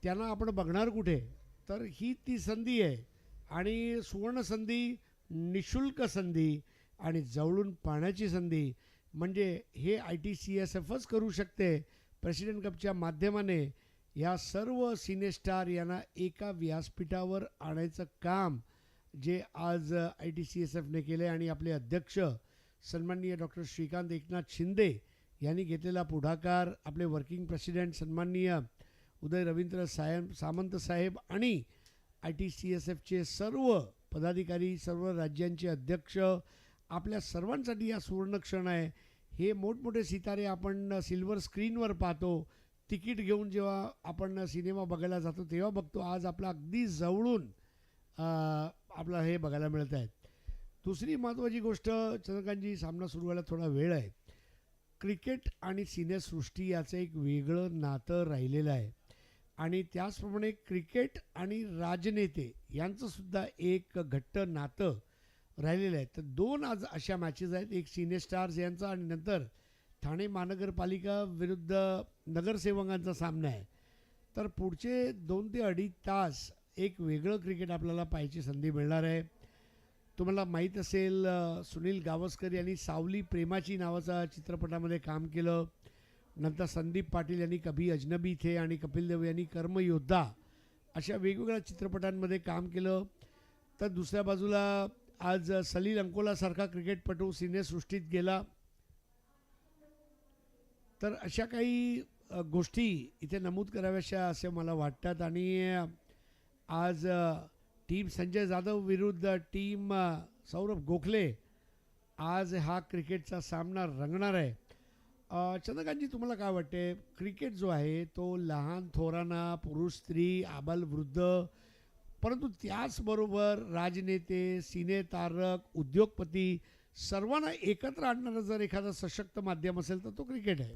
त्यांना आपण बघणार कुठे? तर ही ती संधी आहे आणि सुवर्ण संधी, निशुल्क संधी आणि जवळून पाहण्याची संधी. म्हणजे हे ITCSFच करू शकते प्रेसिडेंट कपच्या माध्यमाने. या सर्व सिनेस्टार यांना एका व्यासपीठावर आणायचं काम जे आज ITCSFने केले आणि आपले अध्यक्ष सन्माननीय डॉक्टर श्रीकांत एकनाथ शिंदे यांनी घेतलेला पुढाकार, आपले वर्किंग प्रेसिडेंट सन्माननीय उदय रवींद्र सामंत साहेब आणि ITCSFचे सर्व पदाधिकारी, सर्व राज्यांचे अध्यक्ष, आपल्या सर्वांसाठी हा सुवर्ण क्षण आहे. हे मोठमोठे सितारे आपण सिल्वर स्क्रीनवर पाहतो, तिकीट घेऊन जेव्हा आपण सिनेमा बघायला जातो तेव्हा बघतो. आज आपला अगदी जवळून आपला हे बघायला मिळत आहे. दुसरी महत्त्वाची गोष्ट चंद्रकांतजी, सामना सुरू व्हायला थोडा वेळ आहे. क्रिकेट आणि सिनेसृष्टी याचं एक वेगळं नातं राहिलेलं आहे आणि त्याचप्रमाणे क्रिकेट आणि राजनेते यांचंसुद्धा एक घट्ट नातं राहिलेलं आहे. तर दोन आज अशा मॅचेस आहेत, एक सिनेस्टार्स यांचा आणि नंतर ठाणे महानगरपालिका विरुद्ध नगरसेवकांचा सामना आहे. तर पुढचे 2 ते 2.5 तास एक वेगळं क्रिकेट आपल्याला पाहायची संधी मिळणार आहे. तुम्हाला माहीत असेल, सुनील गावस्कर यांनी सावली प्रेमाची नावाचा चित्रपटामध्ये काम केलं. नंतर संदीप पाटील यांनी कभी अजनबी थे आणि कपिल देव यांनी कर्मयोद्धा अशा वेगवेगळ्या चित्रपटांमध्ये काम केलं. तर दुसऱ्या बाजूला आज सलील अंकोलासारखा क्रिकेटपटू सिनेसृष्टीत गेला. तर अशा काही गोष्टी इथे नमूद कराव्याशा असे मला वाटतात. आणि आज टीम संजय जाधव विरुद्ध टीम सौरभ गोखले, आज हा क्रिकेटचा सामना रंगणार आहे. चंद्रकांतजी, तुम्हाला काय वाटते? क्रिकेट जो आहे तो लहान थोरांना, पुरुष, स्त्री, आबाल, वृद्ध, परंतु त्याचबरोबर राजनेते, सिनेतारक, उद्योगपती सर्वांना एकत्र आणणारं जर एखादं सशक्त माध्यम असेल तर तो क्रिकेट आहे.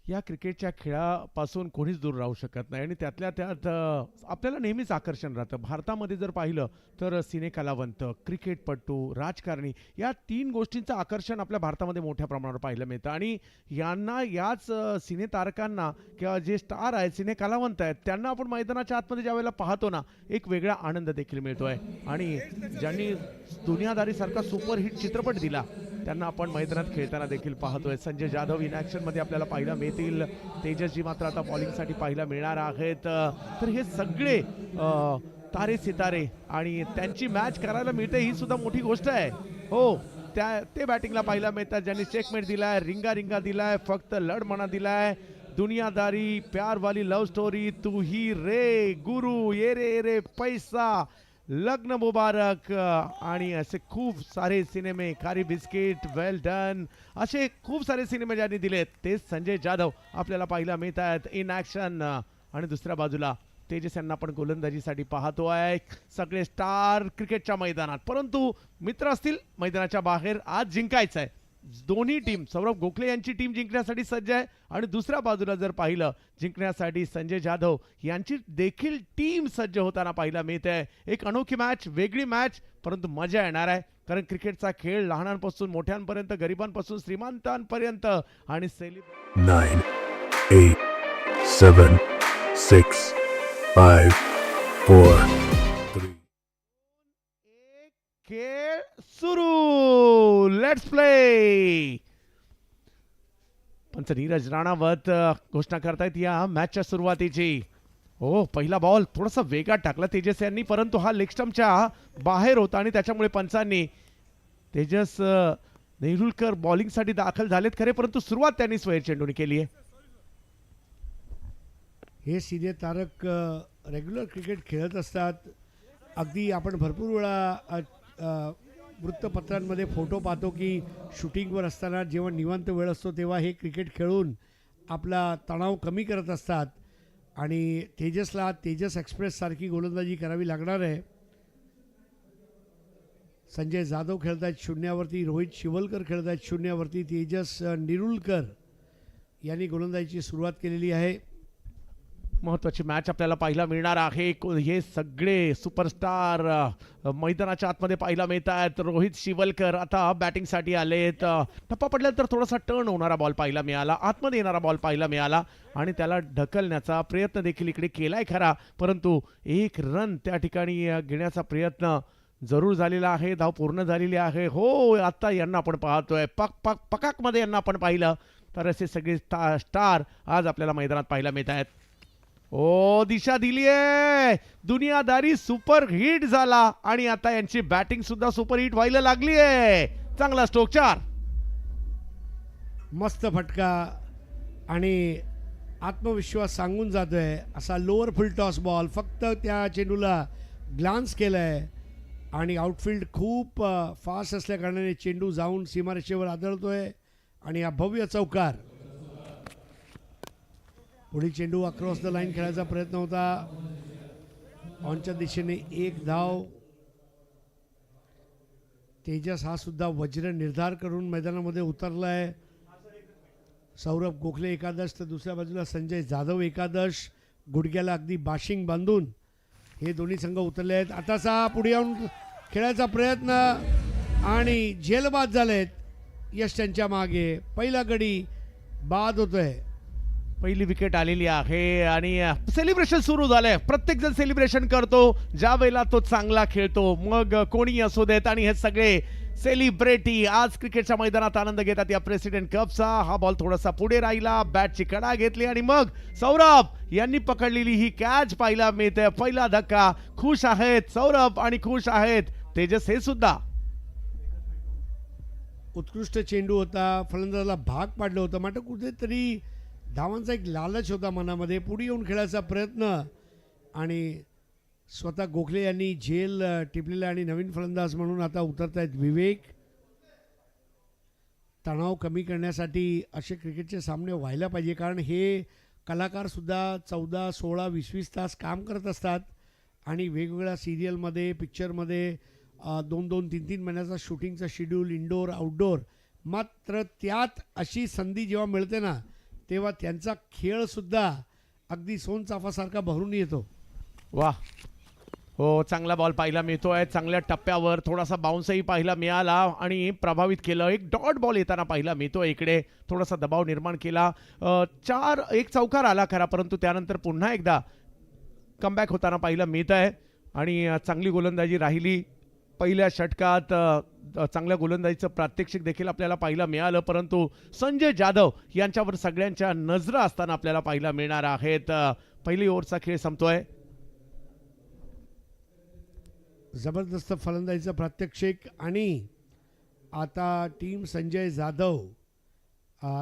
या क्रिकेटच्या खेळापासून कोणीच दूर राहू शकत नाही आणि त्यातल्या त्यात आपल्याला नेहमीच आकर्षण राहतं. भारतामध्ये जर पाहिलं तर सिनेकलावंत, क्रिकेटपटू, राजकारणी या 3 गोष्टींचं आकर्षण आपल्या भारतामध्ये मोठ्या प्रमाणावर पाहायला मिळतं आणि यांना याच सिनेतारकांना किंवा जे स्टार आहेत, सिनेकलावंत आहेत, त्यांना आपण मैदानाच्या आतमध्ये ज्यावेळेला पाहतो ना, एक वेगळा आनंद देखील मिळतो आहे. आणि ज्यांनी दुनियादारीसारखा सुपरहिट चित्रपट दिला त्यांना आपण मैदानात खेळताना देखील पाहतोय. संजय जाधव इन ॲक्शनमध्ये आपल्याला पाहायला मिळतील. तेजसजी मात्र आता बॉलिंगसाठी पाहायला मिळणार आहेत. तर हे सगळे तारे सितारे आणि त्यांची मॅच करायला मिळते ही सुद्धा मोठी गोष्ट आहे. हो, ते बॅटिंगला पाहायला मिळतात ज्यांनी चेकमेट दिलाय, रिंगा रिंगा दिलाय, फक्त लढ म्हणा दिलाय. दुनियादारी, प्यार वाली लव स्टोरी, तू ही रे, गुरु, ये रे पैसा, लग्न मुबारक आणि असे खूप सारे सिनेमे, खारी बिस्किट, वेल डन, असे खूप सारे सिनेमे ज्यांनी दिलेत ते संजय जाधव आपल्याला पाहायला मिळत आहेत इन ॲक्शन. आणि दुसऱ्या बाजूला तेजस यांना आपण गोलंदाजीसाठी पाहतो आहे. सगळे स्टार क्रिकेटच्या मैदानात, परंतु मित्र असतील मैदानाच्या बाहेर. आज जिंकायचं आहे. दोन्ही टीम, सौरभ गोखले यांची टीम जिंकण्यासाठी सज्ज आहे आणि दुसऱ्या बाजूला जर पाहिलं जिंकण्यासाठी संजय जाधव यांची देखील टीम सज्ज होताना पाहायला मिळते. एक अनोखी मॅच, वेगळी मॅच, परंतु मजा येणार आहे. कारण क्रिकेटचा खेळ लहानांपासून मोठ्यांपर्यंत, गरिबांपासून श्रीमंतांपर्यंत आणि 9, 8, 7, 6, 5, 4, 3. खेळ सुरू. Let's play. पंच नीरज राणावत घोषणा करतायत या मॅचच्या सुरुवातीची. हो, पहिला बॉल थोडासा वेगात टाकला तेजस यांनी, परंतु हा लेग स्टंपच्या बाहेर होता आणि त्याच्यामुळे पंचांनी तेजस नेरुलकर बॉलिंगसाठी दाखल झालेत खरे, परंतु सुरुवात त्यांनी स्वैर चेंडूने केली आहे. हे सिनेतारक रेग्युलर क्रिकेट खेळत असतात. अगदी आपण भरपूर वेळा वृत्तपत्रांमध्ये फोटो पाहतो की शूटिंगवर असताना जेव्हा निवांत वेळ असतो तेव्हा हे क्रिकेट खेळून आपला तणाव कमी करत असतात. आणि तेजसला तेजस एक्सप्रेससारखी गोलंदाजी करावी लागणार आहे. संजय जाधव खेळत आहेत शून्यावरती, रोहित शिवलकर खेळत आहेत शून्यावरती. तेजस निरुलकर यांनी गोलंदाजीची सुरुवात केलेली आहे. महत्वाची मॅच आपल्याला पाहायला मिळणार आहे. हे सगळे सुपरस्टार मैदानाच्या आतमध्ये पाहायला मिळत आहेत. रोहित शिवलकर आता बॅटिंगसाठी आलेत. टप्पा पडल्यानंतर थोडासा टर्न होणारा बॉल पाहायला मिळाला, आतमध्ये येणारा बॉल पाहायला मिळाला आणि त्याला ढकलण्याचा प्रयत्न देखील इकडे केलाय खरा, परंतु एक रन त्या ठिकाणी घेण्याचा प्रयत्न जरूर झालेला आहे. धाव पूर्ण झालेली आहे. हो, आता यांना आपण पाहतोय पकाकमध्ये यांना आपण पाहिलं तर असे सगळे स्टार आज आपल्याला मैदानात पाहायला मिळत आहेत. ओ, दिशा दिलीये, दुनियादारी सुपर हिट झाला आणि आता यांची बॅटिंग सुद्धा सुपर हिट व्हायला लागली आहे. चांगला स्ट्रोक 4, मस्त फटका आणि आत्मविश्वास सांगून जातोय असा लोअर फुल टॉस बॉल. फक्त त्या चेंडूला ग्लान्स केलंय आणि आउटफील्ड खूप फास्ट असल्या कारणाने चेंडू जाऊन सीमारेषेवर आदळतोय आणि हा भव्य चौकार. पुढील चेंडू अक्रॉस द लाईन खेळायचा प्रयत्न होता. ऑनच्या दिशेने एक धाव. तेजस हा सुद्धा वज्र निर्धार करून मैदानामध्ये उतरलाय. सौरभ गोखले एकादश तर दुसऱ्या बाजूला संजय जाधव एकादश, गुडघ्याला अगदी बाशिंग बांधून हे दोन्ही संघ उतरले आहेत. आताचा पुढे येऊन खेळायचा प्रयत्न आणि झेलबाद झालेत. यश त्यांच्या मागे. पहिला गडी बाद होतोय. पहिली विकेट आलेली आहे आणि सेलिब्रेशन सुरू झालंय. प्रत्येक जण सेलिब्रेशन करतो ज्या वेळेला तो चांगला खेळतो, मग कोणी असू देत. आणि हे सगळे सेलिब्रिटी आज क्रिकेटच्या मैदानात आनंद घेतात या प्रेसिडेंट कपचा. हा बॉल थोडासा पुढे राहिला, बॅटची कडा घेतली आणि मग सौरभ यांनी पकडलेली ही कॅच पाहायला मिळते. पहिला धक्का. खुश आहेत सौरभ आणि खुश आहेत तेजस हे सुद्धा. उत्कृष्ट चेंडू होता. फलंदाजाला भाग पाडलं होतं. मात्र कुठेतरी धावांचा एक लालच होता मनामध्ये. पुढे येऊन खेळायचा प्रयत्न आणि स्वतः गोखले यांनी झेल टिपलेला आणि नवीन फलंदाज म्हणून आता उतरतायत विवेक. तणाव कमी करण्यासाठी असे क्रिकेटचे सामने व्हायला पाहिजे, कारण हे कलाकारसुद्धा 14, 16, 20 तास काम करत असतात आणि वेगवेगळ्या सिरियलमध्ये, पिक्चरमध्ये 2-2, 3-3 महिन्याचा शूटिंगचा शेड्यूल, इनडोअर आउटडोअर. मात्र त्यात अशी संधी जेव्हा मिळते ना, तेव्हा त्यांचा खेळसुद्धा अगदी सोनचाफासारखा भरून येतो. वा, हो, चांगला बॉल पाहायला मिळतोय. चांगल्या टप्प्यावर थोडासा बाउन्सही पाहायला मिळाला आणि प्रभावित केलं. एक डॉट बॉल येताना पाहायला मिळतोय. इकडे थोडासा दबाव निर्माण केला. एक चौकार आला खरा, परंतु त्यानंतर पुन्हा एकदा कमबॅक होताना पाहायला मिळत आहे आणि चांगली गोलंदाजी राहिली. पहिल्या षटकात चांगल्या गोलंदाजीचं प्रात्यक्षिक देखील आपल्याला पाहायला मिळालं, परंतु संजय जाधव यांच्यावर सगळ्यांच्या नजरा असताना आपल्याला पाहायला मिळणार आहेत. पहिली ओव्हरचा खेळ संपतोय. जबरदस्त फलंदाजीचं प्रात्यक्षिक आणि आता टीम संजय जाधव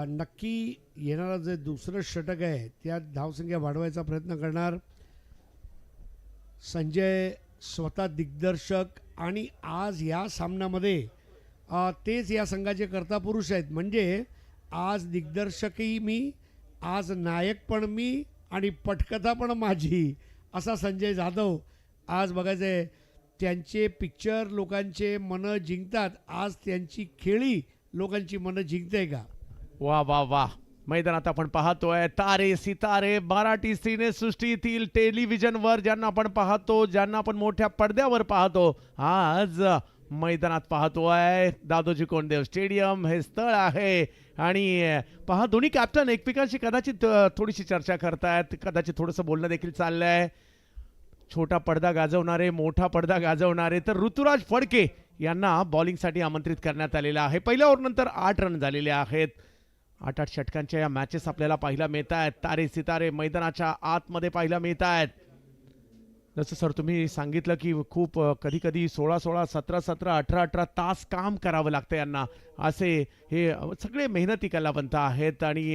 नक्की येणारं जे दुसरं षटक आहे त्यात धावसंख्या वाढवायचा प्रयत्न करणार. संजय स्वतः दिग्दर्शक आणि आज या सामन्यामध्ये तेच या संघाचे कर्ता पुरुष आहेत. म्हणजे आज दिग्दर्शकही मी, आज नायक पण मी आणि पटकथा पण माझी, असा संजय जाधव. आज बघायचं आहे त्यांचे पिक्चर लोकांचे मनं जिंकतात, आज त्यांची खेळी लोकांची मनं जिंकते का? वा वा वा. मैदानात आपण पाहतोय तारे सितारे मराठी सिनेसृष्टीतील टेलिव्हिजनवर ज्यांना आपण पाहतो, ज्यांना आपण मोठ्या पडद्यावर पाहतो, आज मैदानात पाहतोय. दादोजी कोंडदेव स्टेडियम हे स्थळ आहे आणि पहा दोन्ही कॅप्टन एकमेकांशी कदाचित थोडीशी चर्चा करतायत, कदाचित थोडंसं बोलणं देखील चाललंय. छोटा पडदा गाजवणारे, मोठा पडदा गाजवणारे तर ऋतुराज फडके यांना बॉलिंगसाठी आमंत्रित करण्यात आलेलं आहे. पहिल्या ओव्हरनंतर 8 रन झालेले आहेत. 8-8 षटकांच्या या मॅचेस आपल्याला पाहायला मिळत आहेत. तारे सितारे मैदानाच्या आतमध्ये पाहायला मिळत आहेत. जसं सर तुम्ही सांगितलं की खूप कधी कधी 16-16, 17-17, 18-18 तास काम करावं लागतं यांना. असे हे सगळे मेहनती कलावंत आहेत आणि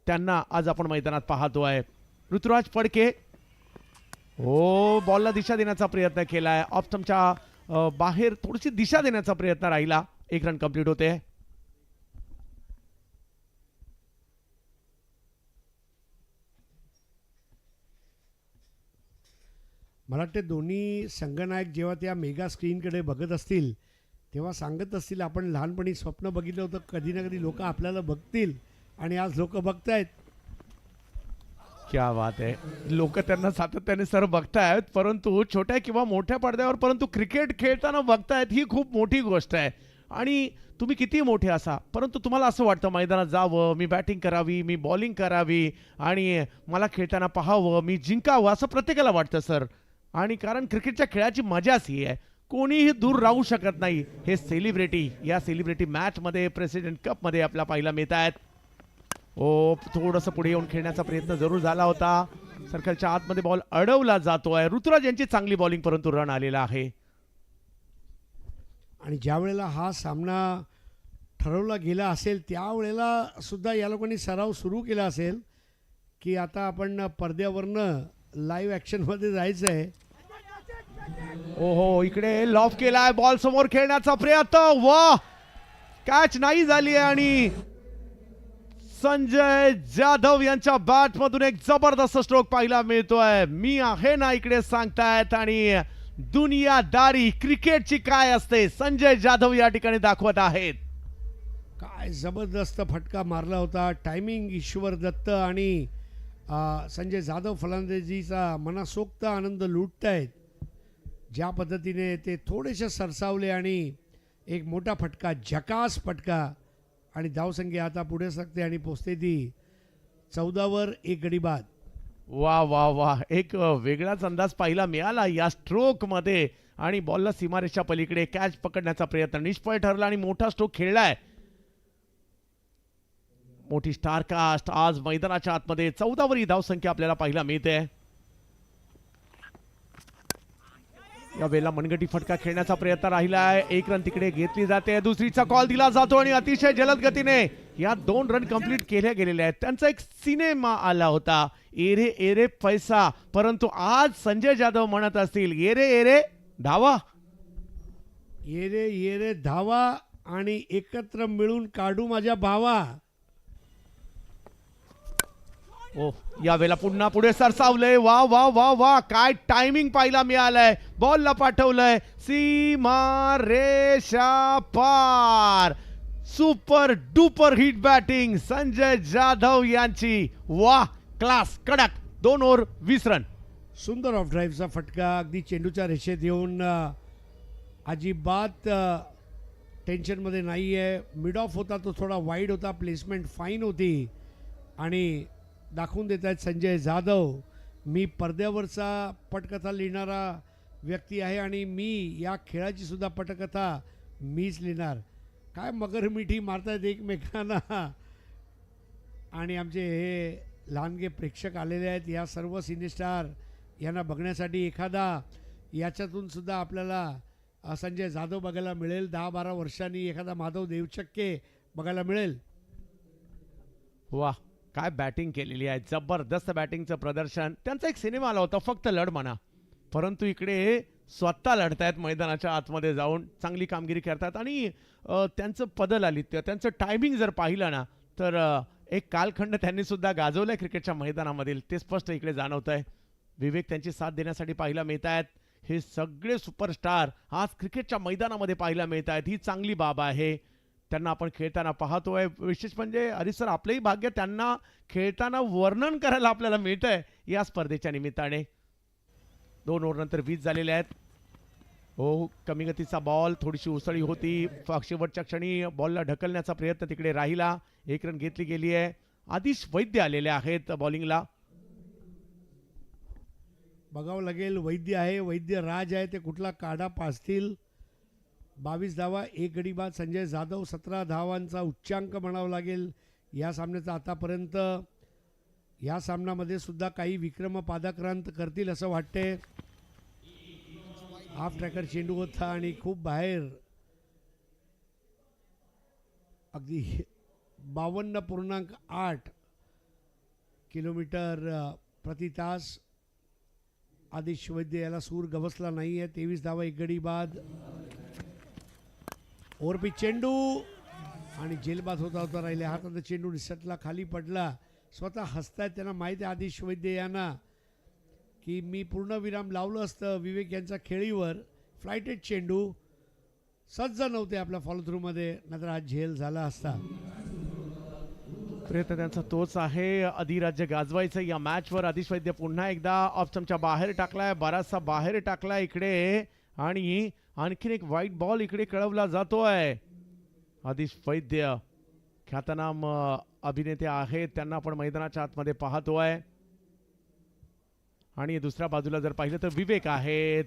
त्यांना आज आपण मैदानात पाहतोय. ऋतुराज फडके हो, बॉलला दिशा देण्याचा प्रयत्न केलाय. ऑफ स्टंपच्या बाहेर थोडीशी दिशा देण्याचा प्रयत्न राहिला. 1 रन कंप्लीट होते. मला वाटते दोन्ही संघनायक जेव्हा त्या मेगा स्क्रीनकडे बघत असतील तेव्हा सांगत असतील, आपण लहानपणी स्वप्न बघितलं होतं कधी ना कधी लोक आपल्याला बघतील आणि आज लोक बघतायत. क्या बात आहे. लोक त्यांना सातत्याने सर बघतायत, परंतु छोट्या किंवा मोठ्या पडद्यावर परंतु क्रिकेट खेळताना बघतायत ही खूप मोठी गोष्ट आहे. आणि तुम्ही किती मोठे असा, परंतु तुम्हाला असं वाटतं मैदानात जावं, मी बॅटिंग करावी, मी बॉलिंग करावी आणि मला खेळताना पाहावं, मी जिंकावं असं प्रत्येकाला वाटतं सर. आणि कारण क्रिकेटच्या खेळाची मजाच ही आहे, कोणीही दूर राहू शकत नाही. हे सेलिब्रिटी या सेलिब्रिटी मॅचमध्ये प्रेसिडेंट कपमध्ये आपल्याला पाहायला मिळत आहेत. थोडंसं पुढे येऊन खेळण्याचा प्रयत्न जरूर झाला होता. सर्कलच्या आतमध्ये बॉल अडवला जातोय. ऋतुराज यांची चांगली बॉलिंग, परंतु रन आलेला आहे. आणि ज्या वेळेला हा सामना ठरवला गेला असेल त्यावेळेला सुद्धा या लोकांनी सराव सुरू केला असेल की आता आपण पडद्यावरनं लाईव्ह ॲक्शनमध्ये जायचं आहे. ओहो, इकडे लॉफ केलाय, बॉल समोर खेळण्याचा प्रयत्न, वा कॅच नाही झाली आणि संजय जाधव यांच्या बॅट मधून एक जबरदस्त स्ट्रोक पाहायला मिळतोय. मी आहे ना इकडे सांगतायत आणि दुनियादारी क्रिकेटची काय असते संजय जाधव या ठिकाणी दाखवत आहेत. काय जबरदस्त फटका मारला होता. टायमिंग ईश्वर दत्त आणि संजय जाधव फलंदाजीचा मनासोक्त आनंद लुटतायत. ज्या पद्धतीने ते थोडेसे सरसावले आणि एक मोठा फटका, झकास फटका, आणि धावसंख्या आता पुढे सरकते आणि पोचते ती 14वर 1 गडी बाद. वा वा वा, एक वेगळाच अंदाज पाहायला मिळाला या स्ट्रोक मध्ये. आणि बॉलला सीमारेषा पलीकडे कॅच पकडण्याचा प्रयत्न निष्फळ ठरला आणि मोठा स्ट्रोक खेळलाय. मोठी स्टार कास्ट आज मैदानाच्या आतमध्ये 14वर धावसंख्या आपल्याला पाहायला मिळते. या वेळेला मनगटी फटका खेळण्याचा प्रयत्न राहिलाय. 1 रन तिकडे घेतली जाते, दुसरीचा कॉल दिला जातो आणि अतिशय जलद गतीने या 2 रन कंप्लीट केल्या गेलेल्या आहेत. त्यांचा एक सिनेमा आला होता, एरे एरे पैसा, परंतु आज संजय जाधव म्हणत असतील एरे एरे धावा, येरे येरे धावा आणि एकत्र मिळून काढू माझ्या भावा. या वेळेला पुन्हा पुढे सरसावलंय. वा वा वा वा, काय टायमिंग पाहायला मिळालंय. बॉलला पाठवलंय सीमा रेषा पार. Super duper hit batting Sanjay Jadhav यांची. वा, क्लास, कडक. 2 ओव्हर 20 रन. सुंदर ऑफ ड्राईव्हचा फटका, अगदी चेंडूच्या रेषेत येऊन अजिबात टेन्शनमध्ये नाही आहे. मिड ऑफ होता तो थोडा वाईड होता, प्लेसमेंट फाईन होती आणि दाखवून देत आहेत संजय जाधव, मी पडद्यावरचा पटकथा लिहिणारा व्यक्ती आहे आणि मी या खेळाची सुद्धा पटकथा मीच लिहिणार. काय मगर मिठी मारतायत एकमेकांना. आणि आमचे हे लहानगे प्रेक्षक आलेले आहेत, या सर्व सिनेस्टार यांना बघण्यासाठी. एखादा याच्यातून सुद्धा आपल्याला संजय जाधव बघायला मिळेल. 10-12 वर्षांनी एखादा माधव देवचक्के बघायला मिळेल. वा, काय बॅटिंग केलेली आहे, जबरदस्त बॅटिंगचं प्रदर्शन. त्यांचा एक सिनेमा आला होता, फक्त लढ म्हणा, परंतु इकडे स्वतः लढतायत मैदानाच्या आतमध्ये जाऊन, चांगली कामगिरी करतात. आणि त्यांचं पदलालित्य, त्यांचं टायमिंग जर पाहिलं ना तर एक कालखंड त्यांनी सुद्धा गाजवलाय क्रिकेटच्या मैदानामधील, ते स्पष्ट इकडे जाणवत आहे. विवेक त्यांची साथ देण्यासाठी पाहायला मिळत आहेत. हे सगळे सुपरस्टार आज क्रिकेटच्या मैदानामध्ये पाहायला मिळत आहेत, ही चांगली बाब आहे. त्यांना आपण खेळताना पाहतोय. विशेष म्हणजे हरीश सर, आपलंही भाग्य त्यांना खेळताना वर्णन करायला आपल्याला मिळतंय या स्पर्धेच्या निमित्ताने. 2 ओव्हर नंतर 20 झालेले आहेत. कमी गतीचा बॉल, थोडीशी उसळी होती. शेवटच्या क्षणी बॉलला ढकलण्याचा प्रयत्न तिकडे राहिला. 1 रन घेतली गेली आहे. आदिश वैद्य आलेले आहेत बॉलिंगला. बघावं लागेल, वैद्य आहे, वैद्य राज आहे, ते कुठला काढा पाचतील. 22 धावा, 1 गडी बाद. संजय जाधव 17 धावांचा उच्चांक म्हणावा लागेल या सामन्याचा आतापर्यंत. या सामन्यामध्ये सुद्धा काही विक्रम पादाक्रांत करतील असं वाटते. हाफ ट्रॅकर चेंडू होता आणि खूप बाहेर, अगदी 52.8 किलोमीटर प्रति तास. आदिश वैद्य याला सूर गवसला नाही आहे. 23 धावा, 1 गडी बाद. ओव्हरपिच चेंडू आणि जेलबाद होता राहिले. हातात चेंडू रिसटला, खाली पडला. स्वतः हसतायत, त्यांना माहीत आहे आदिश वैद्य यांना की मी पूर्ण विराम लावलं असतं विवेक यांच्या खेळीवर. फ्लायटेड चेंडू, सज्ज नव्हते आपल्या फॉलो थ्रूमध्ये, नाहीतर आज झेल झाला असता. प्रयत्न त्यांचा तोच आहे, अधिराज्य गाजवायचं या मॅचवर. आदिश वैद्य पुन्हा एकदा ऑप्शनच्या बाहेर टाकलाय, बराचसा बाहेर टाकलाय इकडे, आणि आणखीन एक व्हाईट बॉल इकडे कळवला जातोय. आदिश वैद्य ख्यातनाम अभिनेते आहेत, त्यांना आपण मैदानाच्या आतमध्ये पाहतोय. आणि दुसऱ्या बाजूला जर पाहिलं तर विवेक आहेत,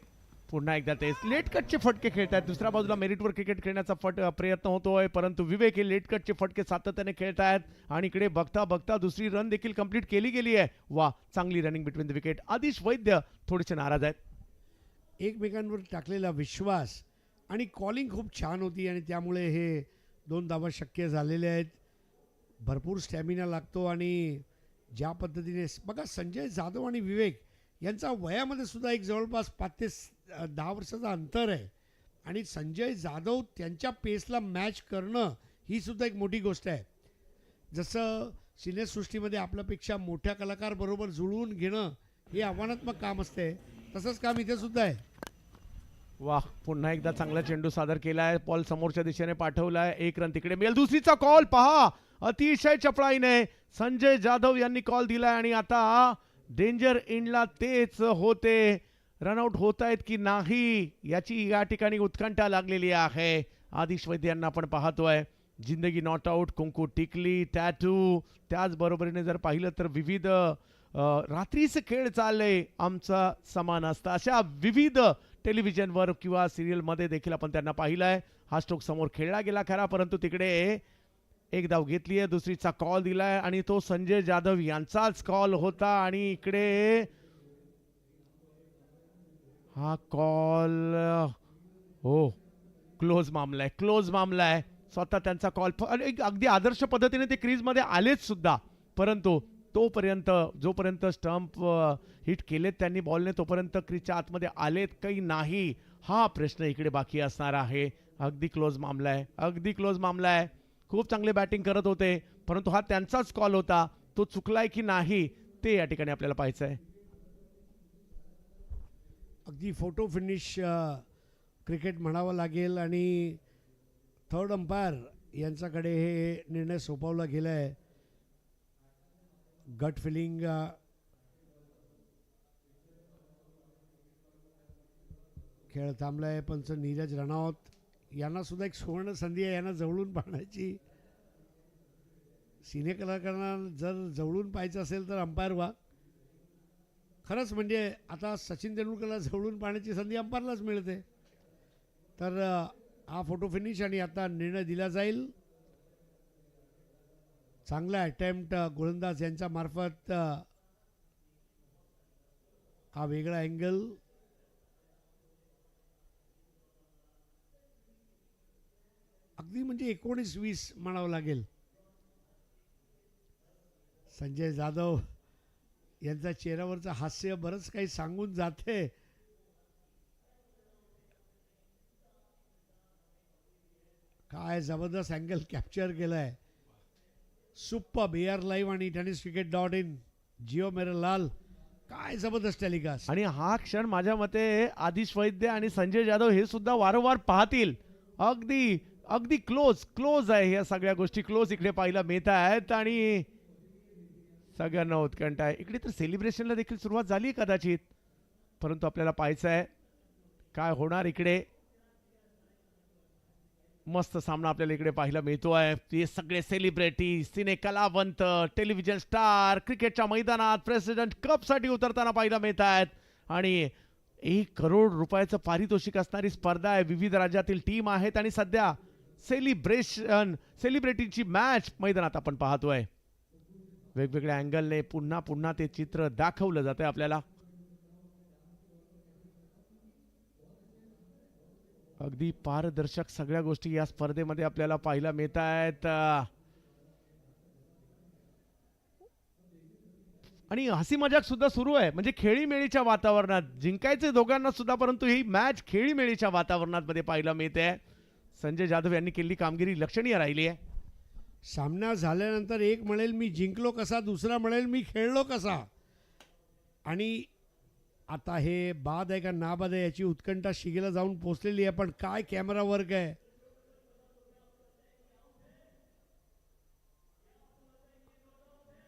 पुन्हा एकदा ते लेट कटचे फटके खेळतात. दुसऱ्या बाजूला मेरिटवर क्रिकेट खेळण्याचा प्रयत्न होतोय, परंतु विवेक हे लेट कटचे फटके सातत्याने खेळतायत. आणि इकडे बघता बघता दुसरी रन देखील कंप्लीट केली गेली आहे. वा, चांगली रनिंग बिटवीन द विकेट. आदिश वैद्य थोडेसे नाराज आहेत. एकमेकांवर टाकलेला विश्वास आणि कॉलिंग खूप छान होती आणि त्यामुळे हे 2 धावा शक्य झालेले आहेत. भरपूर स्टॅमिना लागतो आणि ज्या पद्धतीने बघा, संजय जाधव आणि विवेक यांचा वयामध्ये सुद्धा एक जवळपास 5 ते 10 वर्षाचा अंतर आहे. आणि संजय जाधव त्यांच्या पेसला मॅच करणं ही सुद्धा एक मोठी गोष्ट आहे. जसं सिनेसृष्टीमध्ये आपल्यापेक्षा मोठ्या कलाकाराबरोबर जुळवून घेणं हे आव्हानात्मक काम असते, तसंच काम इथे सुद्धा आहे. वाह, पुन्हा एकदा चांगला चेंडू सादर केलाय, बॉल समोरच्या दिशेने पाठवलाय, 1 रन तिकडे मिळेल. दुसरीचा कॉल पहा, अतिशय चपळाईने संजय जाधव यांनी कॉल दिलाय. आणि आता डेंजर एंडला तेच होते, रनआउट होत आहेत की नाही याची या ठिकाणी उत्कंठा लागलेली आहे. आदिश वैद्य यांना आपण पाहतोय. जिंदगी नॉट आउट, कुंकू टिकली, टॅटू, त्याचबरोबरीने जर पाहिलं तर विविध रात्रीचे खेळ चालले आमचा समान असतं, अशा विविध टेलिव्हिजनवर किंवा सिरियलमध्ये देखील आपण त्यांना पाहिलंय. हा स्ट्रोक समोर खेळला गेला खरा, परंतु तिकडे एक धाव घेतली आहे, दुसरीचा कॉल दिलाय आणि तो संजय जाधव यांचाच कॉल होता. आणि इकडे हा कॉल हो, क्लोज मामला आहे, क्लोज मामला आहे. स्वतः त्यांचा कॉल अगदी आदर्श पद्धतीने ते क्रीजमध्ये आलेच सुद्धा, परंतु तोपर्यंत जोपर्यंत स्टंप हिट केलेत त्यांनी बॉलने, तोपर्यंत क्रीजच्या आतमध्ये आलेत काही नाही, हा प्रश्न इकडे बाकी असणार आहे. अगदी क्लोज मामला आहे, अगदी क्लोज मामला आहे. खूप चांगले बॅटिंग करत होते, परंतु हा त्यांचाच कॉल होता, तो चुकलाय की नाही ते या ठिकाणी आपल्याला पाहायचं आहे. अगदी फोटो फिनिश क्रिकेट म्हणावं लागेल. आणि थर्ड अंपायर यांच्याकडे हे निर्णय सोपवला गेला आहे. गट फिलिंग खेळ थांबलाय. पंच नीरज रनौत यांना सुद्धा एक सुवर्ण संधी आहे यांना जवळून पाहण्याची. सिने कलाकारांना जर जवळून पाहायचं असेल तर अंपायर व्हा. खरंच म्हणजे आता सचिन तेंडुलकरला जवळून पाहण्याची संधी अंपायरलाच मिळते. तर हा फोटो फिनिश आणि आता निर्णय दिला जाईल. चांगला अटेम्प्ट गोलंदाज यांच्या मार्फत, हा वेगळा अँगल. अगदी म्हणजे 19-20 म्हणावं लागेल. संजय जाधव यांच्या चेहऱ्यावरचं हास्य बरंच काही सांगून जाते. काय जबरदस्त अँगल कॅप्चर केलाय. सुपर एअर लाईव्ह आणि tenniscricket.in, जिओ मेरे लाल, काय जबरदस्त टेलिकास्ट. आणि हा क्षण माझ्या मते आदिश वैद्य आणि संजय जाधव हे सुद्धा वारंवार पाहतील. अगदी अगदी क्लोज क्लोज आहे, या सगळ्या गोष्टी क्लोज इकडे पाहायला मिळत आहेत. आणि सगळ्यांना उत्कंठा आहे. इकडे तर सेलिब्रेशनला देखील सुरुवात झाली कदाचित, परंतु आपल्याला पाहायचं आहे काय होणार इकडे. मस्त सामना आपल्याला इकडे पाहायला मिळतो आहे. ते सगळे सेलिब्रिटी, सिने कलावंत, टेलिव्हिजन स्टार क्रिकेटच्या मैदानात प्रेसिडेंट कपसाठी उतरताना पाहायला मिळत आहेत. आणि 1 करोड रुपयाचं पारितोषिक असणारी स्पर्धा आहे. विविध राज्यातील टीम आहेत आणि सध्या सेलिब्रिटीची मॅच मैदानात आपण पाहतोय. वेगवेगळ्या अँगलने पुन्हा पुन्हा ते चित्र दाखवलं जातंय आपल्याला. अगदी पारदर्शक सगळ्या गोष्टी या स्पर्धेमध्ये आपल्याला पाहायला मिळत आहेत. आणि हसी मजाक सुद्धा सुरू आहे, म्हणजे खेळीमेळीच्या वातावरणात. जिंकायचे दोघांना सुद्धा, परंतु ही मॅच खेळीमेळीच्या वातावरणात मध्ये पाहायला मिळते. संजय जाधव यांनी केलेली कामगिरी लक्षणीय राहिली आहे. सामना झाल्यानंतर एक म्हणेल मी जिंकलो कसा, दुसरा म्हणेल मी खेळलो कसा. आणि आता हे बाद आहे का नाबाद आहे याची उत्कंठा शिगेला जाऊन पोचलेली आहे. पण काय कॅमेरा वर्क आहे.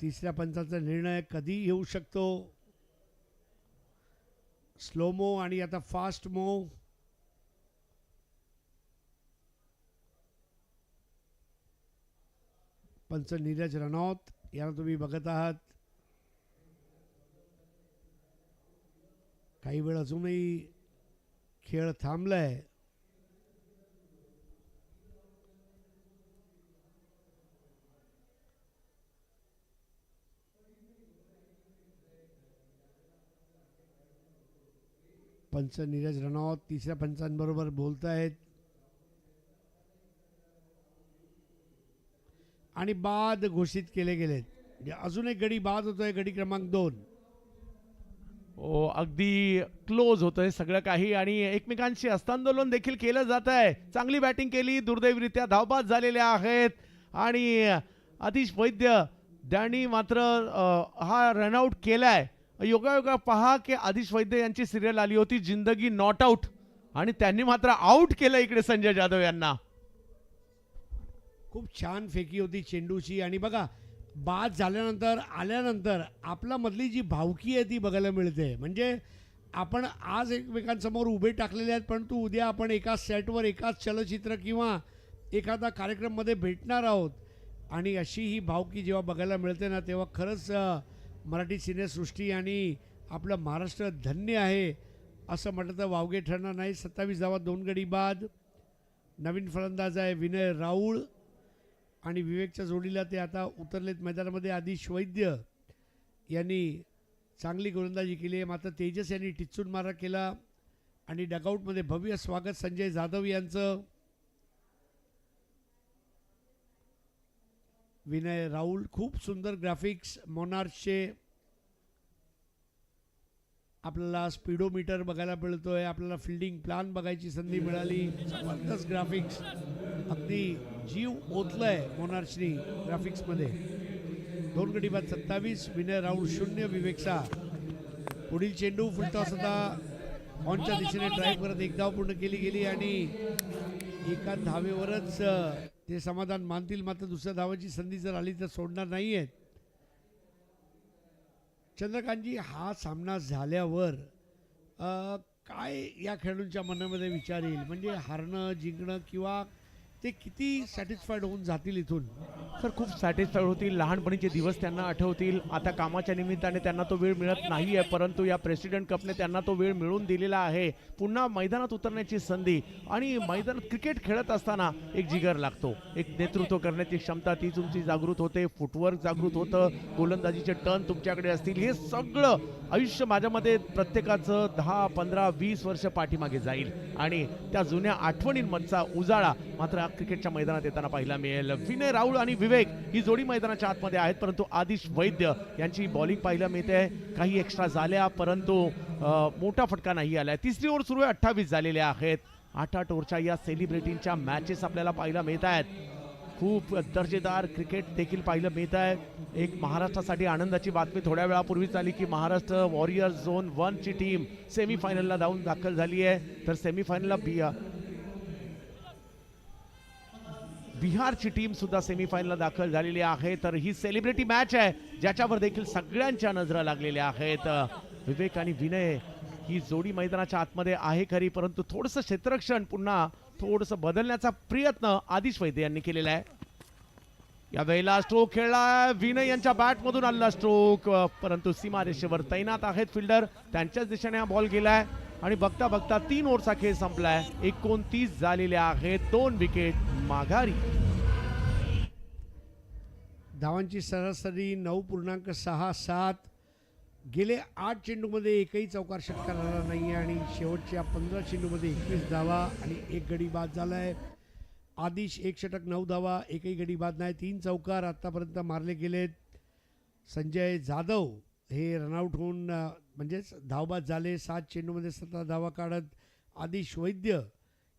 तिसऱ्या पंचाचा निर्णय कधी येऊ शकतो. स्लोमो आणि आता फास्ट मो. पंच नीरज रणौत याला तुम्ही बघत आहात. काही वेळ अजूनही खेळ थांबलाय. पंच नीरज रणौत तिसऱ्या पंचांबरोबर बोलतायत आणि बाद घोषित केले गेलेत. म्हणजे अजून एक गडी बाद होतोय, गडी क्रमांक 2. हो, अगदी क्लोज होतंय सगळं काही आणि एकमेकांशी हस्तांदोलन देखील केलं जात आहे. चांगली बॅटिंग केली, दुर्दैवरित्या धावबाद झालेल्या आहेत आणि आतिश वैद्य त्यांनी मात्र हा रनआउट केलाय. योगायोगा पहा की आतिश वैद्य यांची सिरियल आली होती जिंदगी नॉट आउट आणि त्यांनी मात्र आउट केलं इकडे संजय जाधव यांना. खूप छान फेकी होती चेंडूची आणि बघा बाद झाल्यानंतर आल्यानंतर आपला मधली जी भावकी आहे ती बघायला मिळते. म्हणजे आपण आज एकमेकांसमोर उभे टाकलेले आहेत, परंतु उद्या आपण एकाच सेटवर एकाच चलचित्र किंवा एखादा कार्यक्रममध्ये भेटणार आहोत आणि अशी ही भावकी जेव्हा बघायला मिळते ना, तेव्हा खरंच मराठी सिनेसृष्टी आणि आपलं महाराष्ट्र धन्य आहे असं म्हटलं तर वावगे ठरणार नाही. 27 धावा, 2 गडी बाद. नवीन फलंदाज आहे विनय राऊळ आणि विवेकच्या जोडीला ते आता उतरलेत मैदानामध्ये. आदिश वैद्य यांनी चांगली गोलंदाजी केली आहे, मात्र तेजस यांनी टिच्चून मारा केला आणि डगआउटमध्ये भव्य स्वागत संजय जाधव यांचं. विनय राऊळ खूप सुंदर ग्राफिक्स मोनार्कचे. आपल्याला स्पीडोमीटर बघायला मिळतोय, आपल्याला फिल्डिंग प्लॅन बघायची संधी मिळाली. जबरदस्त ग्राफिक्स, अगदी जीव ओतलाय मोनार्कनी ग्राफिक्समध्ये. 2 गडी बाद 27. विनय राऊळ 0, विवेक 6. पुढील चेंडू फुलटॉस होता ऑनच्या दिशेने ड्राईव्ह करत 1 धाव पूर्ण केली गेली आणि एका धावेवरच ते समाधान मानतील. मात्र दुसऱ्या धावाची संधी जर आली तर सोडणार नाही आहेत. चंद्रकांतजी, हा सामना झाल्यावर काय या खेळाडूंच्या मनामध्ये विचार येईल? म्हणजे हारणं जिंकणं किंवा ते किती सॅटिस्फाईड होऊन जातील इथून? सर खूप सॅटिस्फाईड होतील. लहानपणीचे दिवस त्यांना आठवतील. आता कामाच्या निमित्ताने त्यांना तो वेळ मिळत नाही आहे, परंतु या प्रेसिडेंट कपने त्यांना तो वेळ मिळवून दिलेला आहे. पुन्हा मैदानात उतरण्याची संधी आणि मैदानात क्रिकेट खेळत असताना एक जिगर लागतो, एक नेतृत्व करण्याची क्षमता ती तुमची जागृत होते, फुटवर्क जागृत होतं, गोलंदाजीचे टर्न तुमच्याकडे असतील. हे सगळं आयुष्य माझ्यामध्ये प्रत्येकाचं 10, 15, 20 वर्ष पाठीमागे जाईल आणि त्या जुन्या आठवणींमधचा उजाळा मात्र क्रिकेटच्या मैदानात येताना पाहायला मिळेल. विनय राऊळ आणि विवेक ही जोडी मैदानाच्या आतमध्ये आहेत, परंतु आदिश वैद्य यांची बॉलिंग पाहायला मिळते. काही एक्स्ट्रा झाल्या परंतु मोठा फटका नाही आलाय. तिसरी ओव्हर सुरू आहे, 28 झालेल्या आहेत. 8-8 ओव्हरच्या या सेलिब्रिटींच्या मॅचेस आपल्याला पाहायला मिळत आहेत. खूप दर्जेदार क्रिकेट देखील पाहायला मिळत आहे. एक महाराष्ट्रासाठी आनंदाची बातमी थोड्या वेळापूर्वीच आली की महाराष्ट्र वॉरियर्स झोन 1 ची टीम सेमीफायनलला जाऊन दाखल झाली आहे. तर सेमीफायनलला बिहारची टीम सुद्धा सेमीफायनलला दाखल झालेली आहे. तर ही सेलिब्रिटी मॅच आहे ज्याच्यावर देखील सगळ्यांच्या नजरा लागलेल्या आहेत. विवेक आणि विनय ही जोडी मैदानाच्या आतमध्ये आहे खरी, परंतु थोडंसं क्षेत्ररक्षण पुन्हा थोडंसं बदलण्याचा प्रयत्न आदिश वैद्य यांनी केलेला आहे. यावेळेला स्ट्रोक खेळला, विनय यांच्या बॅटमधून आलेला स्ट्रोक, परंतु सीमारेषेवर तैनात आहेत फिल्डर, त्यांच्याच दिशेने हा बॉल गेलाय आणि बघता बघता 3 ओव्हरचा खेळ संपलाय. 29 झालेले आहेत, 2 विकेट माघारी. धावांची सरासरी 9.67. गेले 8 चेंडूमध्ये एकही चौकार षटकार आला नाही आणि शेवटच्या 15 चेंडूमध्ये 21 धावा आणि 1 गडी बाद झाला आहे. आदिश 1 षटक 9 धावा, एकही गडी बाद नाही, 3 चौकार आत्तापर्यंत मारले गेलेत. संजय जाधव हे रनआउट होऊन म्हणजेच धावबाद झाले. 7 चेंडूमध्ये 17 धावा काढत आदिश वैद्य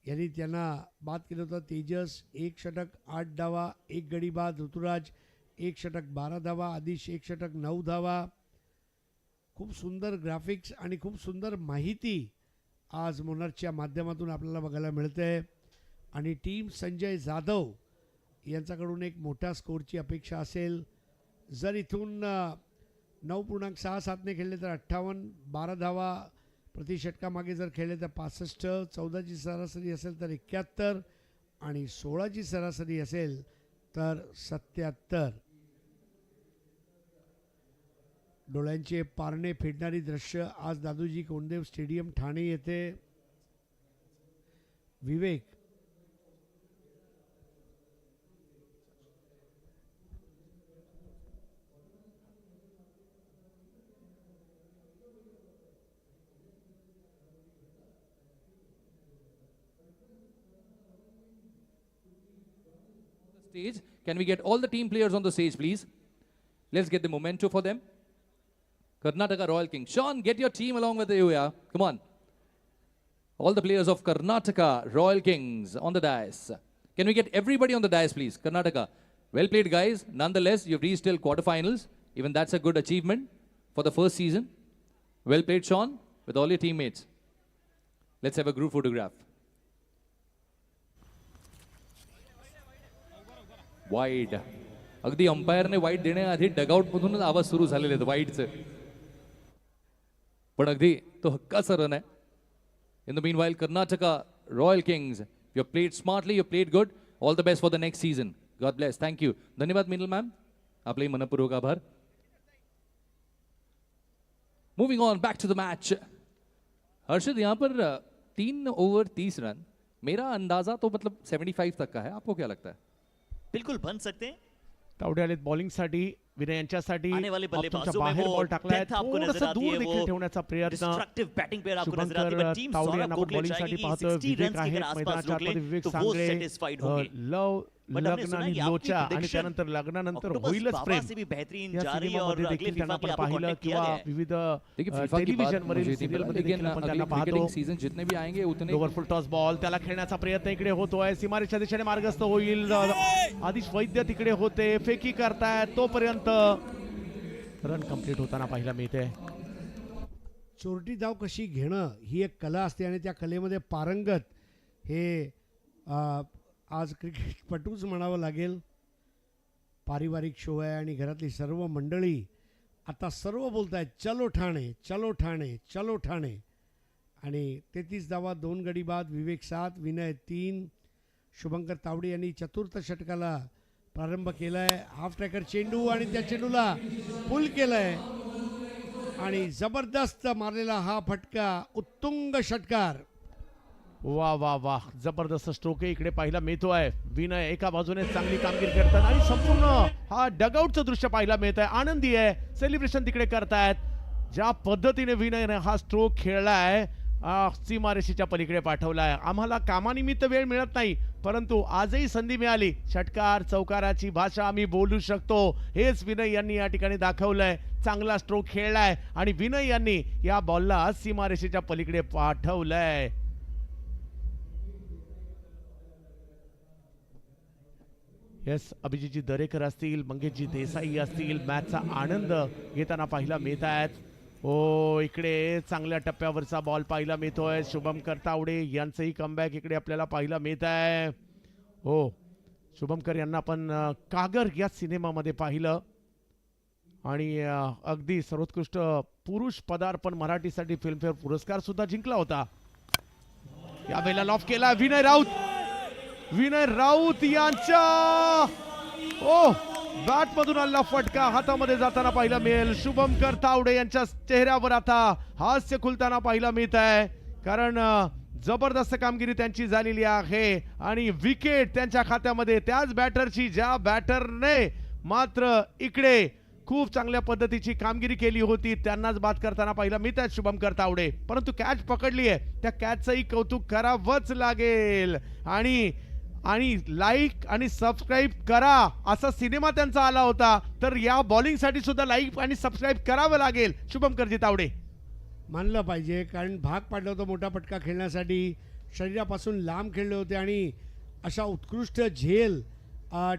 यांनी त्यांना बाद केलं होतं. तेजस 1 षटक 8 धावा, 1 गडी बाद. ऋतुराज 1 षटक 12 धावा, आदिश 1 षटक 9 धावा. खूप सुंदर ग्राफिक्स आणि खूप सुंदर माहिती आज मोनार्कच्या माध्यमातून आपल्याला बघायला मिळते आणि टीम संजय जाधव यांच्याकडून एक मोठ्या स्कोरची अपेक्षा असेल. जर इथून 9.67ने खेळले तर 58, 12 धावा प्रति षटकामागे जर खेळले तर 65, 14ची सरासरी असेल तर 71 आणि 16ची सरासरी असेल तर 77. डोळ्यांचे पारणे फेडणारी दृश्य आज दादोजी कोंडदेव स्टेडियम ठाणे येथे. विवेक stage. Can we get all the team players on the stage, please? Let's get the memento for them. Karnataka Royal Kings. Sean, get your team along with you, yeah. Come on. All the players of Karnataka Royal Kings on the dais. Can we get everybody on the dais, please? Karnataka. Well played, guys. Nonetheless, you've reached till quarterfinals. Even that's a good achievement for the first season. Well played, Sean, with all your teammates. Let's have a group photograph. Wide. अगदी अंपायरने wide देण्याआधी डगआउटमधूनच आवाज सुरू झालेले आहेत वाईडचे. पण अगदी तो हक्काचा रन आहे. In the meanwhile Karnataka royal kings, you played smartly, you played good. All the best for the next season. God bless. Thank you. धन्यवाद मिनल मैम, आपले मनपूर्वक आभार. Moving on back to the match. Harshad, यहाँ पर 3 ओवर 30 रन, मेरा अंदाजा तो मतलब 75 तक का है. आपको क्या लगता है? बिल्कुल बन सकते हैं. तावडे आलेत बॉलिंगसाठी. विनय यांच्यासाठी आने वाले ऑप्शनच्या बल्लेबाजों में बाहेर वो बॉल टाकलाय. डेप्थ आपको नजर थोडंसं आती दूर है, देखील वो ठेवण्याचा प्रयत्न. डिस्ट्रक्टिव बैटिंग पेयर आपको नजर आती है. शुभंकर बट टीम तावडे सौरभ यांना गोखले बॉलिंगसाठी चाहेगी पाहतोय. 60 विवेक रन्स के आहे अगर आसपास मैदानाच्या रोक ले आतमध्ये. विवेक तो वो सांगळे सैटिस्फाइड होंगे. लव बट हमने सुना लग्न आणि कि आपकी लोचा आणि prediction त्यानंतर लग्नानंतर ऑक्टोपस होईलच बाबा प्रेम से भी बेहतरीन या जा रही है और सिनेमामध्ये अगले देखील फीफा त्यांना के लिए आपण आपको पाहिलं कॉन्टैक्ट किया किंवा गया है. विविध देखिए फीफा की बात टेलिव्हिजनवरील मुझे इतनी पता सिरियलमध्ये लेकिन देखील आपण अगले त्यांना क्रिकेटिंग पाहतो. सीजन जितने भी आएंगे उतने ओव्हर फुल टॉस बॉल, त्याला खेळण्याचा प्रयत्न इकडे होतोय. सीमारेषा दिशेने मार्गस्थ होईल. आदिश वैद्य तिकडे होते, फेकी करतायत, तोपर्यंत रन कंप्लीट होताना पाहायला मिळते. चोरटी धाव कशी घेणं ही एक कला असते आणि त्या कलेमध्ये पारंगत हे आज क्रिकेटपटूच म्हणावं लागेल. पारिवारिक शो आहे आणि घरातली सर्व मंडळी आता सर्व बोलत आहेत चलो ठाणे, चलो ठाणे, चलो ठाणे. आणि 33 धावा, 2 गडी बाद. विवेक 7, विनय 3. शुभंकर तावडे यांनी चतुर्थ षटकाला प्रारंभ केला आहे. हाफ ट्रॅकर चेंडू आणि त्या चेंडूला पुल केलं आहे आणि जबरदस्त मारलेला हा फटका, उत्तुंग षटकार. वा वा वा, जबरदस्त स्ट्रोक इकडे पाहायला मिळतोय. विनय एका बाजूने चांगली कामगिरी करतात आणि संपूर्ण हा डगआउटचं दृश्य पाहायला मिळत आहे. आनंदी आहे, सेलिब्रेशन तिकडे करतायत. ज्या पद्धतीने विनयने हा स्ट्रोक खेळलाय, सीमारेषेच्या पलीकडे पाठवलाय. आम्हाला कामानिमित्त वेळ मिळत नाही, परंतु आजही संधी मिळाली. षटकार चौकाराची भाषा आम्ही बोलू शकतो, हेच विनय यांनी या ठिकाणी दाखवलंय. चांगला स्ट्रोक खेळलाय आणि विनय यांनी या बॉलला सीमारेषेच्या पलीकडे पाठवलंय. येस, अभिजितजी दरेकर असतील, मंगेशजी देसाई असतील, मॅचचा आनंद घेताना पाहायला मिळत आहेत. ओ, इकडे चांगल्या टप्प्यावरचा बॉल पाहायला मिळतोय. शुभमकर तावडे यांचंही कमबॅक इकडे आपल्याला पाहायला मिळत आहे. हो, शुभमकर यांना आपण कागर या सिनेमामध्ये पाहिलं आणि अगदी सर्वोत्कृष्ट पुरुष पदार्पण मराठीसाठी फिल्मफेअर पुरस्कार सुद्धा जिंकला होता. यावेळेला लॉफ केला विनय राऊत. विनय राऊत यांच्या बॅट मधून आलेला फटका हातामध्ये जाताना पाहायला मिळेल. शुभमकर तावडे यांच्या चेहऱ्यावर आता हास्य खुलताना पाहायला मिळत आहे, कारण जबरदस्त कामगिरी त्यांची झालेली आहे आणि विकेट त्यांच्या खात्यामध्ये त्याच बॅटरची ज्या बॅटरने मात्र इकडे खूप चांगल्या पद्धतीची कामगिरी केली होती, त्यांनाच बाद करताना पाहायला मिळत आहेत शुभमकर तावडे. परंतु कॅच पकडली आहे, त्या कॅचचंही कौतुक करावंच लागेल. आणि लाईक आणि सबस्क्राईब करा असा सिनेमा त्यांचा आला होता, तर या बॉलिंगसाठी सुद्धा लाईक आणि सबस्क्राईब करावं लागेल शुभमकरजी तावडे. मानलं पाहिजे, कारण भाग पाडलं होतं मोठा फटका खेळण्यासाठी. शरीरापासून लांब खेळले होते आणि अशा उत्कृष्ट झेल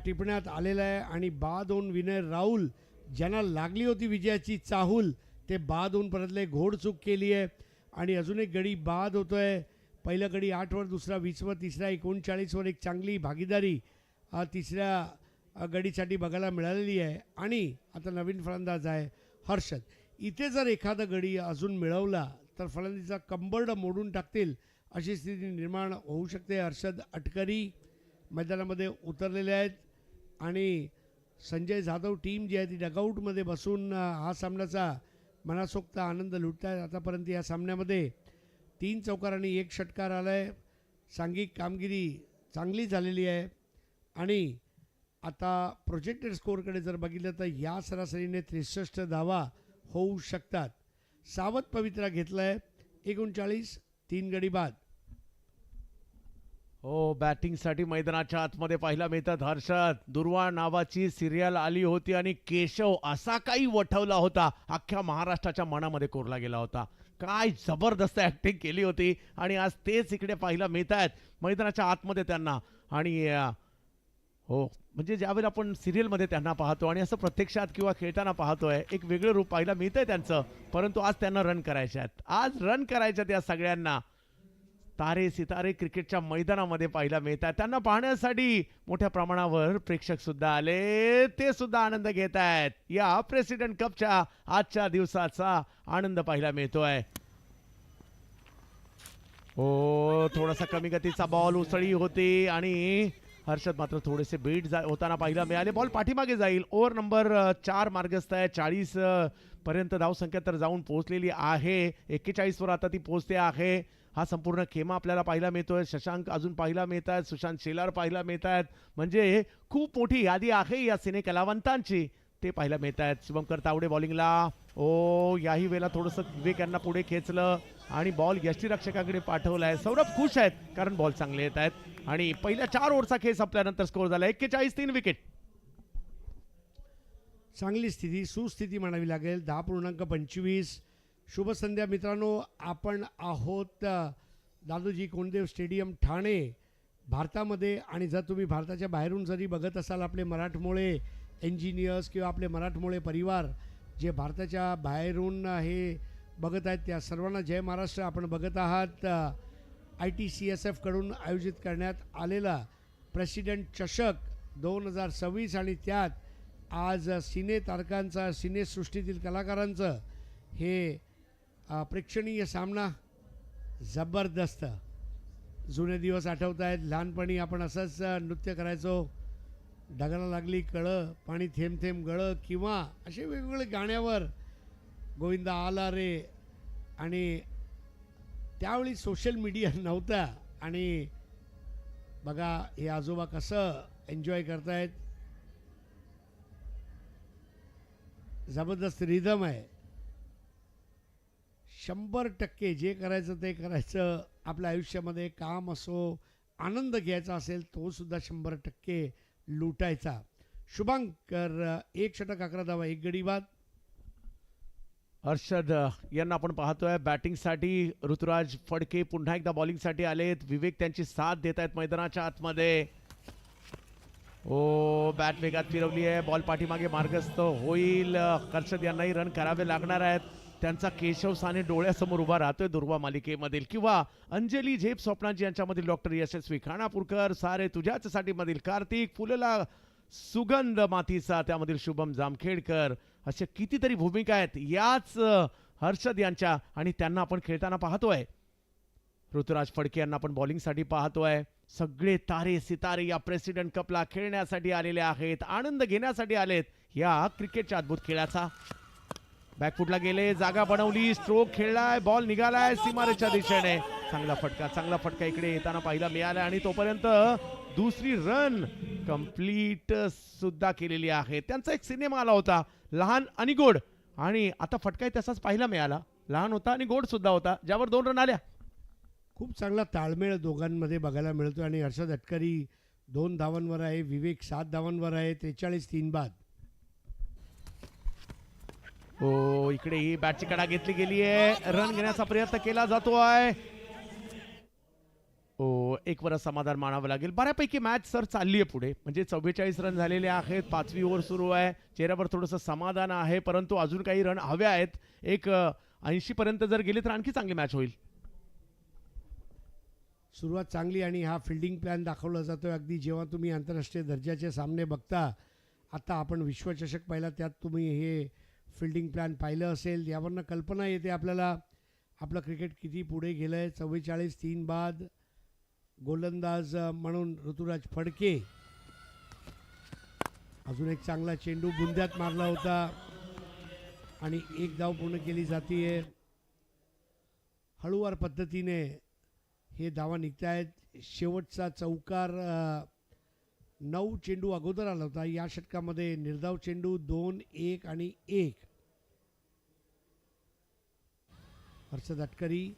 टिपण्यात आलेला आहे. आणि बाद होऊन विनय राहुल ज्यांना लागली होती विजयाची चाहूल, ते बाद होऊन परतले. घोडचूक केली आहे आणि अजून एक गडी बाद होतोय. पहिला गडी 8 वर, दुसरा 20 वर, तिसरा 39 वर. एक चांगली भागीदारी तिसऱ्या गडीसाठी बघायला मिळालेली आहे. आणि आता नवीन फलंदाज आहे हर्षद. इथे जर एखादा गडी अजून मिळवला तर फलंदाजीचा कंबरड मोडून टाकतील अशी स्थिती निर्माण होऊ शकते. हर्षद अटकरी मैदानामध्ये उतरलेले आहेत आणि संजय जाधव टीम जी आहे ती डगआउटमध्ये बसून हा सामन्याचा मनासोक्त आनंद लुटत आहेत. आतापर्यंत या सामन्यामध्ये 3 चौकार आणि 1 षटकार आला आहे. सांघिक कामगिरी चांगली झालेली आहे. आणि आता प्रोजेक्टेड स्कोअरकडे जर बघितलं तर या सरासरीने 63 धावा होऊ शकतात. सावध पवित्रा घेतला आहे 39 3 गडी बाद. हो, बॅटिंगसाठी मैदानाच्या आतमध्ये पाहायला मिळतात हर्षद. दुर्वा नावाची सिरियल आली होती आणि केशव असा काही वठवला होता, अख्ख्या महाराष्ट्राच्या मनामध्ये कोरला गेला होता. काय जबरदस्त ऍक्टिंग केली होती आणि आज तेच इकडे पाहायला मिळत आहेत मैदानाच्या आतमध्ये त्यांना. आणि हो, म्हणजे ज्यावेळेला आपण सिरियलमध्ये त्यांना पाहतो आणि असं प्रत्यक्षात किंवा खेळताना पाहतोय, एक वेगळं रूप पाहायला मिळतंय त्यांचं. परंतु आज त्यांना रन करायचे आहेत, आज रन करायचे आहेत या सगळ्यांना. तारे सितारे क्रिकेटच्या मैदानामध्ये पाहायला मिळतात. त्यांना पाहण्यासाठी मोठ्या प्रमाणावर प्रेक्षक सुद्धा आले, ते सुद्धा आनंद घेत आहेत. या प्रेसिडेंट कपच्या आजच्या दिवसाचा आनंद पाहायला मिळतोय. हो, थोडासा कमी गतीचा बॉल उसळी होती आणि हर्षद मात्र थोडेसे बीट होताना पाहायला मिळाले. बॉल पाठीमागे जाईल. ओव्हर नंबर 4 मार्गस्थ आहे. 40 पर्यंत धावसंख्या तर जाऊन पोहोचलेली आहे. 41 वर आता ती पोहोचते आहे. हा संपूर्ण खेमा आपल्याला पाहायला मिळतोय. शशांक अजून पाहायला मिळत आहेत, सुशांत शेलार पाहायला मिळत आहेत. म्हणजे खूप मोठी यादी आहे या सिने कलावंतांची, ते पाहायला मिळत आहेत. शुभंकर तावडे बॉलिंगला. ओ, याही वेळेला थोडंसं विवेक यांना पुढे खेचलं आणि बॉल यष्टीरक्षकाकडे पाठवलाय. सौरभ खुश आहेत कारण बॉल चांगले येत आहेत आणि पहिल्या 4 ओव्हरचा खेळ संपल्यानंतर स्कोर झाला 41 3 विकेट. चांगली स्थिती, सुस्थिती म्हणावी लागेल. 10.25. शुभ संध्या मित्रांनो. आपण आहोत दादोजी कोंडदेव स्टेडियम ठाणे भारतामध्ये. आणि जर तुम्ही भारताच्या बाहेरून जरी बघत असाल, आपले मराठमोळे इंजिनियर्स किंवा आपले मराठमोळे परिवार जे भारताच्या बाहेरून हे बघत आहेत, त्या सर्वांना जय महाराष्ट्र. आपण बघत आहात ITCSF कडून आयोजित करण्यात आलेला प्रेसिडेंट चषक 2026 आणि त्यात आज सिने तारकांचा, सिनेसृष्टीतील कलाकारांचं हे प्रेक्षणीय सामना. जबरदस्त जुने दिवस आठवत आहेत. लहानपणी आपण असंच नृत्य करायचो. ढगाला लागली कळं, पाणी थेंब थेंब गळं, किंवा असे वेगवेगळे गाण्यावर गोविंदा आला रे. आणि त्यावेळी सोशल मीडिया नव्हता आणि बघा हे आजोबा कसं एन्जॉय करतायत. जबरदस्त रिदम आहे. 100% जे करायचं ते करायचं. आपल्या आयुष्यामध्ये काम असो, आनंद घ्यायचा असेल, तो सुद्धा 100% लुटायचा. शुभंकर 1 षटक 11 धावा 1 गडी बाद. हर्षद यांना आपण पाहतोय बॅटिंगसाठी. ऋतुराज फडके पुन्हा एकदा बॉलिंगसाठी आलेत. विवेक त्यांची साथ देत आहेत मैदानाच्या आतमध्ये. ओ, बॅट वेगात फिरवली आहे. बॉल पाठीमागे मार्गस्थ होईल. हर्षद यांनाही रन करावे लागणार आहेत. त्यांचा केशव साने डोळ्यासमोर उभा राहतोय दुर्वा मालिकेमधील, किंवा अंजली झेप स्वप्नांची यांच्यामधील डॉक्टर यशस्वी खानापूरकर, सारे तुझ्याचसाठी मधील कार्तिक, फुलला सुगंध मातीचा त्यामधील शुभम जामखेडकर. अशा कितीतरी भूमिका आहेत याच हर्षद यांच्या आणि त्यांना आपण खेळताना पाहतोय. ऋतुराज फडके यांना आपण बॉलिंगसाठी पाहतोय. सगळे तारे सितारे या प्रेसिडेंट कपला खेळण्यासाठी आलेले आहेत, आनंद घेण्यासाठी आलेत या क्रिकेटच्या अद्भुत खेळाचा. बॅकफुटला गेले, जागा बनवली, स्ट्रोक खेळलाय, बॉल निघालाय सीमारेच्या दिशेने. चांगला फटका इकडे येताना पाहायला मिळाला आणि तोपर्यंत दुसरी रन कंप्लीट सुद्धा केलेली आहे. त्यांचा एक सिनेमा आला होता, लहान आणि गोड, आणि आता फटका तसाच पाहायला मिळाला. लहान होता आणि गोड सुद्धा होता, ज्यावर 2 रन आल्या. खूप चांगला ताळमेळ दोघांमध्ये बघायला मिळतो. आणि हर्षद अटकरी 2 धावांवर आहे, विवेक 7 धावांवर आहे. 43 3 बाद. हो, इकडे ही बॅटची कडा घेतली गेली आहे. रन घेण्याचा प्रयत्न केला जातोय. हो, 1 वर समाधान मानावं लागेल. बऱ्यापैकी मॅच सर चालली आहे पुढे. म्हणजे 44 रन झालेले आहेत. 5वी ओव्हर सुरू आहे. चेहऱ्यावर थोडंसं समाधान आहे, परंतु अजून काही रन हवे आहेत. एक 80 पर्यंत जर गेले तर आणखी चांगली मॅच होईल. सुरुवात चांगली आणि हा फिल्डिंग प्लॅन दाखवला जातो. अगदी जेव्हा तुम्ही आंतरराष्ट्रीय दर्जाचे सामने बघता आता आपण विश्वचषक पाहिला, त्यात तुम्ही हे फिल्डिंग प्लॅन पाहिलं असेल. यावरनं कल्पना येते आपल्याला आपलं क्रिकेट किती पुढे गेलं आहे. 44-3 बाद. गोलंदाज म्हणून ऋतुराज फडके. अजून एक चांगला चेंडू बुंद्यात मारला होता आणि एक धाव पूर्ण केली जाते. हळूवार पद्धतीने हे धावा निघत आहेत. शेवटचा चौकार 9 चेंडू अगोदर आला होता. या षटकामध्ये निर्धाव चेंडू 2, 1 आणि 1. हर्षद अटकरी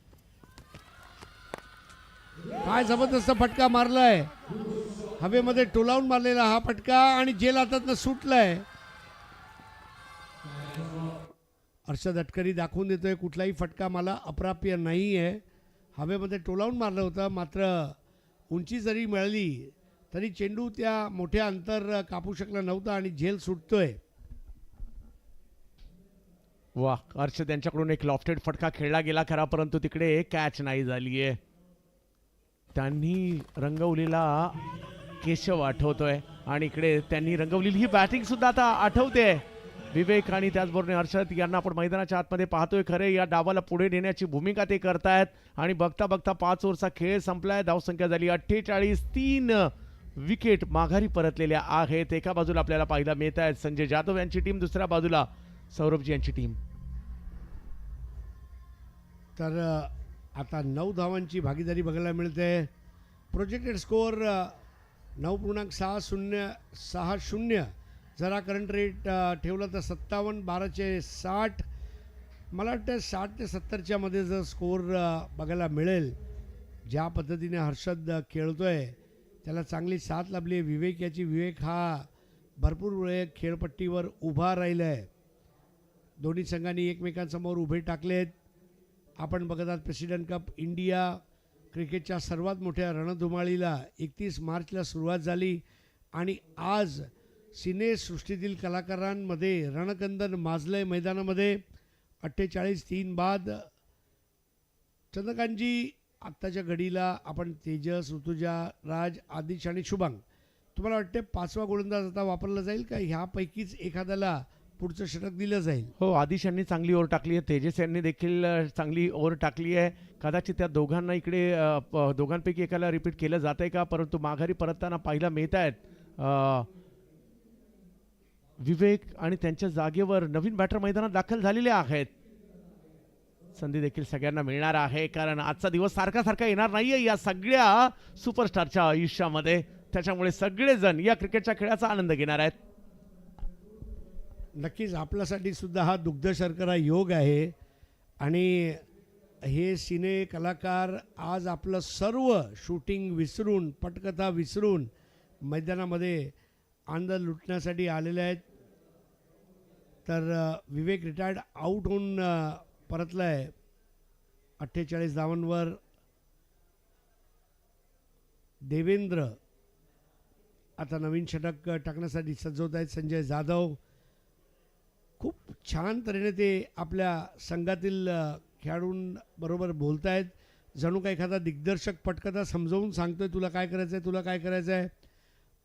काय जबरदस्त फटका मारलाय. हवेमध्ये टोलावून मारलेला हा फटका आणि जेल हातातनं सुटलाय. हर्षद अटकरी दाखवून देतोय कुठलाही फटका मला अप्राप्य नाही आहे. हवेमध्ये टोलावून मारलं होतं, मात्र उंची जरी मिळाली तरी चेंडू त्या मोठ्या अंतर कापू शकला नव्हता आणि झेल सुटतोय. वा, हर्ष त्यांच्याकडून एक लॉफ्टेड फटका खेळला गेला खरा, परंतु तिकडे कॅच नाही झाली आहे. त्यांनी रंगवलेला केशव आठवतोय आणि इकडे त्यांनी रंगवलेली ही बॅटिंग सुद्धा आता आठवते. विवेक आणि त्याचबरोबर हर्षद यांना आपण मैदानाच्या आतमध्ये पाहतोय. खरे या डावाला पुढे नेण्याची भूमिका ते करतायत आणि बघता बघता 5 ओव्हरचा खेळ संपलाय. धावसंख्या झाली 48. 3 विकेट माघारी परतलेल्या आहेत. एका बाजूला आपल्याला पाहायला मिळत आहेत संजय जाधव यांची टीम, दुसऱ्या बाजूला सौरभजी यांची टीम. तर आता 9 धावांची भागीदारी बघायला मिळते. Projected score 9.60. जरा करंट रेट ठेवलं तर 57, 12/60. मला वाटतं 60 ते 70च्या मध्ये जर स्कोअर बघायला मिळेल. ज्या पद्धतीने हर्षद खेळतोय त्याला चांगली साथ लाभली आहे. विवेक हा भरपूर वेळ खेळपट्टीवर उभा राहिला आहे. दोन्ही संघांनी एकमेकांसमोर उभे टाकलेत. आपण बघत आहात प्रेसिडेंट कप इंडिया क्रिकेटच्या सर्वात मोठ्या रणधुमाळीला 31 मार्चला सुरुवात झाली आणि आज सिनेसृष्टीतील कलाकारांमध्ये रणकंदन माजलंय मैदानामध्ये. 48-3 बाद. चंद्रकांतजी, आत्ताच्या घडीला आपण तेजस, ऋतुजा, राज, आदिश आणि शुभांग, तुम्हाला वाटते 5वा गोलंदाज आता वापरला जाईल का? ह्यापैकीच एखाद्याला पुढचं षटक दिलं जाईल? हो, आदिश यांनी चांगली ओव्हर टाकली आहे. तेजस यांनी देखील चांगली ओव्हर टाकली आहे. कदाचित त्या दोघांना इकडे दोघांपैकी एकाला रिपीट केलं जात आहे का, परंतु माघारी परतताना पाहायला मिळत आहेत विवेक आणि त्यांच्या जागेवर नवीन बॅटर मैदानात दाखल झालेले आहेत. संधी देखील सगळ्यांना मिळणार आहे, कारण आजचा दिवस सारखा येणार नाहीये या सगळ्या सुपरस्टारच्या आयुष्यामध्ये. त्याच्यामुळे सगळेजण या क्रिकेटच्या खेळाचा आनंद घेणार आहेत. नक्कीच आपल्यासाठी सुद्धा हा दुग्ध शर्करा योग आहे आणि हे सिने कलाकार आज आपलं सर्व शूटिंग विसरून, पटकथा विसरून मैदानामध्ये आनंद लुटण्यासाठी आलेले आहेत. तर विवेक रिटायर्ड आऊट होऊन परतला आहे 48 धावांवर. देवेंद्र आता नवीन षटक टाकण्यासाठी सज्ज होत आहेत. संजय जाधव खूप छान तऱ्हेने ते आपल्या संघातील खेळाडूंबरोबर बोलत आहेत. जणू का एखादा दिग्दर्शक पटकथा समजावून सांगतोय, तुला काय करायचं आहे, तुला काय करायचं आहे.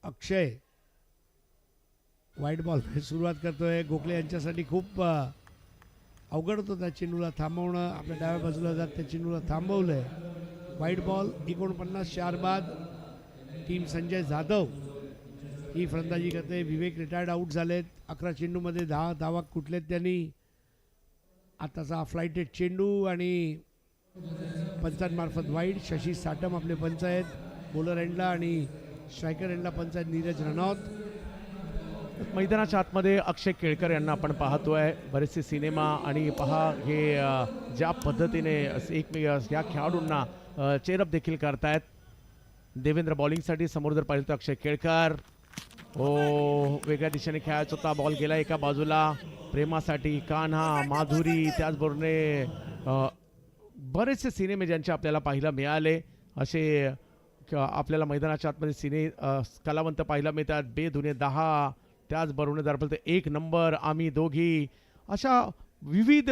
अक्षय व्हाईट बॉल सुरुवात करतोय. गोखले यांच्यासाठी खूप अवघड होतं त्या चेंडूला थांबवणं. आपल्या डाव्या बाजूला जात त्या चेंडूला थांबवलं आहे. White ball. 49 4 बाद. टीम संजय जाधव ही फलंदाजी करते. विवेक रिटायर्ड आऊट झालेत. 11 चेंडूमध्ये 10 धावा कुठलेत त्यांनी. आताचा फ्लायटेड चेंडू आणि पंचांमार्फत वाईट. शशी साटम आपले पंच आहेत. बॉलर एंडला आणि स्ट्रायकर एंडला पंच आहेत नीरज रनौत. मैदानाच्या आतमध्ये अक्षय केळकर यांना आपण पाहतोय. बरेचसे सिनेमा आणि पहा हे ज्या पद्धतीने या खेळाडूंना चेअरअप देखील करतायत. देवेंद्र बॉलिंगसाठी समोर जर पाहिलं तर अक्षय केळकर. वेगळ्या दिशेने खेळायचा होता. बॉल गेला एका बाजूला. प्रेमासाठी कान्हा, माधुरी, त्याचबरोबर बरेचसे सिनेमे ज्यांचे आपल्याला पाहायला मिळाले. असे आपल्याला मैदानाच्या आतमध्ये सिने कलावंत पाहायला मिळतात. बेधुने 10, त्याचबरोबर जर आपल्याला 1 नंबर, आम्ही दोघी, अशा विविध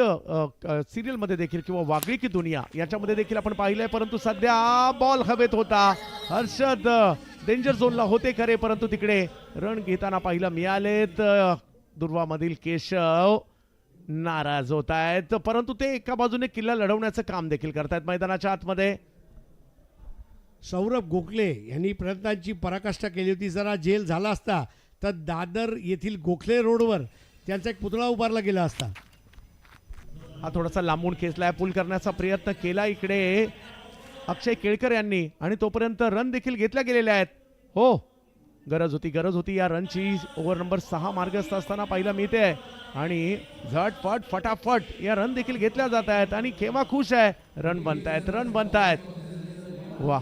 सिरियलमध्ये देखील किंवा वागळी की दुनिया याच्यामध्ये देखील आपण पाहिलंय, परंतु सध्या बॉल हवेत होता. हर्षद डेंजर झोनला होते खरे, परंतु तिकडे रन घेताना पाहिलं मिळालेत. दुर्वामधील केशव नाराज होत आहेत, परंतु ते एका बाजूने किल्ला लढवण्याचं काम देखील करतायत मैदानाच्या आतमध्ये. सौरभ गोखले यांनी प्रयत्नांची पराकाष्ठा केली होती. जरा जेल झाला असता तर दादर येथील गोखले रोडवर त्यांचा एक पुतळा उभारला गेला असता. हा थोडासा लांबून खेचलाय, पूल करण्याचा प्रयत्न केला इकडे अक्षय केळकर यांनी, आणि तोपर्यंत रन देखील घेतल्या गेलेल्या आहेत. हो, गरज होती या रनची. ओव्हर नंबर 6 मार्गस्थ असताना पाहिलं मिळते, आणि झटपट फटाफट या रन देखील घेतल्या जात आहेत, आणि खेमा खुश आहे. रन बनतायत. वा,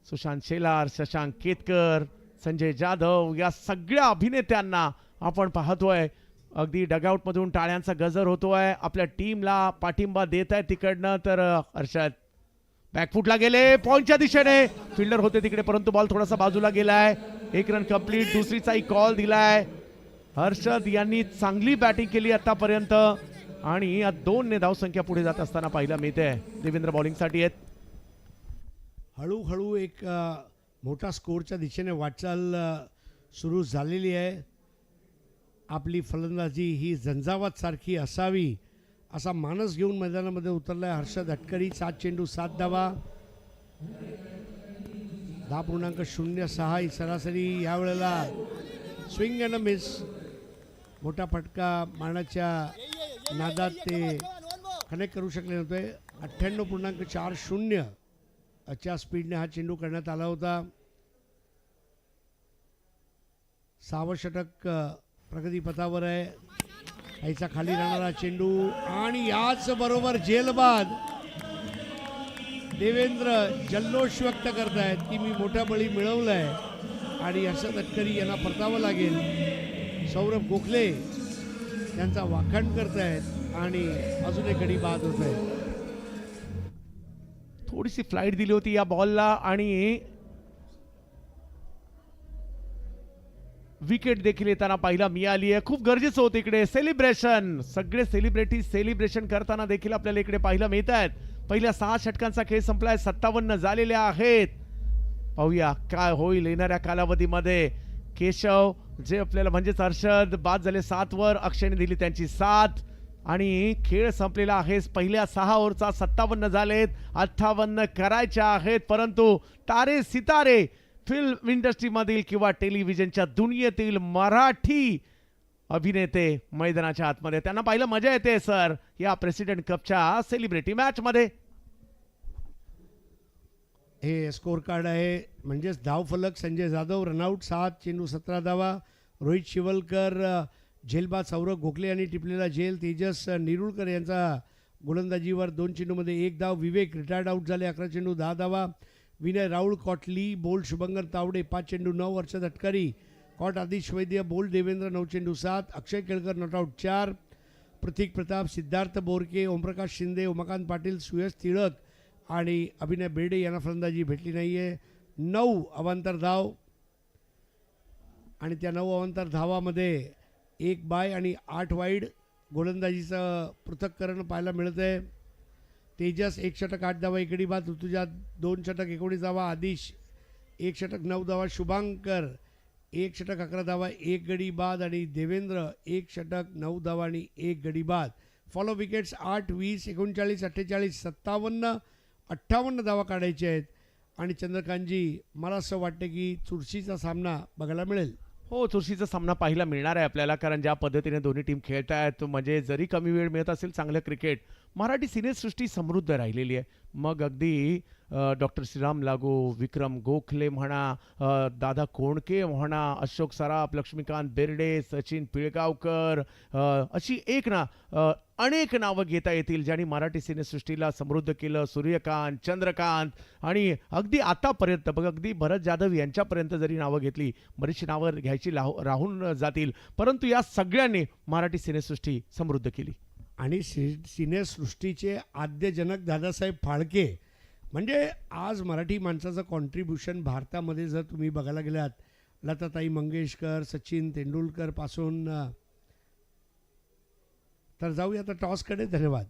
सुशांत शेलार, शशांक केतकर, संजय जाधव या सगळ्या अभिनेत्यांना आपण पाहतोय. अगदी डगआउट मधून टाळ्यांचा गजर होतोय. आपल्या टीमला पाठिंबा देत आहे तिकडनं. तर हर्षद बॅकफुटला गेले, पॉइंटच्या दिशेने फिल्डर होते तिकडे, परंतु बॉल थोडासा बाजूला गेलाय. 1 रन कंप्लीट. दुसरीचाही कॉल दिलाय. हर्षद यांनी चांगली बॅटिंग केली आतापर्यंत, आणि या 2 ने धावसंख्या पुढे जात असताना पाहायला मिळते. देवेंद्र बॉलिंगसाठी आहेत. हळूहळू एक मोठा स्कोरच्या दिशेने वाटचाल सुरू झालेली आहे. आपली फलंदाजी ही झंझावात सारखी असावी असा मानस घेऊन मैदानामध्ये उतरलाय हर्षद अटकरी. 7 चेंडू 7 धावा, 10.06 ही सरासरी. यावेळेला स्विंग अँड मिस, मोठा फटका मारण्याच्या नादात ते कनेक्ट करू शकले नव्हते. 98.40 च्या स्पीडने हा चेंडू करण्यात आला होता. 6वं षटक प्रगतीपथावर आहे. आईचा खाली राहणारा चेंडू, आणि याच बरोबर जेलबाद देवेंद्र जल्लोष व्यक्त करतायत की मी मोठा बळी मिळवलाय, आणि हर्षद अटकरी यांना परतावं लागेल. सौरभ गोखले यांचा वाखाण करतायत, आणि अजून एक गडी बाद होत आहे. थोडीशी फ्लाईट दिली होती या बॉलला, आणि विकेट देखील येताना पाहिला मिळाली आहे. खूप गरजेचं होतं इकडे सेलिब्रेशन. सगळे सेलिब्रिटी सेलिब्रेशन करताना देखील आपल्याला इकडे पाहायला मिळत आहेत. पहिल्या 6 षटकांचा खेळ संपलाय, 57 झालेल्या आहेत. पाहूया काय होईल येणाऱ्या कालावधीमध्ये. केशव जे आपल्याला म्हणजेच हर्षद बाद झाले 7 वर, अक्षयने दिली त्यांची 7, आणि खेळ संपलेला आहे. पहिल्या 6 ओव्हरचा 57 झालेत, 58 करायच्या आहेत. परंतु तारे सितारे फिल्म इंडस्ट्रीमधील किंवा टेलिव्हिजनच्या दुनियेतील मराठी अभिनेते मैदानाच्या आतमध्ये, त्यांना पाहिलं मजा येते सर या प्रेसिडेंट कपच्या सेलिब्रिटी मॅच मध्ये. हे स्कोर कार्ड आहे, म्हणजेच धावफलक. संजय जाधव रनआउट, 7 चेंडू 17 धावा. रोहित शिवलकर झेलबाद. सौरभ गोखले यांनी टिपलेला झेल. तेजस निरुळकर यांचा गोलंदाजीवर 2 चेंडूमध्ये 1 धाव. विवेक रिटायर्ड आउट झाले, 11 चेंडू 10 धावा. विनय राहुल कॉटली बोल्ड. शुभंकर तावडे 5 चेंडू 9. हर्षद अटकरी कॉट. आदिश वैद्य बोल्ड. देवेंद्र 9 चेंडू 7. अक्षय केळकर नॉट आउट 4. प्रतीक प्रताप, सिद्धार्थ बोरके, ओमप्रकाश शिंदे, उमाकांत पाटील, सुयश टिळक आणि अभिनय बेर्डे यांना फलंदाजी भेटली नाही आहे. 9 अवांतर धाव, आणि त्या 9 अवांतर धावामध्ये 1 बाय आणि 8 वाईड गोलंदाजीचं पृथक्करण पाहायला मिळत आहे. तेजस 1 षटक 8 धावा 1 गडी बाद. ऋतुजा 2 षटक 19 धावा. आदिश 1 षटक 9 धावा. शुभांकर 1 षटक 11 धावा 1 गडी बाद, आणि देवेंद्र 1 षटक 9 धावा आणि 1 गडी बाद. फॉलो विकेट्स 8, 20, 39, 48, 57, 58 धावा काढायचे आहेत. आणि चंद्रकांतजी, मला असं वाटतं की चुरशीचा सामना बघायला मिळेल. हो, चुरशीचा सामना पाहायला मिळणार आहे आपल्याला, कारण ज्या पद्धतीने दोन्ही टीम खेळत आहेत, म्हणजे जरी कमी वेळ मिळत असेल चांगलं क्रिकेट, मराठी सिनेसृष्टी समृद्ध राहिलेली आहे. मग अगदी डॉक्टर श्रीराम लागू, विक्रम गोखले म्हणा, दादा कोंडके म्हणा, अशोक सराफ, लक्ष्मीकांत बेर्डे, सचिन पिळगावकर, अशी अनेक नावं घेता येतील ज्यांनी मराठी सिनेसृष्टीला समृद्ध केलं. सूर्यकांत, चंद्रकांत, आणि अगदी आतापर्यंत बघ, अगदी भरत जाधव यांच्यापर्यंत जरी नावं घेतली, बरीचशी नावं घ्यायची राहून जातील, परंतु या सगळ्यांनी मराठी सिनेसृष्टी समृद्ध केली. आणि सिनेसृष्टीचे आद्यजनक दादासाहेब फाळके, म्हणजे आज मराठी माणसाचं कॉन्ट्रीब्युशन भारतामध्ये जर तुम्ही बघायला गेलात, लताताई मंगेशकर, सचिन तेंडुलकर पासून तर जाऊया आता टॉसकडे. धन्यवाद.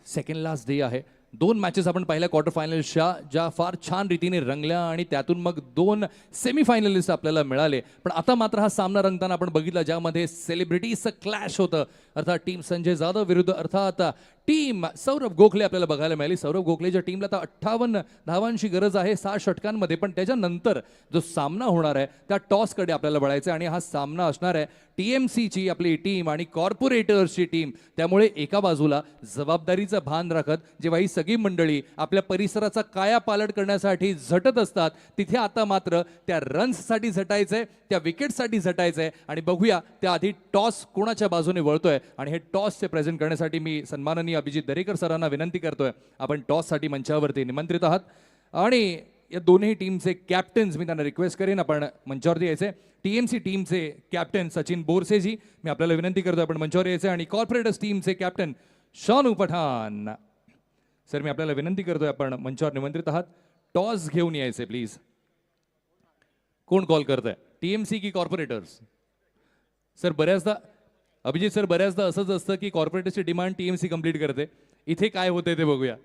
सेकंड लास्ट डे आहे. 2 मॅचेस आपण पाहिल्या क्वार्टर फायनल्सच्या, ज्या फार छान रीतीने रंगल्या आणि त्यातून मग 2 सेमीफायनलिस्ट आपल्याला मिळाले. पण आता मात्र हा सामना रंगताना आपण बघितला ज्यामध्ये सेलिब्रिटीजचं क्लॅश होतं. अर्थात टीम संजय जाधव विरुद्ध अर्थात टीम सौरभ गोखले आपल्याला बघायला मिळाली. सौरभ गोखलेच्या टीमला आता 58 धावांची गरज आहे 6 षटकांमध्ये. पण त्याच्यानंतर जो सामना होणार आहे त्या टॉसकडे आपल्याला बघायचं आहे आणि हा सामना असणार आहे TMCची आपली टीम आणि कॉर्पोरेटर्सची टीम. त्यामुळे एका बाजूला जबाबदारीचं भान राखत जेव्हा ही सगळी मंडळी आपल्या परिसराचा कायापालट करण्यासाठी झटत असतात, तिथे आता मात्र त्या रन्ससाठी झटायचंय, त्या विकेटसाठी झटायचंय. आणि बघूया त्याआधी टॉस कोणाच्या बाजूने वळतोय. आणि हे टॉसचे प्रेझेंट करण्यासाठी मी सन्माननीय अभिजित दरेकर सरांना विनंती करतोय, आपण टॉससाठी मंचावरती निमंत्रित आहात. आणि या दोन्ही टीमचे कॅप्टन्स मी त्यांना रिक्वेस्ट करेन आपण मंचावरती यायचे. TMC टीमचे कॅप्टन सचिन बोरसेजी मी आपल्याला विनंती करतो आपण मंचावर यायचे. आणि कॉर्पोरेटर्स टीमचे कॅप्टन शानू पठाण सर मी आपल्याला विनंती करतोय आपण मंचावर निमंत्रित आहात. टॉस घेऊन यायचे प्लीज. कोण कॉल करतंय, TMC की कॉर्पोरेटर्स? सर बऱ्याचदा अभिजित सर बऱ्याचदा असंच असतं की कॉर्पोरेटर्सची डिमांड TMC कंप्लीट करते. इथे काय होतंय ते बघूया.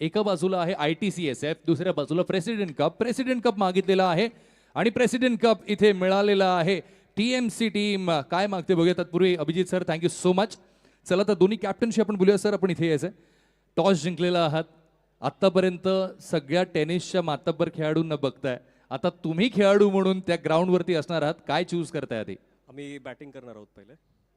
एका बाजूला आहे ITCSF, दुसऱ्या बाजूला प्रेसिडेंट कप मागितलेला आहे आणि प्रेसिडेंट कप इथे मिळालेला आहे. TMC टीम काय मागते बघूया. तत्पूर्वी Abhijit sir thank you so much. चला तर दोन्ही कॅप्टनशी आपण बोलूया. सर आपण इथे यायचं, टॉस जिंकलेला आहात. आत्तापर्यंत सगळ्या टेनिसच्या मातब्बर खेळाडूंना बघताय, आता तुम्ही खेळाडू म्हणून त्या ग्राउंडवरती असणार आहात, काय चूज करताय आधी? आम्ही बॅटिंग करणार आहोत पहिले.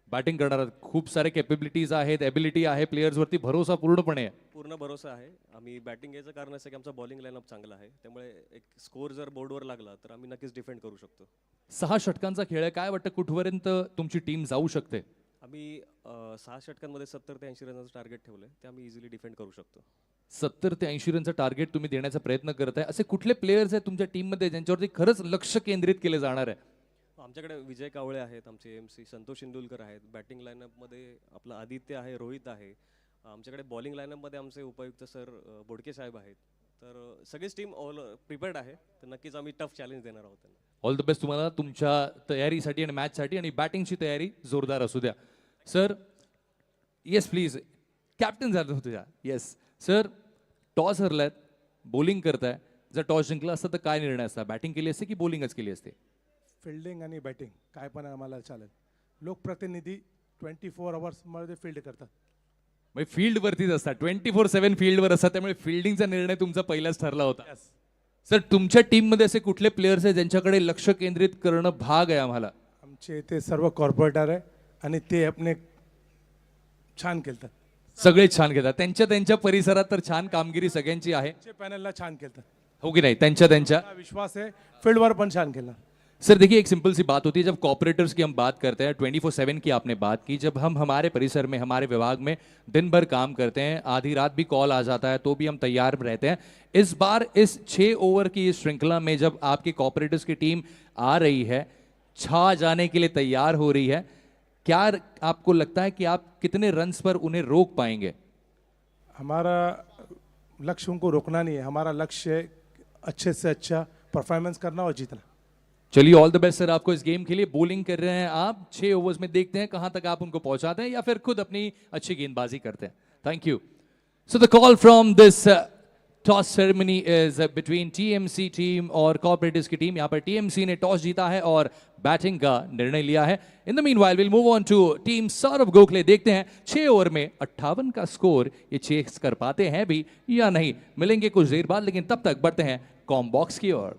बॅटिंग करणार आहात. खूप सारे कॅपेबिलिटीज आहेत, एबिलिटी आहे, प्लेयर्सवरती भरोसा पूर्णपणे आहे. पूर्ण भरोसा आहे. आम्ही बॅटिंग याचं कारण असं की आमचा बॉलिंग लाईनअप चांगला आहे, त्यामुळे एक स्कोर जर बोर्डवर लागला तर आम्ही नक्कीच डिफेंड करू शकतो. 6 षटकांचा खेळ आहे, काय वाटतं कुठपर्यंत तुमची टीम जाऊ शकते? आम्ही 6 षटकांमध्ये 70 ते 80 रनचं टार्गेट ठेवलं आहे, ते आम्ही इझिली डिफेंड करू शकतो. 70 ते 80 रनचं टार्गेट तुम्ही देण्याचा प्रयत्न करताय. असे कुठले प्लेयर्स आहेत तुमच्या टीममध्ये ज्यांच्यावरती खरंच लक्ष केंद्रित केले जाणार आहे? आमच्याकडे विजय कावळे आहेत, आमचे MC संतोष इंदुलकर आहेत. बॅटिंग लाईनअपमध्ये आपलं आदित्य आहे, रोहित आहे. आमच्याकडे बॉलिंग लाईनअपमध्ये आमचे उपायुक्त सर बोडके साहेब आहेत. तर सगळीच टीम ऑल प्रिपेअर्ड आहे, तर नक्कीच आम्ही टफ चॅलेंज देणार आहोत त्यांना. ऑल द बेस्ट तुम्हाला तुमच्या तयारीसाठी आणि मॅचसाठी. आणि बॅटिंगची तयारी जोरदार असू द्या. सर येस प्लीज, कॅप्टन झालं होतं त्या. येस सर, टॉस हरलात, बॉलिंग करताय. जर टॉस जिंकला असता तर काय निर्णय असता? बॅटिंग केली असते की बॉलिंगच केली असते? फिल्डिंग आणि बॅटिंग काय पण आम्हाला चालेल. लोकप्रतिनिधी 24 आवर्समध्ये फील्ड करतात. म्हणजे फील्डवरतीच असतात, 24/7 फील्डवर असतात, त्यामुळे फिल्डिंगचा निर्णय तुमचा पहिलाच ठरला होता. सर तुमच्या टीममध्ये असे कुठले प्लेयर्स आहेत ज्यांच्याकडे लक्ष केंद्रित करणं भाग आहे आम्हाला? आमचे ते सर्व कॉर्पोरेटर आहे आणि ते आपले छान खेळतात. सगळे छान खेळतात. त्यांच्या परिसरात तर छान कामगिरी सगळ्यांची आहे. पॅनलला छान खेळतात, हो की नाही? त्यांच्या मला विश्वास है फील्डवर पण छान खेलना. सर देखिए एक सिंपल सी बात होती है, जब कॉर्पोरेटर्स की हम बात करते हैं, 24/7 की आपने बात की, जब हम हमारे परिसर में हमारे विभाग में दिन भर काम करते हैं, आधी रात भी कॉल आ जाता है तो भी हम तैयार रहते हैं. इस बार इस 6 ओवर की इस श्रृंखला में जब आपकी कॉर्पोरेटर्स की टीम आ रही है, छा जाने के लिए तैयार हो रही है, क्या आपको लगता है कि आप कितने रन्स पर उन्हें रोक पाएंगे? हमारा लक्ष्य उनको रोकना नहीं है, हमारा लक्ष्य है अच्छे से अच्छा परफॉर्मेंस करना और जीतना. चलिए ऑल द बेस्ट सर आपको इस गेम के लिए. बॉलिंग कर रहे हैं आप, 6 ओवर्स में देखते हैं कहां तक आप उनको पहुंचाते हैं या फिर खुद अपनी अच्छी गेंदबाजी करते हैं. Thank you. So the call from this toss ceremony is between TMC team और कॉर्पोरेटर्स की टीम. यहाँ पर TMC ने टॉस जीता है और बैटिंग का निर्णय लिया है. In the meanwhile will move on to team Saurabh Gokhale. देखते हैं 6 ओवर में 58 का स्कोर ये चेस कर पाते हैं भी या नहीं. मिलेंगे कुछ देर बाद, लेकिन तब तक बढ़ते हैं कॉम बॉक्स की ओर.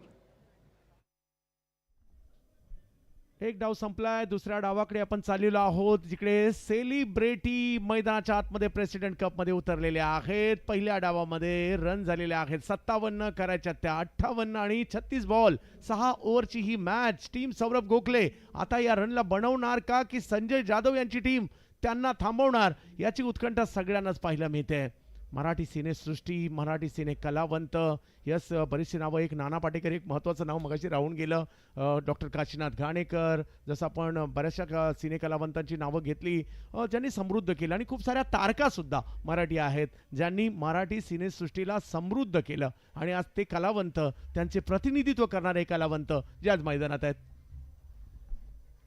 एक डाव संपलाय, दुसऱ्या डावाकडे आपण चाललेलो आहोत, जिकडे सेलिब्रिटी मैदानाच्या आतमध्ये प्रेसिडेंट कपमध्ये उतरलेले आहेत. पहिल्या डावामध्ये रन झालेले आहेत 57, करायच्या त्या 58 आणि 36 बॉल. 6 ओव्हरची ही मॅच. टीम सौरभ गोखले आता या रनला बनवणार का, की संजय जाधव यांची टीम त्यांना थांबवणार, याची उत्कंठा सगळ्यांनाच पाहायला मिळते. मराठी सिनेसृष्टी, मराठी सिने कलावंत, यस बरीचशी नावं. एक नाना पाटेकर एक महत्त्वाचं नाव मगाशी राहून गेलं, डॉक्टर काशीनाथ घाणेकर. जसं आपण बऱ्याचशा सिने कलावंतांची नावं घेतली ज्यांनी समृद्ध केलं, आणि खूप साऱ्या तारकासुद्धा मराठी आहेत ज्यांनी मराठी सिनेसृष्टीला समृद्ध केलं, आणि आज ते कलावंत, त्यांचे प्रतिनिधित्व करणारे कलावंत जे आज मैदानात आहेत.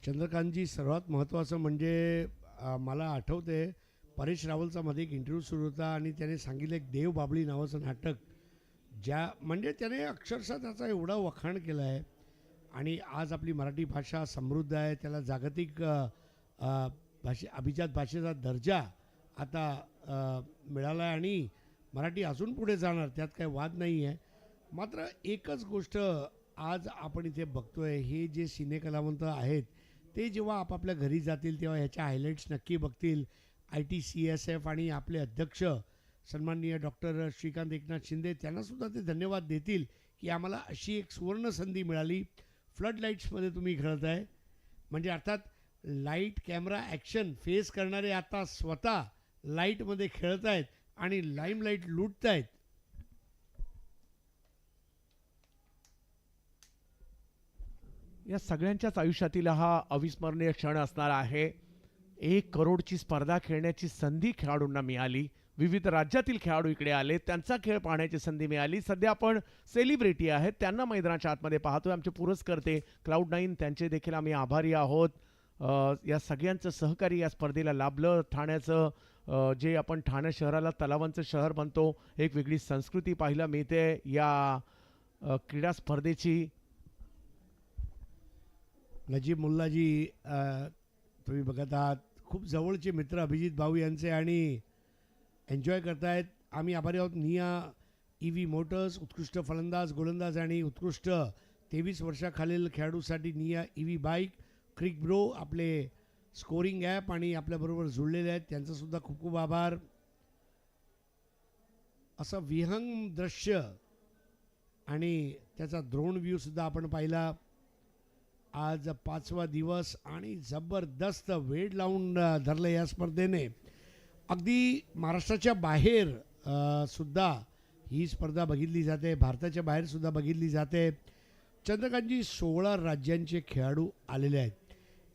चंद्रकांतजी, सर्वात महत्त्वाचं म्हणजे मला आठवते परेश रावलचा मध्ये एक इंटरव्ह्यू सुरू होता आणि त्याने सांगितलं एक देव बाबळी नावाचं नाटक, म्हणजे त्याने अक्षरशः त्याचा एवढा वखाण केलं आहे. आणि आज आपली मराठी भाषा समृद्ध आहे, त्याला जागतिक अभिजात भाषेचा दर्जा आता मिळाला आहे, आणि मराठी अजून पुढे जाणार, त्यात काही वाद नाही आहे. मात्र एकच गोष्ट आज आपण इथे बघतोय, हे जे सिने कलावंत आहेत ते जेव्हा आपापल्या घरी जातील तेव्हा ह्याच्या हायलाईट्स नक्की बघतील. ITCSF आणि आपले अध्यक्ष सन्माननीय डॉक्टर श्रीकांत एकनाथ शिंदे त्यांनासुद्धा ते धन्यवाद देतील की आम्हाला अशी एक सुवर्ण संधी मिळाली. फ्लड लाईट्समध्ये तुम्ही खेळत आहे, म्हणजे अर्थात लाईट कॅमेरा ॲक्शन फेस करणारे आता स्वतः लाईटमध्ये खेळत आहेत आणि लाईमलाईट लुटत आहेत. या सगळ्यांच्याच आयुष्यातील हा अविस्मरणीय क्षण असणार आहे. 1 करोडची स्पर्धा खेळण्याची संधी खेळाडूंना मिळाली. विविध राज्यातील खेळाडू इकडे आले, त्यांचा खेळ पाहण्याची संधी मिळाली. सध्या आपण सेलिब्रिटी आहेत त्यांना मैदानाच्या आतमध्ये पाहतोय. आमचे पुरस्कर्ते Cloud9 त्यांचे देखील आम्ही आभारी आहोत. या सगळ्यांचं सहकार्य या स्पर्धेला लाभलं. ठाण्याचं जे आपण ठाणे शहराला तलावांचं शहर म्हणतो, एक वेगळी संस्कृती पाहायला मिळते या क्रीडा स्पर्धेची. नजीब मुल्लाजी तुम्ही बघत आहात, खूप जवळचे मित्र अभिजित भाऊ यांचे, आणि एन्जॉय करतायत. आम्ही आभारी आहोत. निया EV मोटर्स, उत्कृष्ट फलंदाज, गोलंदाज आणि उत्कृष्ट 23 वर्षाखालील खेळाडूसाठी निया EV बाईक, क्रिक ब्रो आपले स्कोरिंग ॲप आणि आपल्याबरोबर जुळलेले आहेत, त्यांचंसुद्धा खूप खूप आभार. असं विहंग दृश्य आणि त्याचा ड्रोन व्ह्यूसुद्धा आपण पाहिला. आज 5वा दिवस आणि जबरदस्त वेळ लावून धरलं या स्पर्धेने. अगदी महाराष्ट्राच्या बाहेर सुद्धा ही स्पर्धा बघितली जाते, भारताच्या बाहेरसुद्धा बघितली जाते. चंद्रकांतजी, 16 राज्यांचे खेळाडू आलेले आहेत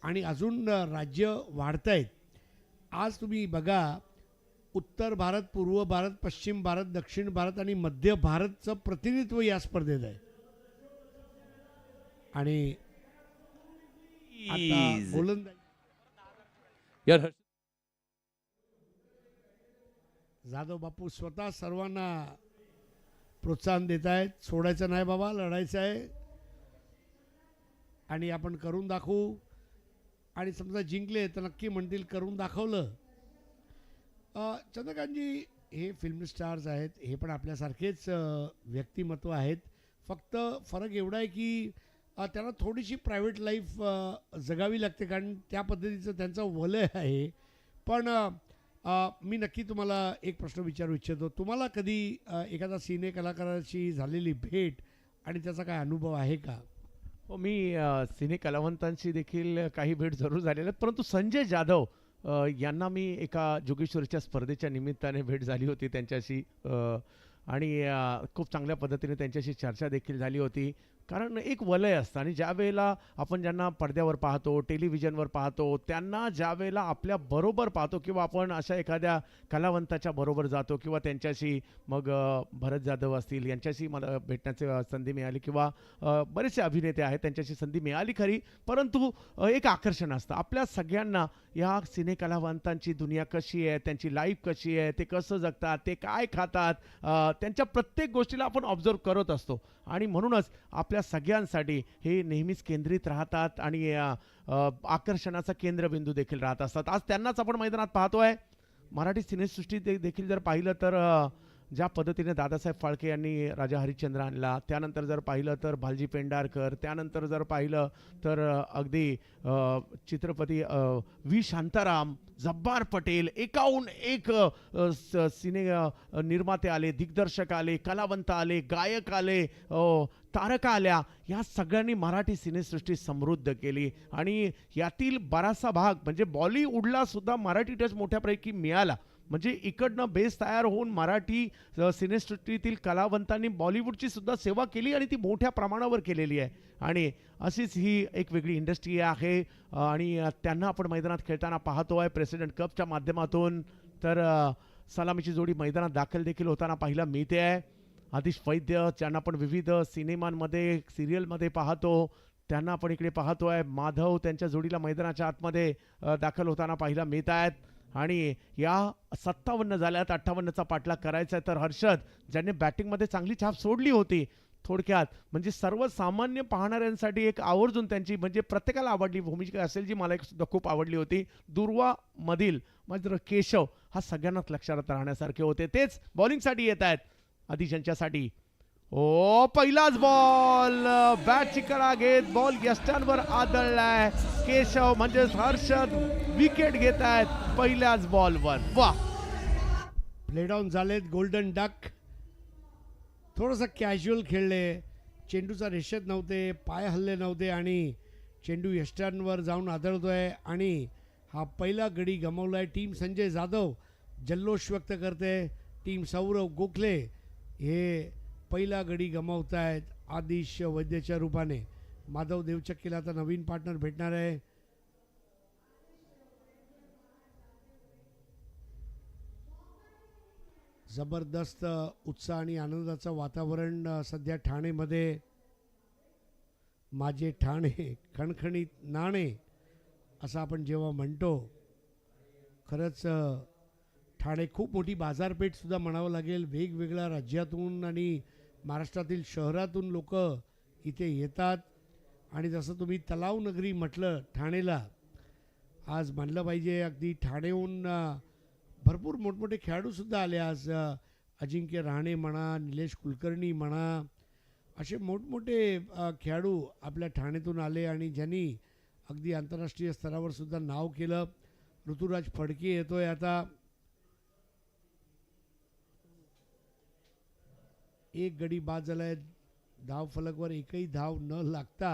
आणि अजून राज्य वाढत आहेत. आज तुम्ही बघा, उत्तर भारत, पूर्व भारत, पश्चिम भारत, दक्षिण भारत आणि मध्य भारतचं प्रतिनिधित्व या स्पर्धेत आहे. आणि आता गोलंदाजी यार हर्ष- जाधव बापू स्वतः सर्वांना प्रोत्साहन देत आहेत. सोडायचं नाही बाबा, लढायचं आहे आणि आपण करून दाखवू. आणि समजा जिंकले तर नक्की म्हणतील करून दाखवलं. चंद्रकांतजी, हे फिल्म स्टार्स आहेत, हे पण आपल्यासारखेच व्यक्तिमत्व आहेत. फक्त फरक एवढा आहे की त्यांना थोडीशी प्रायव्हेट लाईफ जगावी लागते, कारण त्या पद्धतीचं त्यांचं वलय आहे. पण मी नक्की तुम्हाला एक प्रश्न विचारू इच्छितो. तुम्हाला कधी एखादा सिने कलाकाराची झालेली भेट आणि त्याचा काय अनुभव आहे का? हो, मी सिने कलावंतांशी देखील काही भेट जरूर झालेल्या आहेत, परंतु संजय जाधव यांना मी एका जोगेश्वरीच्या स्पर्धेच्या निमित्ताने भेट झाली होती त्यांच्याशी, आणि खूप चांगल्या पद्धतीने त्यांच्याशी चर्चा देखील झाली होती. कारण एक वलय असतं, आणि ज्या वेळेला आपण ज्यांना पडद्यावर पाहतो, टेलिव्हिजनवर पाहतो, त्यांना ज्या वेळेला आपल्या बरोबर पाहतो किंवा आपण अशा एखाद्या कलावंताच्या बरोबर जातो किंवा त्यांच्याशी मग भरत जाधव असतील यांच्याशी मला भेटण्याची संधी मिळाली, किंवा बरेचसे अभिनेते आहेत त्यांच्याशी संधी मिळाली खरी, परंतु एक आकर्षण असतं. आपल्या सगळ्यांना या सिने कलावंतांची दुनिया कशी आहे, त्यांची लाईफ कशी आहे, ते कसं जगतात, ते काय खातात, त्यांच्या प्रत्येक गोष्टीला आपण ऑब्झर्व करत असतो. आणि म्हणूनच आपल्या सगळ्यांसाठी हे नेहमीच केंद्रित राहतात आणि आकर्षणाचा केंद्रबिंदू देखील राहत असतात. आज त्यांनाच आपण मैदानात पाहतोय. मराठी सिनेसृष्टी देखील जर पाहिलं तर ज्या पद्धतीने दादासाहेब फाळके यांनी राजा हरिश्चंद्र आणला, त्यानंतर जर पाहिलं तर भालजी पेंढारकर, त्यानंतर जर पाहिलं तर अगदी चित्रपती व्ही शांताराम, जब्बार पटेल, एकाहून एक सिने निर्माते आले, दिग्दर्शक आले, कलावंत आले, गायक आले, तारका आल्या. या सगळ्यांनी मराठी सिनेसृष्टी समृद्ध केली, आणि यातील बराचसा भाग म्हणजे बॉलिवूडला सुद्धा मराठी टच मोठ्यापैकी मिळाला. म्हणजे इकडनं बेस तयार होऊन मराठी सिनेसृष्टीतील कलावंतांनी बॉलिवूडची सुद्धा सेवा केली आणि ती मोठ्या प्रमाणावर केलेली आहे. आणि अशीच ही एक वेगळी इंडस्ट्री आहे आणि त्यांना आपण मैदानात खेळताना पाहतोय प्रेसिडेंट कपच्या माध्यमातून. तर सलामीची जोडी मैदानात दाखल देखील होताना पाहायला मिळते आहे. आतिश वैद्य ज्यांना आपण विविध सिनेमांमध्ये सिरियलमध्ये पाहतो त्यांना आपण इकडे पाहतोय. माधव त्यांच्या जोडीला मैदानाच्या आतमध्ये दाखल होताना पाहायला मिळत आहेत. आणि या 57 झाल्यात, 58चा पाठलाग करायचा आहे. तर हर्षद ज्यांनी बॅटिंगमध्ये चांगली छाप सोडली होती, थोडक्यात म्हणजे सर्वसामान्य पाहणाऱ्यांसाठी एक आवर्जून त्यांची म्हणजे प्रत्येकाला आवडली भूमिका असेल जी मला एक सुद्धा खूप आवडली होती. दुर्वामधील मात्र केशव हा सगळ्यांनाच लक्षात राहण्यासारखे होते. तेच बॉलिंगसाठी येत आहेत आदिश यांच्यासाठी. ओ पहिलाच बॉल बॅटची कडा घेत बॉल यष्ट्यांवर आदळलाय. केशव म्हणजेच हर्षद विकेट घेत आहेत पहिल्याच बॉलवर. वा, प्लेडाऊन झालेत. गोल्डन डक थोडंसं कॅज्युअल खेळले, चेंडूचा रेषेत नव्हते, पाय हल्ले नव्हते आणि चेंडू यष्ट्यांवर जाऊन आदळतोय आणि हा पहिला गडी गमावलाय. टीम संजय जाधव जल्लोष व्यक्त करते. टीम सौरव गोखले हे पहिला गडी गमावत आहेत आदिश वैद्यच्या रूपाने. माधव देवचक्कीला आता नवीन पार्टनर भेटणार आहे. जबरदस्त उत्साह आणि आनंदाचं वातावरण सध्या ठाणेमध्ये. माझे ठाणे खणखणीत नाणे असं आपण जेव्हा म्हणतो, खरंच ठाणे खूप मोठी बाजारपेठ सुद्धा म्हणावं लागेल. वेगवेगळ्या राज्यातून आणि महाराष्ट्रातील शहरातून लोक इथे येतात. आणि जसं तुम्ही तलाव नगरी म्हटलं ठाणेला, आज मानलं पाहिजे अगदी ठाणेहून भरपूर मोठमोठे खेळाडूसुद्धा आले आज. अजिंक्य राहणे म्हणा, निलेश कुलकर्णी म्हणा, असे मोठमोठे खेळाडू आपल्या ठाणेतून आले आणि ज्यांनी अगदी आंतरराष्ट्रीय स्तरावर सुद्धा नाव केलं. ऋतुराज फडके येतोय आता. एक गडी बाद झालाय. धाव फलकवर एकही धाव न लागता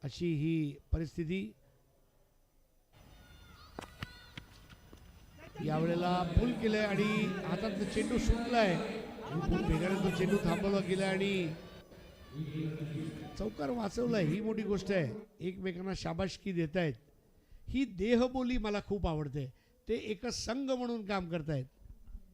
अशी ही परिस्थिती. यावेळेला पूल केलंय आणि हातात चेंडू सुटलाय. खूप वेगाने तो चेंडू थांबवला गेला आणि चौकार वाचवलाय. ही मोठी गोष्ट आहे. एकमेकांना शाबासकी देत आहेत. ही देहबोली मला खूप आवडते. ते एक संघ म्हणून काम करतायत,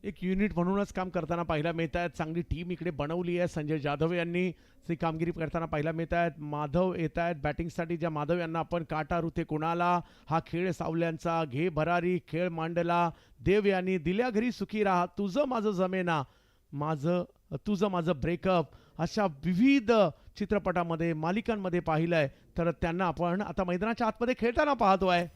एक युनिट म्हणूनच काम करताना पाहायला मिळत आहेत. चांगली टीम इकडे बनवली आहे संजय जाधव यांनी. ती कामगिरी करताना पाहायला मिळत आहेत. माधव येत आहेत बॅटिंगसाठी. ज्या माधव यांना आपण काटा रुते कुणाला, हा खेळ सावल्यांचा, घे भरारी, खेळ मांडला, देव यांनी, दिल्या घरी सुखी राहा, तुझं माझं जमेना, माझं तुझं माझं ब्रेकअप, अशा विविध चित्रपटामध्ये मालिकांमध्ये पाहिलंय. तर त्यांना आपण आता मैदानाच्या आतमध्ये खेळताना पाहतोय.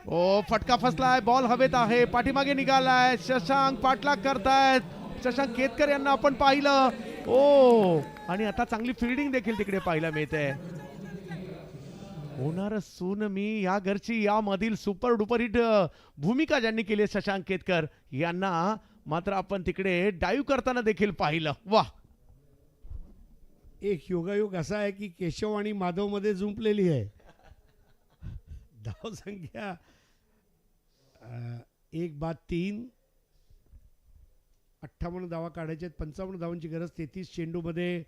ओ फटका फसलाय, बॉल हवेत आहे, पाठीमागे निघालाय. शशांक पाठलाग करतायत. शशांक केतकर यांना आपण पाहिलं. ओ आणि आता चांगली फिल्डिंग देखील तिकडे पाहायला मिळते. होणार सून मी या घरची यामधील सुपर डुपर हिट भूमिका ज्यांनी केली शशांक केतकर यांना मात्र आपण तिकडे डाईव्ह करताना देखील पाहिलं. वा, एक योगायोग असा आहे की केशव आणि माधव मध्ये जुंपलेली आहे. धाव संख्या 1-3, 58 धावा काढायचे. 55 धावांची गरज. 33 चेंडूमध्ये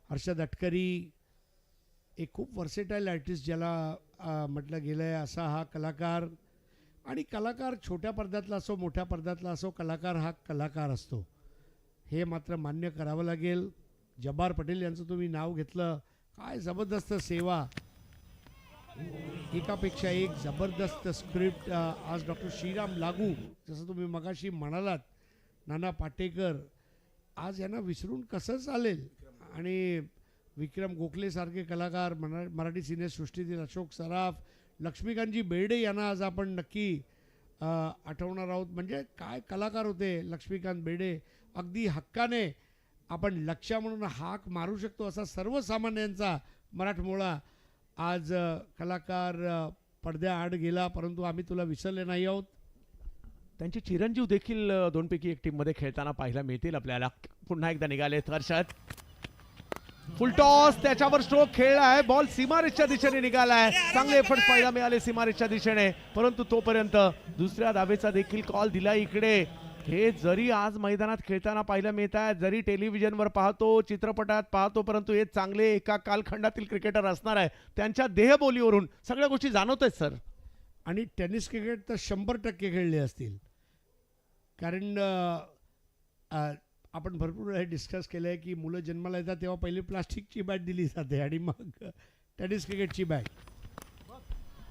हर्षद अटकरी एक खूप वर्सेटाईल आर्टिस्ट ज्याला म्हटलं गेलं आहे असा हा कलाकार. आणि कलाकार छोट्या पडद्यातला असो मोठ्या पडद्यातला असो, कलाकार हा कलाकार असतो हे मात्र मान्य करावं लागेल. जब्बार पटेल यांचं तुम्ही नाव घेतलं. काय जबरदस्त सेवा, एकापेक्षा एक जबरदस्त स्क्रिप्ट. आज डॉक्टर श्रीराम लागू, जसं तुम्ही मगाशी म्हणालात, नाना पाटेकर, आज यांना विसरून कसं चालेल. आणि विक्रम गोखलेसारखे कलाकार, मराठी सिनेसृष्टीतील अशोक सराफ, लक्ष्मीकांतजी बेर्डे यांना आज आपण नक्की आठवणार आहोत. म्हणजे काय कलाकार होते लक्ष्मीकांत बेर्डे. अगदी हक्काने आपण लक्ष्या म्हणून हाक मारू शकतो असा सर्वसामान्यांचा मराठमोळा आज कलाकार पडद्याआड गेला. परंतु आम्ही तुला विसरले नाही आहोत. त्यांचे चिरंजीव देखील दोनपैकी एक टीममध्ये खेळताना पाहायला मिळतील आपल्याला. पुन्हा एकदा निघालेत हर्षद. फुलटॉस त्याच्यावर स्ट्रोक खेळलाय, बॉल सीमारेषच्या दिशेने निघालाय. चांगले एफर्ट पाहायला मिळाले सीमारेषच्या दिशेने, परंतु तोपर्यंत दुसऱ्या धावेचा देखील कॉल दिला इकडे. हे जरी आज मैदानात खेळताना पाहायला मिळत आहे, जरी टेलिव्हिजनवर पाहतो, चित्रपटात पाहतो, परंतु हे चांगले एका कालखंडातील क्रिकेटर असणार आहे. त्यांच्या देहबोलीवरून सगळ्या गोष्टी जाणवत आहेत सर. आणि टेनिस क्रिकेट तर 100% खेळले असतील, कारण आपण भरपूर हे डिस्कस केलं आहे की मुलं जन्माला येतात तेव्हा पहिले प्लास्टिकची बॅट दिली जाते आणि मग टेनिस क्रिकेटची बॅट.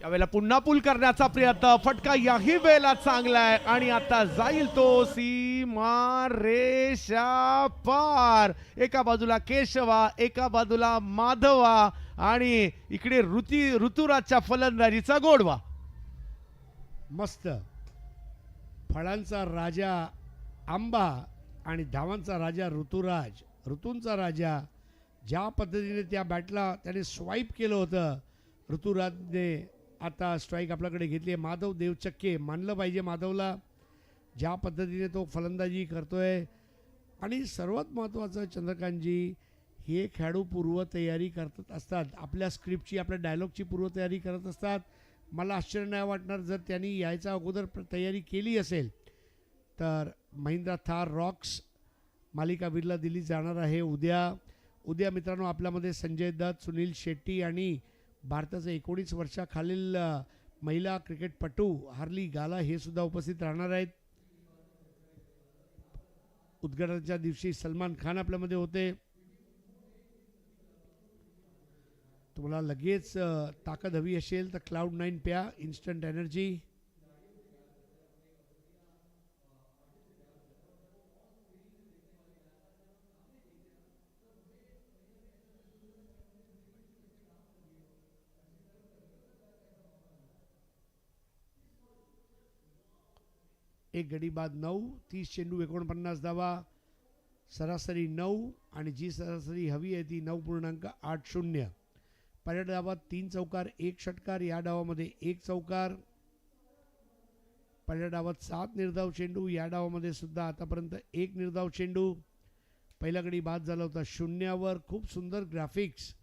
यावेळेला पुन्हा पूल करण्याचा प्रयत्न, फटका याही वेळेला चांगला आहे आणि आता जाईल तो सीमा रेषा पार. एका बाजूला केशवा, एका बाजूला माधवा आणि इकडे ऋतुराजच्या फलंदाजीचा गोडवा. मस्त. फळांचा राजा आंबा आणि धावांचा राजा ऋतुराज, ऋतूंचा राजा. ज्या पद्धतीने त्या बॅटला त्याने स्वाईप केलं होतं ऋतुराजने, आता स्ट्राईक आपल्याकडे घेतली आहे. माधव देवचक्के, मानलं पाहिजे माधवला, ज्या पद्धतीने तो फलंदाजी करतोय. आणि सर्वात महत्त्वाचं चंद्रकांतजी, हे खेळाडू पूर्वतयारी करत असतात, आपल्या स्क्रिप्टची, आपल्या डायलॉगची पूर्वतयारी करत असतात. मला आश्चर्य नाही वाटणार जर त्यांनी यायच्या अगोदर तयारी केली असेल. तर महिंद्रा थार रॉक्स मालिकावीरला दिली जाणार आहे उद्या मित्रांनो. आपल्यामध्ये संजय दत्त, सुनील शेट्टी आणि भारताचे 19 वर्षाखालील महिला क्रिकेटपटू हार्ली गाला हे सुद्धा उपस्थित राहणार आहेत. उद्घाटनाच्या दिवशी सलमान खान आपल्यामध्ये होते. तुम्हाला लगेच ताकद हवी असेल तर Cloud9 प्या, इन्स्टंट एनर्जी. एक गडी बाद 9, 30 चेंडू 49 धावा, सरासरी 9 आणि जी सरासरी हवी आहे ती 9.80. पहिल्या डावात 3 चौकार 1 षटकार, या डावामध्ये 1 चौकार. पहिल्या डावात 7 निर्धाव चेंडू, या डावामध्ये सुद्धा आतापर्यंत 1 निर्धाव चेंडू. पहिला गडी बाद झाला होता 0वर. खूप सुंदर ग्राफिक्स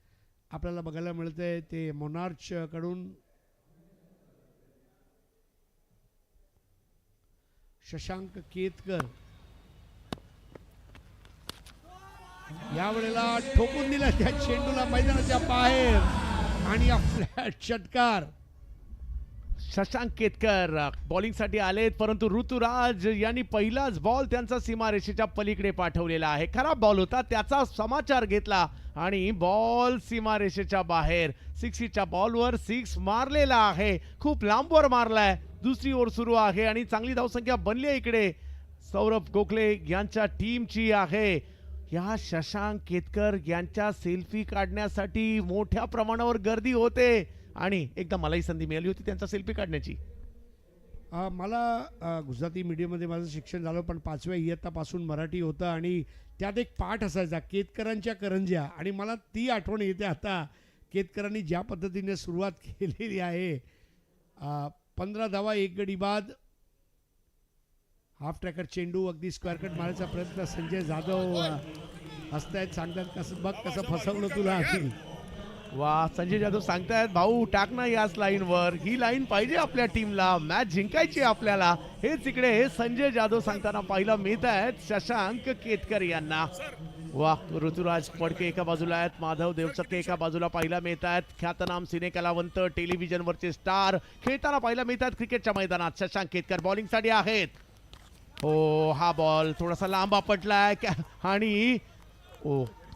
आपल्याला बघायला मिळतंय ते मोनार्च कडून. शशांक केतकर यावेळेला ठोकून दिला त्या चेंडूला मैदानाच्या बाहेर आणि फ्लॅट षटकार. शशांक केतकर बॉलिंगसाठी आलेत, परंतु ऋतुराज यांनी पहिलाच बॉल त्यांचा सीमारेषेच्या पलीकडे पाठवलेला आहे. खराब बॉल होता, त्याचा समाचार घेतला आणि बॉल सीमारेषेच्या बाहेर. 6च्या बॉलवर 6 मारलेला आहे, खूप लांबवर मारलाय. दुसरी ओव्हर सुरू आहे आणि चांगली धावसंख्या बनली आहे इकडे सौरभ गोखले यांच्या टीमची आहे. या शशांक केतकर यांच्या सेल्फी काढण्यासाठी मोठ्या प्रमाणावर गर्दी होते आणि एकदा मलाही संधी मिळाली होती त्यांचा सेल्फी काढण्याची. मला गुजराती मीडियममध्ये माझं शिक्षण झालं, पण 5व्या इयत्तापासून मराठी होतं आणि त्यात एक पाठ असायचा केतकरांच्या करंज्या, आणि मला ती आठवण येते आता. केतकरांनी ज्या पद्धतीने सुरुवात केलेली आहे. 15 धावा 1 गडी बाद. हाफ ट्रॅकर चेंडू, अगदी स्क्वेअर कट मारायचा प्रयत्न. संजय जाधव हसतायत, सांगतात कसं बघ कसं फसवलं तुला आधी. वा, संजय जाधव सांगतायत भाऊ टाक ना याच लाईनवर, ही लाईन पाहिजे आपल्या टीमला, मॅच जिंकायची आपल्याला. हेच इकडे हे संजय जाधव सांगताना पाहायला मिळत आहेत शशांक केतकर यांना. वा, ऋतुराज फडके एका बाजूला आहेत, माधव देवचक्के एका बाजूला पाहायला मिळत आहेत. ख्यातनाम सिने कलावंत, टेलिव्हिजनवरचे स्टार खेळताना पाहायला मिळतात क्रिकेटच्या मैदानात. शशांक केतकर बॉलिंगसाठी आहेत. हो, हा बॉल थोडासा लांब आपटलाय आणि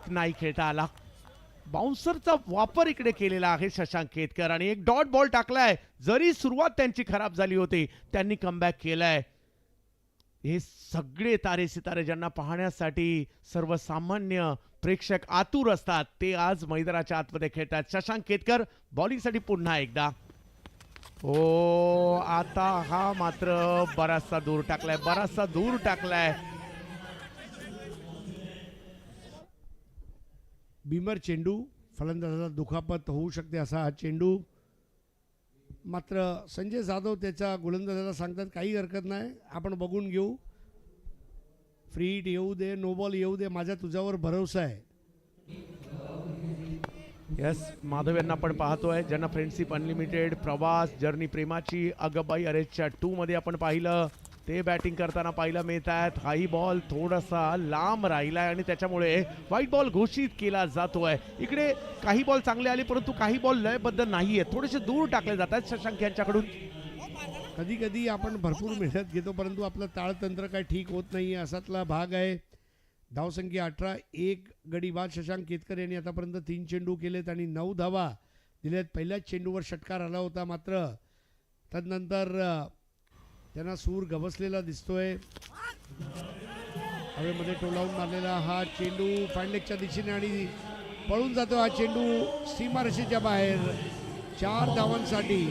नाही खेळता आला. बाउन्सरचा वापर इकडे केलेला आहे शशांक केतकर आणि एक डॉट बॉल टाकलाय. जरी सुरुवात त्यांची खराब झाली होती, त्यांनी कमबॅक केलाय. हे सगळे तारे सितारे ज्यांना पाहण्यासाठी सर्वसामान्य प्रेक्षक आतुर असतात, ते आज मैदानाच्या आतमध्ये खेळतात. शशांक केतकर बॉलिंगसाठी पुन्हा एकदा. आता हा मात्र बराचसा दूर टाकलाय. बीमर चेंडू, फलंदाजाला दुखापत होऊ शकते असा हा चेंडू. मात्र संजय जाधव त्याच्या गोलंदाजाला सांगतात काही हरकत नाही, आपण बघून घेऊ, फ्री हिट येऊ दे, नो बॉल येऊ दे, माझा तुझ्यावर भरोसा आहे. येस, माधव यांना आपण पाहतोय, ज्यांना फ्रेंडशिप अनलिमिटेड, प्रवास, जर्नी प्रेमाची, अगबाई अरेच्या 2 मध्ये आपण पाहिलं, ते बॅटिंग करताना पाहायला मिळत आहेत. हाही बॉल थोडासा लांब राहिलाय आणि त्याच्यामुळे व्हाईट बॉल घोषित केला जातोय. इकडे काही बॉल चांगले आले, परंतु काही बॉल लयबद्ध नाहीये, थोडेसे दूर टाकले जात आहेत शशांक यांच्याकडून. कधी कधी आपण भरपूर मेहनत घेतो परंतु आपलं ताळतंत्र काय ठीक होत नाही असातला भाग आहे. धावसंख्या 18, 1 गडी बाद शशांक केतकर यांनी आतापर्यंत 3 चेंडू केलेत आणि 9 धावा दिल्यात. पहिल्याच चेंडूवर षटकार आला होता, मात्र तदनंतर त्यांना सूर गवसलेला दिसतोय. हवेमध्ये टोलावून मारलेला हा चेंडू फाइनलेगच्या दिशेने आणि पळून जातो हा चेंडू सीमारेषेच्या बाहेर. 4 धावांसाठी.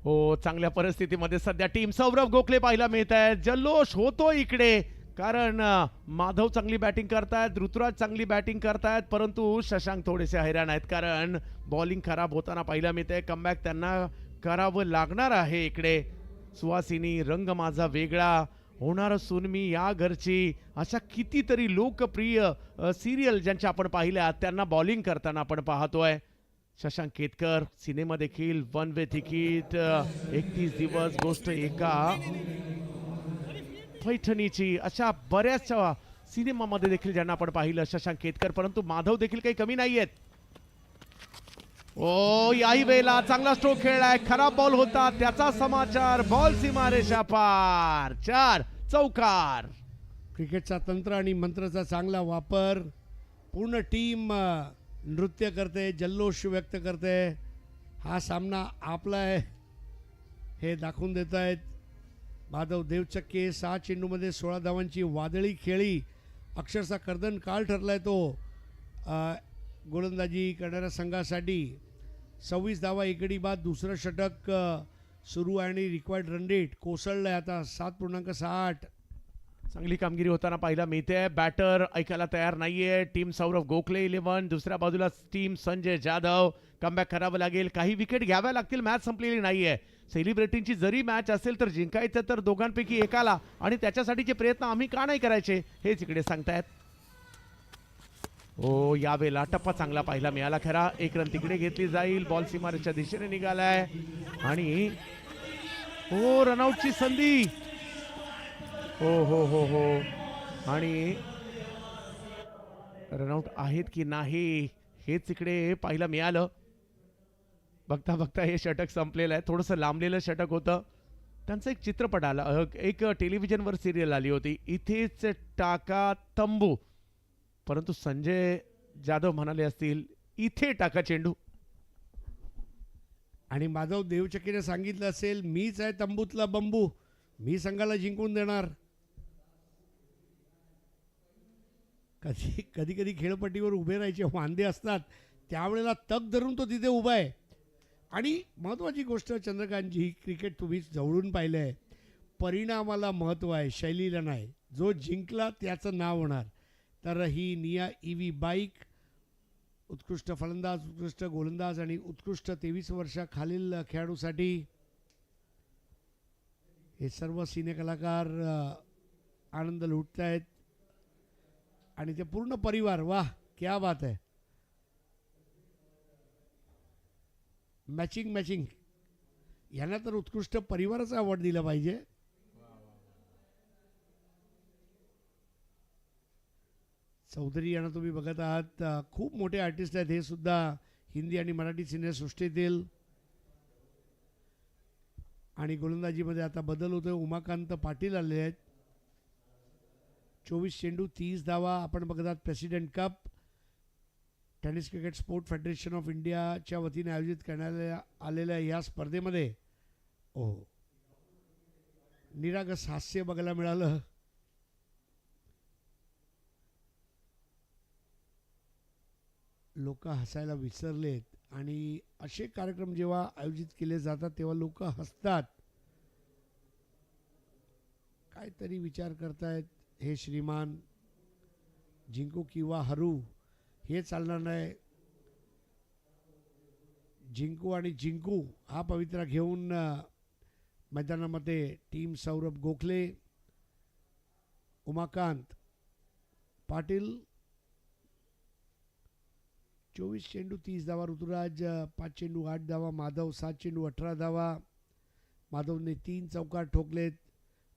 हो, चांगल्या परिस्थितीमध्ये सध्या टीम सौरभ गोखले पाहायला मिळत आहे. जल्लोष होतो इकडे, कारण माधव चांगली बॅटिंग करतायत, ऋतुराज चांगली बॅटिंग करतायत, परंतु शशांक थोडेसे हैराण आहेत, कारण बॉलिंग खराब होताना पाहायला मिळते. कमबॅक त्यांना करावं लागणार आहे. इकडे सुहासिनी, रंग माझा वेगळा, होणार सून मी या घरची, अशा कितीतरी लोकप्रिय सिरियल ज्यांच्या आपण पाहिल्या त्यांना बॉलिंग करताना आपण पाहतोय. शशांक केतकर सिनेमा देखील वन वे तिकीट, 31 दिवस, गोष्ट एका पैठणीची, अशा बऱ्याचशा सिनेमामध्ये देखील ज्यांना आपण पाहिलं शशांक केतकर, परंतु माधव देखील काही कमी नाहीयेत. ओ, याही वेळेला चांगला स्ट्रोक खेळलाय, खराब बॉल होता त्याचा समाचार, बॉल सीमारेषा पार, 4 चौकार. क्रिकेटचा तंत्र आणि मंत्राचा चांगला वापर. पूर्ण टीम नृत्य करते, जल्लोष व्यक्त करते. हा सामना आपला आहे हे दाखवून देत आहेत. माधव देवचक्के 6 चेंडूमध्ये 16 धावांची वादळी खेळी, अक्षरशः कर्दन काळ ठरलाय तो गोलंदाजी करणाऱ्या संघासाठी. 26 धावा, एकडी बाद, दुसरं षटक सुरू आहे आणि रिक्वायर्ड रन रेट कोसळलंय आता 7.68. चांगली कामगिरी होताना पाहायला मिळते. बॅटर ऐकायला तयार नाहीये. टीम सौरभ गोखले 11, दुसऱ्या बाजूला टीम संजय जाधव. कमबॅक करावं लागेल, काही विकेट घ्याव्या लागतील, मॅच संपलेली नाहीये. सेलिब्रिटींची जरी मॅच असेल तर जिंकायचं तर दोघांपैकी एकाला, आणि त्याच्यासाठीचे प्रयत्न आम्ही का नाही करायचे हेच इकडे सांगतायत. हो, यावेळेला टप्पा चांगला पाहायला मिळाला खरा. 1 रन तिकडे घेतली जाईल, बॉल सीमारेच्या दिशेने निघालाय आणि हो, रनआउटची संधी. हो हो हो हो, आणि रनआउट आहेत की नाही हेच इकडे पाहायला मिळालं. बघता बघता हे षटक संपलेलं आहे. थोडंसं लांबलेलं षटक होतं. त्यांचा एक चित्रपट आला, एक टेलिव्हिजनवर सिरियल आली होती, इथेच टाका तंबू, परंतु संजय जाधव म्हणाले असतील इथे टाका चेंडू. आणि माधव देवचक्कीने सांगितलं असेल मीच आहे तंबूतला बंबू, मी संघाला जिंकून देणार. कधी कधी खेळपट्टीवर उभे राहायचे वांदे असतात, त्यावेळेला तग धरून तो तिथे उभा आहे. आणि महत्त्वाची गोष्ट चंद्रकांतजी, क्रिकेट तुम्ही जवळून पाहिलं आहे, परिणामाला महत्त्व आहे, शैलीला नाही. जो जिंकला त्याचं नाव होणार. तर ही निया ईव्ही बाईक उत्कृष्ट फलंदाज, उत्कृष्ट गोलंदाज आणि उत्कृष्ट 23 वर्षाखालील खेळाडूसाठी हे सर्व सिनेकलाकार आनंद लुटत आहेत. आणि ते पूर्ण परिवार, वाह क्या बात आहे. मॅचिंग यांना तर उत्कृष्ट परिवाराचा अवॉर्ड दिला पाहिजे. चौधरी यांना तुम्ही बघत आहात, खूप मोठे आर्टिस्ट आहेत हे सुद्धा हिंदी आणि मराठी सिनेसृष्टीतील. आणि गोलंदाजीमध्ये आता बदल होतोय, उमाकांत पाटील आले आहेत. 24 चेंडू 30 धावा. आपण बघत आहात president cup, tennis cricket sport federation of इंडियाच्या वतीने आयोजित करण्यात आलेल्या या स्पर्धेमध्ये निरागस हास्य बघायला मिळालं. लोक हसायला विसरलेत, आणि असे कार्यक्रम जेव्हा आयोजित केले जातात तेव्हा लोक हसतात. काहीतरी विचार करतायत हे श्रीमान. जिंकू किंवा हरू हे चालणार नाही. जिंकू आणि जिंकू हा पवित्रा घेऊन मैदानामध्ये टीम सौरभ गोखले, उमाकांत पाटील 24 चेंडू 30 धावा ऋतुराज, 5 चेंडू 8 धावा माधव, 7 चेंडू 18 धावा. माधवने 3 चौकार ठोकलेत,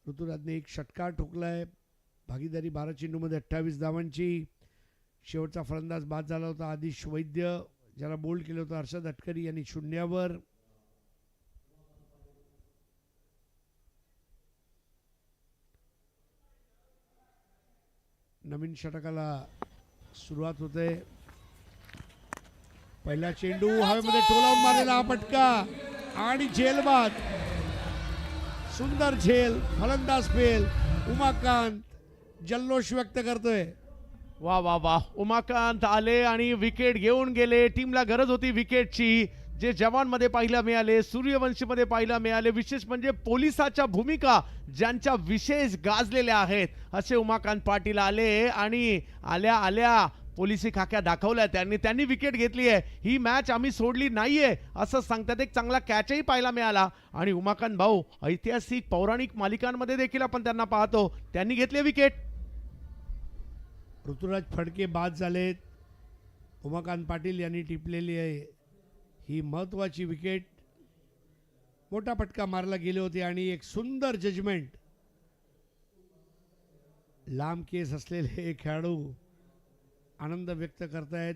ऋतुराजने 1 षटकार ठोकलाय. भागीदारी 12 चेंडूमध्ये 28 धावांची. शेवटचा फलंदाज बाद झाला होता आदिश वैद्य, ज्याला बोल्ड केलं होतं हर्षद अटकरी यांनी 0वर. नवीन षटकाला सुरुवात होते. पहिला चेंडू हवेमध्ये टोलावून मारलेला हा फटका आणि झेलबाद. सुंदर झेल, फलंदाज फेल. उमाकांत जल्लोष व्यक्त करतोय. वा वा वा, उमाकांत आले आणि विकेट घेऊन गेले. टीमला गरज होती विकेटची. जे जवानमध्ये पाहायला मिळाले, सूर्यवंशीमध्ये पाहायला मिळाले, विशेष म्हणजे पोलिसाच्या भूमिका ज्यांच्या विशेष गाजलेल्या आहेत, असे उमाकांत पाटील आले आणि आल्या आल्या पोलिसी खाक्या दाखवल्या त्यांनी विकेट घेतली आहे. ही मॅच आम्ही सोडली नाहीये असं सांगतात. एक चांगला कॅचही पाहायला मिळाला आणि उमाकांत भाऊ ऐतिहासिक पौराणिक मालिकांमध्ये देखील आपण त्यांना पाहतो, त्यांनी घेतले विकेट. ऋतुराज फडके बाद झालेत. उमाकांत पाटील यांनी टिपलेली आहे ही महत्त्वाची विकेट. मोठा फटका मारला गेले होते आणि एक सुंदर जजमेंट. लांब केस असलेले हे खेळाडू आनंद व्यक्त करतायत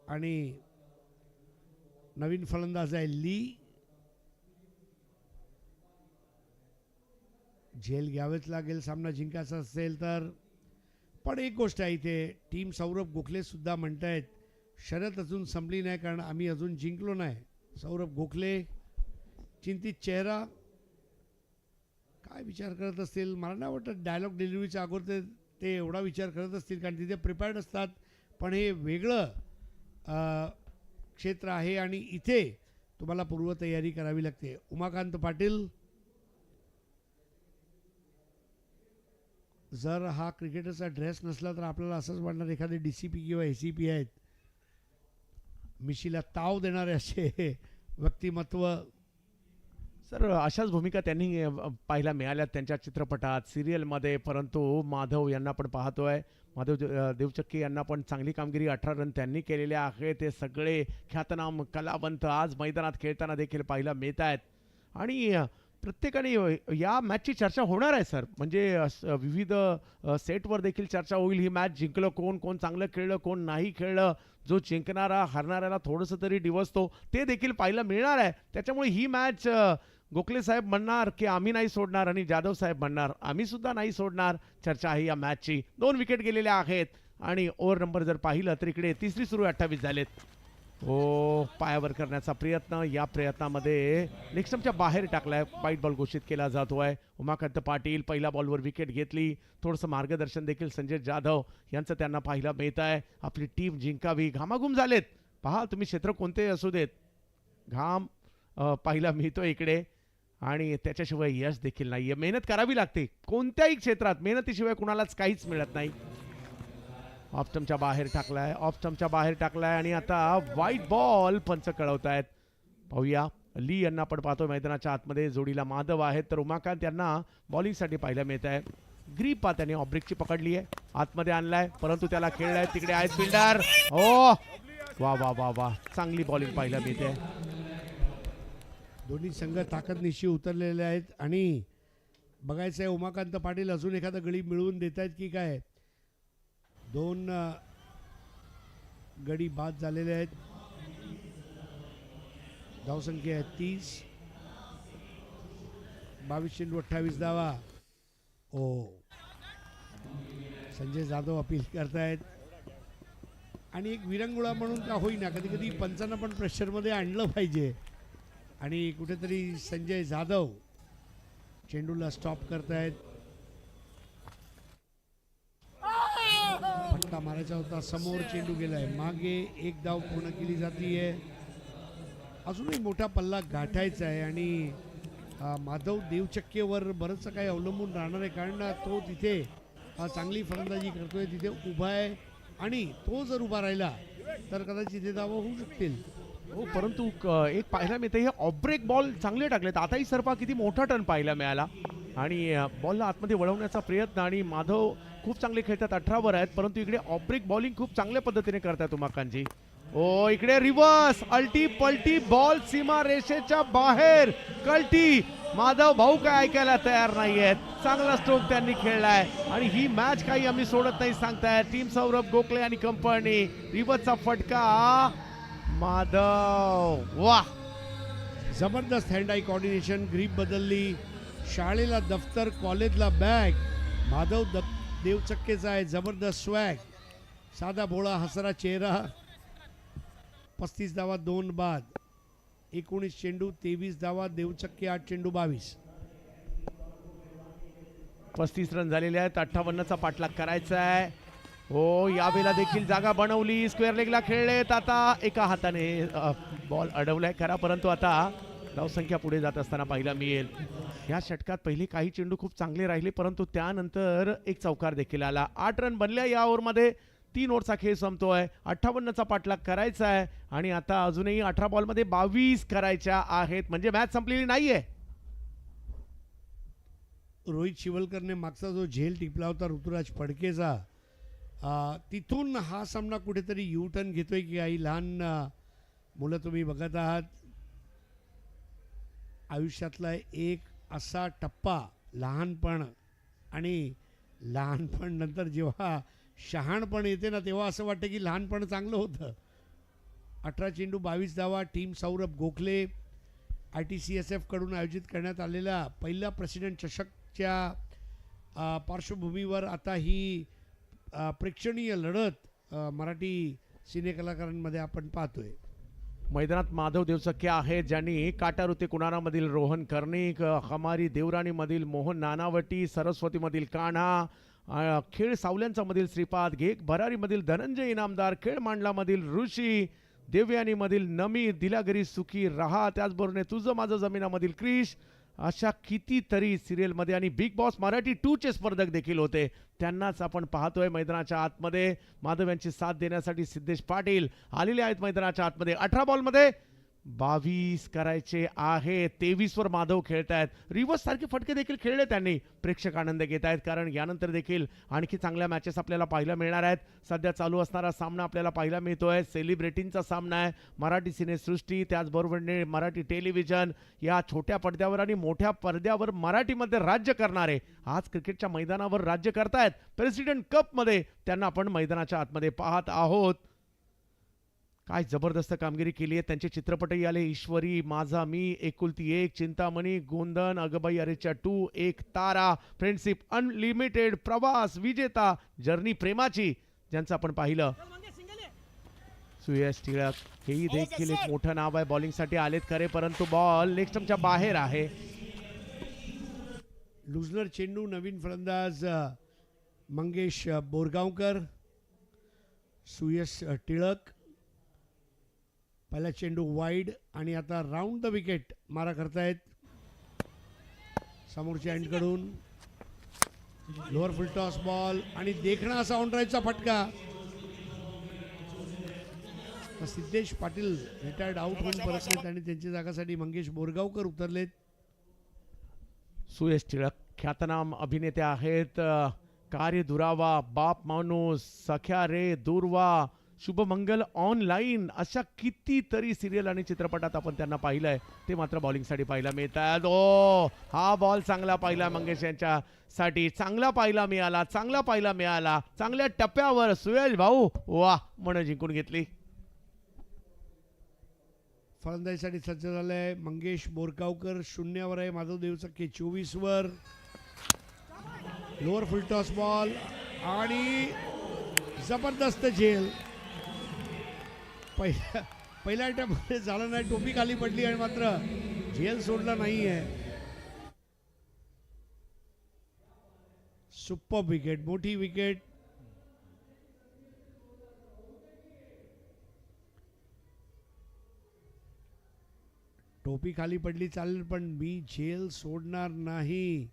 आणि नवीन फलंदाज आहे ली. झेल घ्यावेच लागेल सामना जिंकायचा असेल तर. पण एक गोष्ट आहे इथे, टीम सौरभ गोखले सुद्धा म्हणतायत शर्यत अजून संपली नाही कारण आम्ही अजून जिंकलो नाही. सौरभ गोखले चिंतित चेहरा, काय विचार करत असतील मला नाही वाटत. डायलॉग डिलिव्हरीच्या अगोदर ते एवढा विचार करत असतील कारण तिथे प्रिपेअर्ड असतात. पण हे वेगळं क्षेत्र आहे आणि इथे तुम्हाला पूर्वतयारी करावी लागते. उमाकांत पाटील, जर हा क्रिकेटरचा ड्रेस नसला तर आपल्याला असंच वाटणार एखादे DCP किंवा ACP आहेत. मिशीला ताव देणारे असे व्यक्तिमत्व. सर अशाच भूमिका त्यांनी पाहायला मिळाल्या त्यांच्या चित्रपटात, सिरियलमध्ये. परंतु माधव यांना पण पाहतोय, माधव देवचक्के यांना पण चांगली कामगिरी 18 रन त्यांनी केलेले आहे. ते सगळे ख्यातनाम कलावंत आज मैदानात खेळताना देखील पाहायला मिळत आहेत आणि प्रत्येकाने या मॅचची चर्चा होणार आहे सर. म्हणजे विविध सेटवर देखील चर्चा होईल. ही मॅच जिंकलं कोण, कोण चांगलं खेळलं, कोण नाही खेळलं, जो जिंकणारा हरणाऱ्याला थोडंसं तरी डिवसतो ते देखील पाहायला मिळणार आहे. त्याच्यामुळे ही मॅच गोखले साहेब म्हणणार की आम्ही नाही सोडणार आणि जाधव साहेब म्हणणार आम्ही सुद्धा नाही सोडणार. चर्चा आहे या मॅचची. 2 विकेट गेलेल्या आहेत आणि ओव्हर नंबर जर पाहिलं तर इकडे तिसरी सुरू 28 झालेत. पायावर करण्याचा प्रयत्न, या प्रयत्नामध्ये नेक्स्टमच्या बाहेर टाकलाय. वाईट बॉल घोषित केला जातोय. उमाकांत पाटील पहिल्या बॉलवर विकेट घेतली. थोडंसं मार्गदर्शन देखील संजय जाधव यांचं त्यांना पाहायला मिळत आहे. आपली टीम जिंकावी, घामाघूम झालेत. पहा तुम्ही क्षेत्र कोणते असू देत, घाम पाहायला मिळतो इकडे आणि त्याच्याशिवाय यश देखील नाहीये. मेहनत करावी लागते कोणत्याही क्षेत्रात, मेहनतीशिवाय कुणालाच काहीच मिळत नाही. ऑफ स्टंपच्या बाहेर टाकलाय आणि आता वाईट बॉल पंच कळवतायत. पाहूया, ली यांना पण पाहतो मैदानाच्या आतमध्ये. जोडीला माधव आहेत तर उमाकांत यांना बॉलिंगसाठी पाहायला मिळत आहे. ग्रीप त्याने ऑब्रिकची पकडली आहे, आतमध्ये आणलाय परंतु त्याला खेळलाय. तिकडे आहेत फिल्डर. वा वा वा वा, चांगली बॉलिंग पाहायला मिळते. दोन्ही संघ ताकदनिशी उतरलेले आहेत आणि बघायचं आहे उमाकांत पाटील अजून एखादा गडी मिळवून देत आहेत की काय. 2 गडी बाद झालेले आहेत. धावसंख्या आहे 30. 22 चेंडू 28 धावा. संजय जाधव अपील करतायत आणि एक विरंगुळा म्हणून का होईना कधी कधी पंचांना पण प्रेशरमध्ये आणलं पाहिजे आणि कुठेतरी संजय जाधव चेंडूला स्टॉप करतायत. फटका मारायचा होता, समोर चेंडू गेलाय, मागे 1 धाव पूर्ण केली जातीये. अजूनही मोठा पल्ला गाठायचा आहे आणि माधव देवचक्केवर बरंचसं काही अवलंबून राहणार आहे कारण तो तिथे चांगली फलंदाजी करतोय, तिथे उभा आहे आणि तो जर उभा राहिला तर कदाचित तिथे धावा होऊ शकतील. परंतु एक पाहायला मिळतं हे ऑफ ब्रेक बॉल चांगले टाकलेत. आताही सरपा किती मोठा टर्न पाहायला मिळाला आणि बॉलला आतमध्ये वळवण्याचा प्रयत्न आणि माधव खूप चांगले खेळतात, 18 वर आहेत परंतु इकडे ऑफ ब्रेक बॉलिंग खूप चांगल्या पद्धतीने करतात उमाकांतजी. ओ इकडे रिव्हर्स अल्टी पलटी बॉल सीमा रेषेच्या बाहेर कल्टी. माधव भाऊ काय ऐकायला तयार नाहीयेत. चांगला स्ट्रोक त्यांनी खेळलाय आणि ही मॅच काही आम्ही सोडत नाही सांगताय टीम सौरभ गोखले आणि कंपनी. रिव्हर्सचा फटका माधव वा. जबरदस्त हँड आय कॉर्डिनेशन, ग्रीप बदलली, शाळेला दफ्तर कॉलेजला बॅग. माधव देवचक्केचा आहे, जबरदस्त स्वॅग, साधा भोळा हसरा चेहरा. 35 धावा 2 बाद, 19 चेंडू 23 धावा, देवचक्के 8 चेंडू 22. 35 रन झालेले आहेत. 58चा पाठलाग करायचा आहे. हो यावेळेला देखील जागा बनवली, स्क्वेअर लेगला खेळलेत. आता एका हाताने बॉल अडवलाय खरा, परंतु आता धावसंख्या पुढे जात असताना पाहायला मिळेल. या षटकात पहिले काही चेंडू खूप चांगले राहिले, परंतु त्यानंतर एक चौकार देखील आला. 8 रन बनल्या या ओव्हरमध्ये. 3 ओव्हरचा खेळ संपतोय. 58चा पाठलाग करायचा आहे आणि आता अजूनही 18 बॉलमध्ये 22 करायच्या आहेत, म्हणजे मॅच संपलेली नाहीये. रोहित शिवलकरने मागचा जो झेल टिपला होता ऋतुराज फडकेचा, तिथून हा सामना कुठेतरी यू टर्न घेतोय की काही लहान मुलं तुम्ही बघत आहात. आयुष्यातला एक असा टप्पा लहानपण, आणि लहानपण नंतर जेव्हा शहाणपण येते ना तेव्हा असं वाटतं की लहानपण चांगलं होतं. 18 चेंडू 22 धावा. टीम सौरभ गोखले ITCSF कडून आयोजित करण्यात आलेल्या पहिल्या प्रेसिडेंट चषकच्या पार्श्वभूमीवर आता ही प्रेक्षणीय लढत मराठी सिनेकलाकारांमध्ये आपण पाहतोय. मैदानात माधव देवचक्के आहेत, ज्यांनी काटारुते कुणारामधील रोहन कर्णिक, हमारी देवराणीमधील मोहन नानावटी, सरस्वतीमधील कान्हा, खेळ सावल्यांचा मधील श्रीपाद घेक, भरारीमधील धनंजय इनामदार, खेळ मांडलामधील ऋषी, देवयानीमधील नमी, दिल्या घरी सुखी रहा, त्याचबरोबर तुझं माझं जमिनामधील क्रिश, अशा कितीतरी सिरियलमध्ये आणि बिग बॉस मराठी 2चे स्पर्धक देखील होते. त्यांनाच आपण पाहतोय मैदानाच्या आतमध्ये. माधव यांची साथ देण्यासाठी सिद्धेश पाटील आलेले आहेत मैदानाच्या आतमध्ये. 18 बॉलमध्ये 22 करायचे आहे. 23 वर माधव खेळत आहेत. रिव्हर्स सारखे फटके देखील खेळले त्यांनी. प्रेक्षक आनंद घेत आहेत, कारण यानंतर देखील आणखी चांगल्या मॅचेस आपल्याला पाहायला मिळणार आहेत. सध्या चालू असणारा सामना आपल्याला पाहायला मिळतोय सेलिब्रिटींचा सामना आहे. मराठी सिनेसृष्टी, त्याचबरोबर मराठी टेलिव्हिजन या छोट्या पडद्यावर आणि मोठ्या पडद्यावर मराठीमध्ये राज्य करणारे आज क्रिकेटच्या मैदानावर राज्य करतायत. प्रेसिडेंट कपमध्ये त्यांना आपण मैदानाच्या आतमध्ये पाहत आहोत. काय जबरदस्त कामगिरी केली आहे. त्यांचे चित्रपटही आले. ईश्वरी, माझा मी, एकुलती एक, चिंतामणी, गोंधन, अगबाई अरेच्या 2, एक तारा, फ्रेंडशिप अनलिमिटेड, प्रवास, विजेता, जर्नी प्रेमाची, ज्यांचं आपण पाहिलं. सुयश टिळक हेही देखील एक मोठं नाव आहे. बॉलिंगसाठी आलेत खरे, परंतु बॉल लेग स्टंपच्या बाहेर आहे. लुजनर चेंडू. नवीन फलंदाज मंगेश बोरगावकर, सुयश टिळक. पहिला चेंडू वाईड आणि आता राऊंड द विकेट मारा करतायत समोरच्या एंडकडून. लोअर फुल टॉस बॉल आणि देखणा असा ऑन ड्राईव्हचा फटका. सिद्धेश पाटील रिटायर्ड आउट होऊन परतलेत आणि त्यांच्या जागासाठी मंगेश बोरगावकर उतरलेत. सुयश टिळक ख्यातनाम अभिनेते आहेत. कार्य दुरावा, बाप माणूस, सख्या रे दूरवा, शुभमंगल ऑनलाईन, अशा कितीतरी सिरियल आणि चित्रपटात आपण त्यांना पाहिलंय. ते मात्र बॉलिंगसाठी पाहायला मिळतात. ओ हा बॉल चांगला पाहिला मंगेश यांच्यासाठी. चांगला पाहिला मिळाला, चांगला पाहिला मिळाला. चांगल्या टप्प्यावर सुयश भाऊ वा म्हणून जिंकून घेतली. फलंदाजीसाठी सज्ज झालाय मंगेश बोरगावकर. 0वर आहे. माधव देवचक्के 24 वर. लोअर फुल टॉस बॉल आणि जबरदस्त झेल. पहिल्या अटॅकमध्ये झालं नाही, टोपी खाली पडली आणि मात्र झेल सोडला नाहीये. सुपर विकेट, मोठी विकेट. टोपी खाली पडली चालेल, पण मी झेल सोडणार नाही.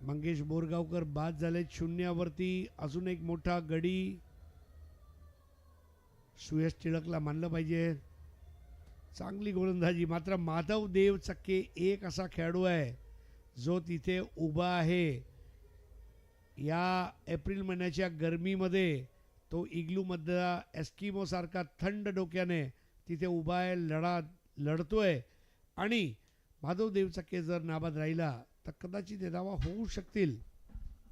मंगेश बोरगावकर बाद झाले 0वरती. अजून एक मोठा गडी. सुयश टिळकला मानलं पाहिजे, चांगली गोलंदाजी. मात्र माधव देवचक्के एक असा खेळाडू आहे जो तिथे उभा आहे. या एप्रिल महिन्याच्या गरमीमध्ये तो इग्लूमधला एस्किमोसारखा थंड डोक्याने तिथे उभा आहे, लढतोय. आणि माधव देवचक्के जर नाबाद राहिला तर कदाचित हे धावा होऊ शकतील.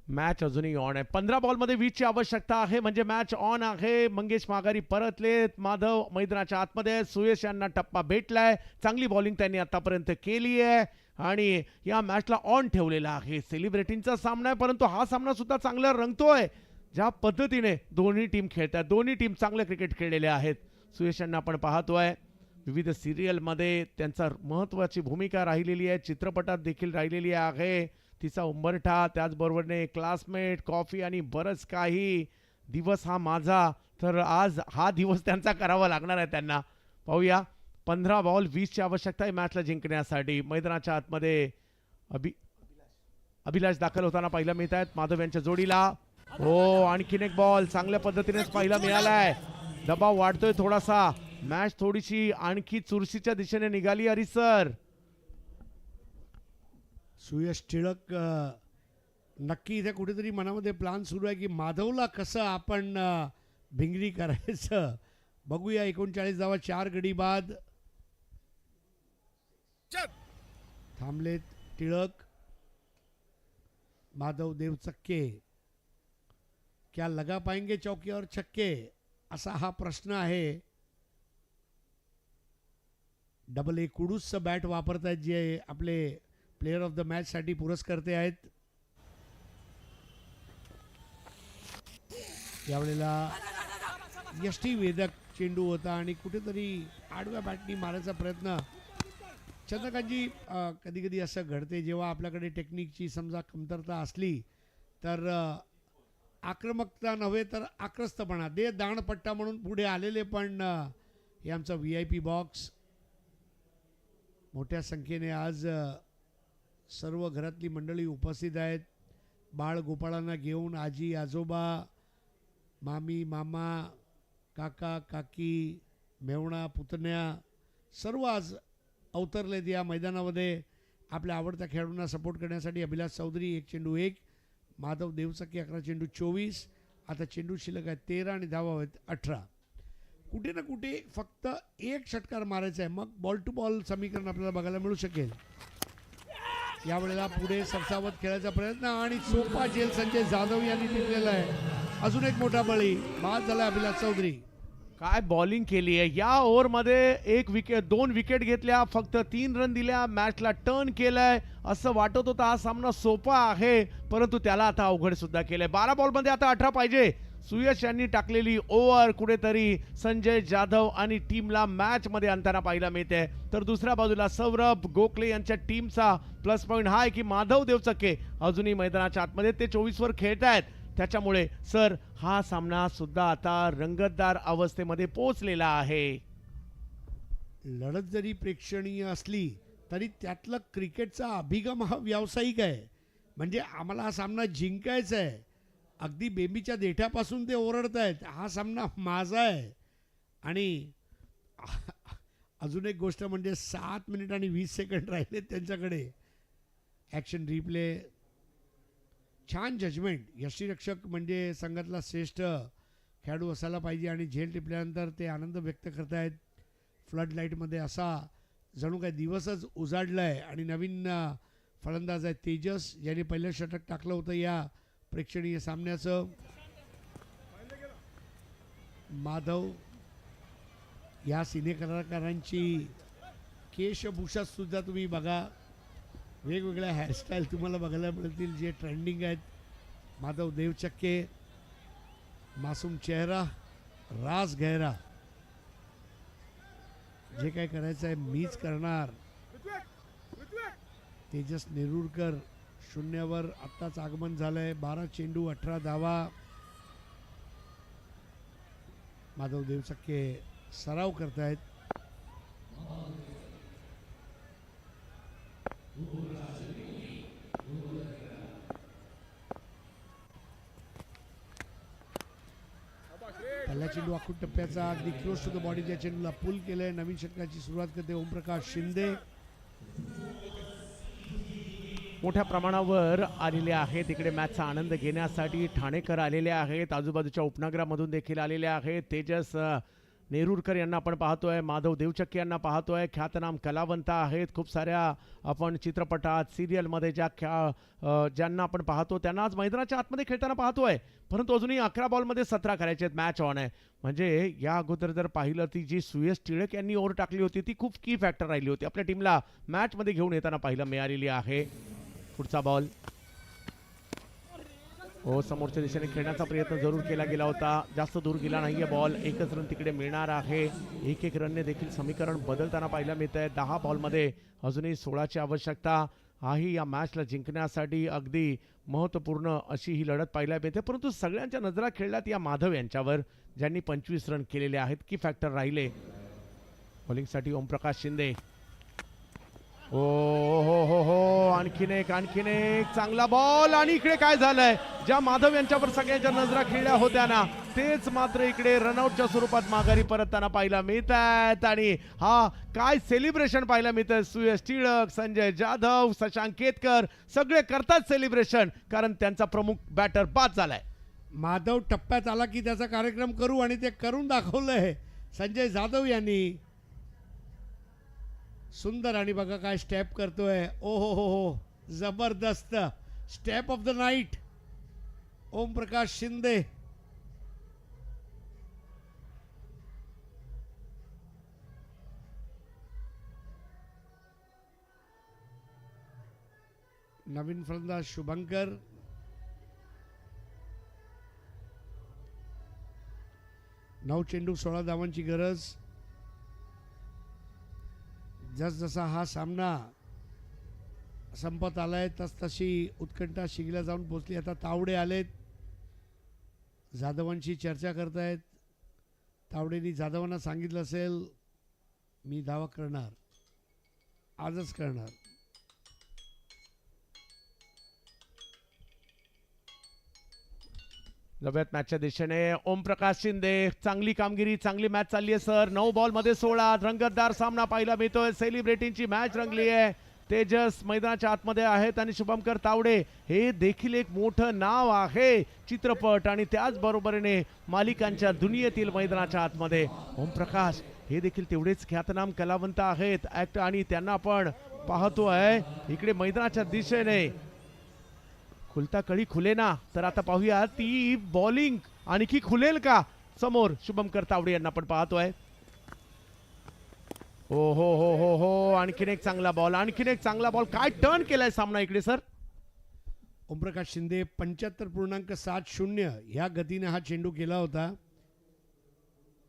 मॅच अजूनही ऑन आहे. 15 बॉलमध्ये 20ची आवश्यकता आहे, म्हणजे मॅच ऑन आहे. मंगेश माघारी परतलेत. माधव मैदानाच्या आतमध्ये. सुयश यांना टप्पा भेटलाय. चांगली बॉलिंग त्यांनी आतापर्यंत केली आहे आणि या मॅचला ऑन ठेवलेला आहे. सेलिब्रिटींचा सामना आहे, परंतु हा सामना सुद्धा चांगला रंगतोय. ज्या पद्धतीने दोन्ही टीम खेळतात, दोन्ही टीम चांगलं क्रिकेट खेळलेले आहेत. सुयश यांना आपण पाहतोय विविध सिरियलमध्ये त्यांचा महत्त्वाची भूमिका राहिलेली आहे, चित्रपटात देखील राहिलेली आहे. तिचा उंबरठा, त्याचबरोबरने क्लासमेट, कॉफी आणि बरंच काही. दिवस हा माझा, तर आज हा दिवस त्यांचा करावा लागणार आहे त्यांना. पाहूया. 15 बॉल 20ची आवश्यकता आहे मॅचला जिंकण्यासाठी. मैदानाच्या आतमध्ये अभिलाष दाखल होताना पाहायला मिळत आहेत माधव यांच्या जोडीला. हो, आणखीन एक बॉल चांगल्या पद्धतीनेच पाहायला मिळालाय. दबाव वाढतोय थोडासा. मॅच थोडीशी आणखी चुरशीच्या दिशेने निघाली हरिसर. सुयश टिळक नक्की इथे कुठेतरी मनामध्ये प्लान सुरू आहे की माधवला कसं आपण भिंगरी करायचं. बघूया. 39 धावा, 4 गडी बाद. थांबलेत टिळक. माधव देवचक्के क्या लगा पाएंगे चौके और छक्के, असा हा प्रश्न आहे. डबल ए कुडूसचं बॅट वापरतायत जे आपले प्लेयर ऑफ द मॅच साठी पुरस्कर्ते आहेत. यावेळेला यष्टीवेधक चेंडू होता आणि कुठेतरी आडव्या बॅटनी मारायचा प्रयत्न. चंद्रकांतजी, कधी कधी असं घडते जेव्हा आपल्याकडे टेक्निकची समजा कमतरता असली तर आक्रमकता नव्हे तर आक्रस्तपणा, दे दाणपट्टा म्हणून पुढे आलेले. पण हे आमचा VIP बॉक्स मोठ्या संख्येने आज सर्व घरातली मंडळी उपस्थित आहेत. बाळ गोपाळांना घेऊन आजी आजोबा, मामी मामा, काका काकी, मेवणा पुतण्या सर्व आज अवतरलेत या मैदानामध्ये आपल्या आवडत्या खेळाडूंना सपोर्ट करण्यासाठी. अभिलाष चौधरी 1 चेंडू 1, माधव देवचक्के 11 चेंडू 24. आता चेंडू शिल्लक आहेत 13 आणि धावा आहेत 18. कुठे ना कुठे फक्त एक षटकार मारायचा आहे, मग बॉल टू बॉल समीकरण आपल्याला बघायला मिळू शकेल. यावेळेला पुढे सरसावत खेळायचा प्रयत्न आणि सोपा झेल संजय जाधव यांनी टिपलेला आहे. अजून एक मोठा बळी बाद झाला अभिलाष चौधरी. काय बॉलिंग केली आहे या ओव्हरमध्ये. 2 विकेट घेतल्या, फक्त 3 रन दिल्या, मॅचला टर्न केलंय. असं वाटत होतं हा सामना सोपा आहे, परंतु त्याला आता अवघड सुद्धा केलंय. 12 बॉलमध्ये आता 18 पाहिजे. सुयश यांनी टाकलेली ओव्हर कुठेतरी संजय जाधव आणि टीमला मॅच मध्ये आणताना पाहायला मिळते. तर दुसऱ्या बाजूला सौरभ गोखले यांच्या टीमचा प्लस पॉईंट हा आहे की माधव देवचक्के अजूनही मैदानाच्या आतमध्ये ते 24 वर खेळत आहेत. त्याच्यामुळे सर हा सामना सुद्धा आता रंगतदार अवस्थेमध्ये पोहोचलेला आहे. लढत जरी प्रेक्षणीय असली तरी त्यातलं क्रिकेटचा अभिगम हा व्यावसायिक आहे. म्हणजे आम्हाला हा सामना जिंकायचा आहे. अगदी बेंबीच्या देठापासून ते ओरडत आहेत, हा सामना माझा आहे. आणि अजून एक गोष्ट म्हणजे 7 मिनिट आणि 20 सेकंड राहिले त्यांच्याकडे. ॲक्शन रिप्ले, छान जजमेंट. यष्टीरक्षक म्हणजे संघातला श्रेष्ठ खेळाडू असायला पाहिजे आणि झेल टिपल्यानंतर ते आनंद व्यक्त करतायत. फ्लड लाईटमध्ये असा जणू काय दिवसच उजाडला आहे. आणि नवीन फलंदाज आहे तेजस, ज्याने पहिलं षटक टाकलं होतं या प्रेक्षणीय सामन्याचं. माधव या सिने कलाकारांची केशभूषा सुद्धा तुम्ही बघा, वेगवेगळ्या हेअरस्टाईल तुम्हाला बघायला मिळतील जे ट्रेंडिंग आहेत. माधव देवचक्के, मासूम चेहरा, राज गहरा. जे काय करायचं आहे मीच करणार. तेजस नेरुरकर 0वर आत्ताच आगमन झालंय. 12 चेंडू 18 धावा. माधव देवचक्के सराव करतायत. पहिला चेंडू आखूड टप्प्याचा अगदी क्लोज टू द बॉडी त्या चेंडूला पुल केलंय. नवीन षटकाची सुरुवात करते ओमप्रकाश शिंदे. मोठ्या प्रमाणावर आलेले आहेत. इकडे मॅचचा आनंद घेण्यासाठी ठाणेकर आलेले आहेत, आजूबाजूच्या उपनगरामधून देखील आलेले आहेत. तेजस नेरुरकर यांना आपण पाहतोय, माधव देवचक्के यांना पाहतोय, ख्यातनाम कलावंत आहेत. खूप साऱ्या आपण चित्रपटात सिरियलमध्ये ज्यांना आपण पाहतो त्यांना आज मैदानाच्या आतमध्ये खेळताना पाहतोय. परंतु अजूनही 11 बॉलमध्ये 17 करायचे आहेत. मॅच ऑन आहे. म्हणजे या अगोदर जर पाहिलं ती जी सुयश टिळक यांनी ओव्हर टाकली होती ती खूप की फॅक्टर राहिली होती, आपल्या टीमला मॅचमध्ये घेऊन येताना पाहायला मिळालेली आहे. पुढचा बॉल समोरच्या दिशेने खेळण्याचा प्रयत्न जरूर केला गेला होता, जास्त दूर गेला नाहीये बॉल. एकच रन तिकडे मिळणार आहे. एक रनने देखील समीकरण बदलताना पाहायला मिळत आहे. 10 बॉलमध्ये अजूनही 16ची आवश्यकता आहे या मॅचला जिंकण्यासाठी. अगदी महत्त्वपूर्ण अशी ही लढत पाहायला मिळते. परंतु सगळ्यांच्या नजरा खेळल्यात या माधव यांच्यावर, ज्यांनी 25 रन केलेले आहेत. की फॅक्टर राहिले. बॉलिंगसाठी ओमप्रकाश शिंदे. हो आणखीन एक चांगला बॉल. आणि इकडे काय झालंय, ज्या माधव यांच्यावर सगळ्यांच्या नजरा खेळल्या होत्या ना, तेच मात्र इकडे रनआउटच्या स्वरूपात माघारी परतताना पाहायला मिळत आहेत. आणि हा काय सेलिब्रेशन पाहायला मिळतं. सुयश टिळक, संजय जाधव, शशांक केतकर सगळे करतात सेलिब्रेशन, कारण त्यांचा प्रमुख बॅटर बाद झालाय. माधव टप्प्यात आला की त्याचा कार्यक्रम करू, आणि ते करून दाखवलंय संजय जाधव यांनी. सुंदर. आणि बघा काय स्टेप करतोय. ओ हो जबरदस्त step of the night Omprakash Shinde. नवीन फलंदाज शुभंकर. नऊ चेंडू 16 धावांची गरज. जसजसा हा सामना संपत आलाय तसतशी उत्कंठा शिगला जाऊन पोचली. आता तावडे आलेत, जाधवांशी चर्चा करतायत. तावडेनी जाधवांना सांगितलं असेल मी दावा करणार, आजच करणार. जाऊयात मॅचच्या दिशेने. ओमप्रकाश शिंदे, चांगली कामगिरी, चांगली मॅच चालली आहे सर. 9 बॉलमध्ये 16. रंगतदार सामना पाहायला मिळतोय. सेलिब्रिटींची मॅच रंगली आहे. तेजस मैदानाच्या आतमध्ये आहेत आणि शुभंकर तावडे हे देखील एक मोठं नाव आहे चित्रपट आणि त्याचबरोबरीने मालिकांच्या दुनियेतील मैदानाच्या आतमध्ये. ओमप्रकाश हे देखील तेवढेच ख्यातनाम कलावंत आहेत ऍक्ट, आणि त्यांना आपण पाहतोय इकडे मैदानाच्या दिशेने. खुलता कळी खुले ना, तर आता पाहूया ती बॉलिंग आणखी खुलेल का. समोर शुभंकर तावडे यांना आपण पाहतोय. हो आणखीन एक चांगला बॉल. काय टर्न केलाय सामना इकडे सर. ओमप्रकाश शिंदे 75.70 ह्या गतीने हा चेंडू केला होता.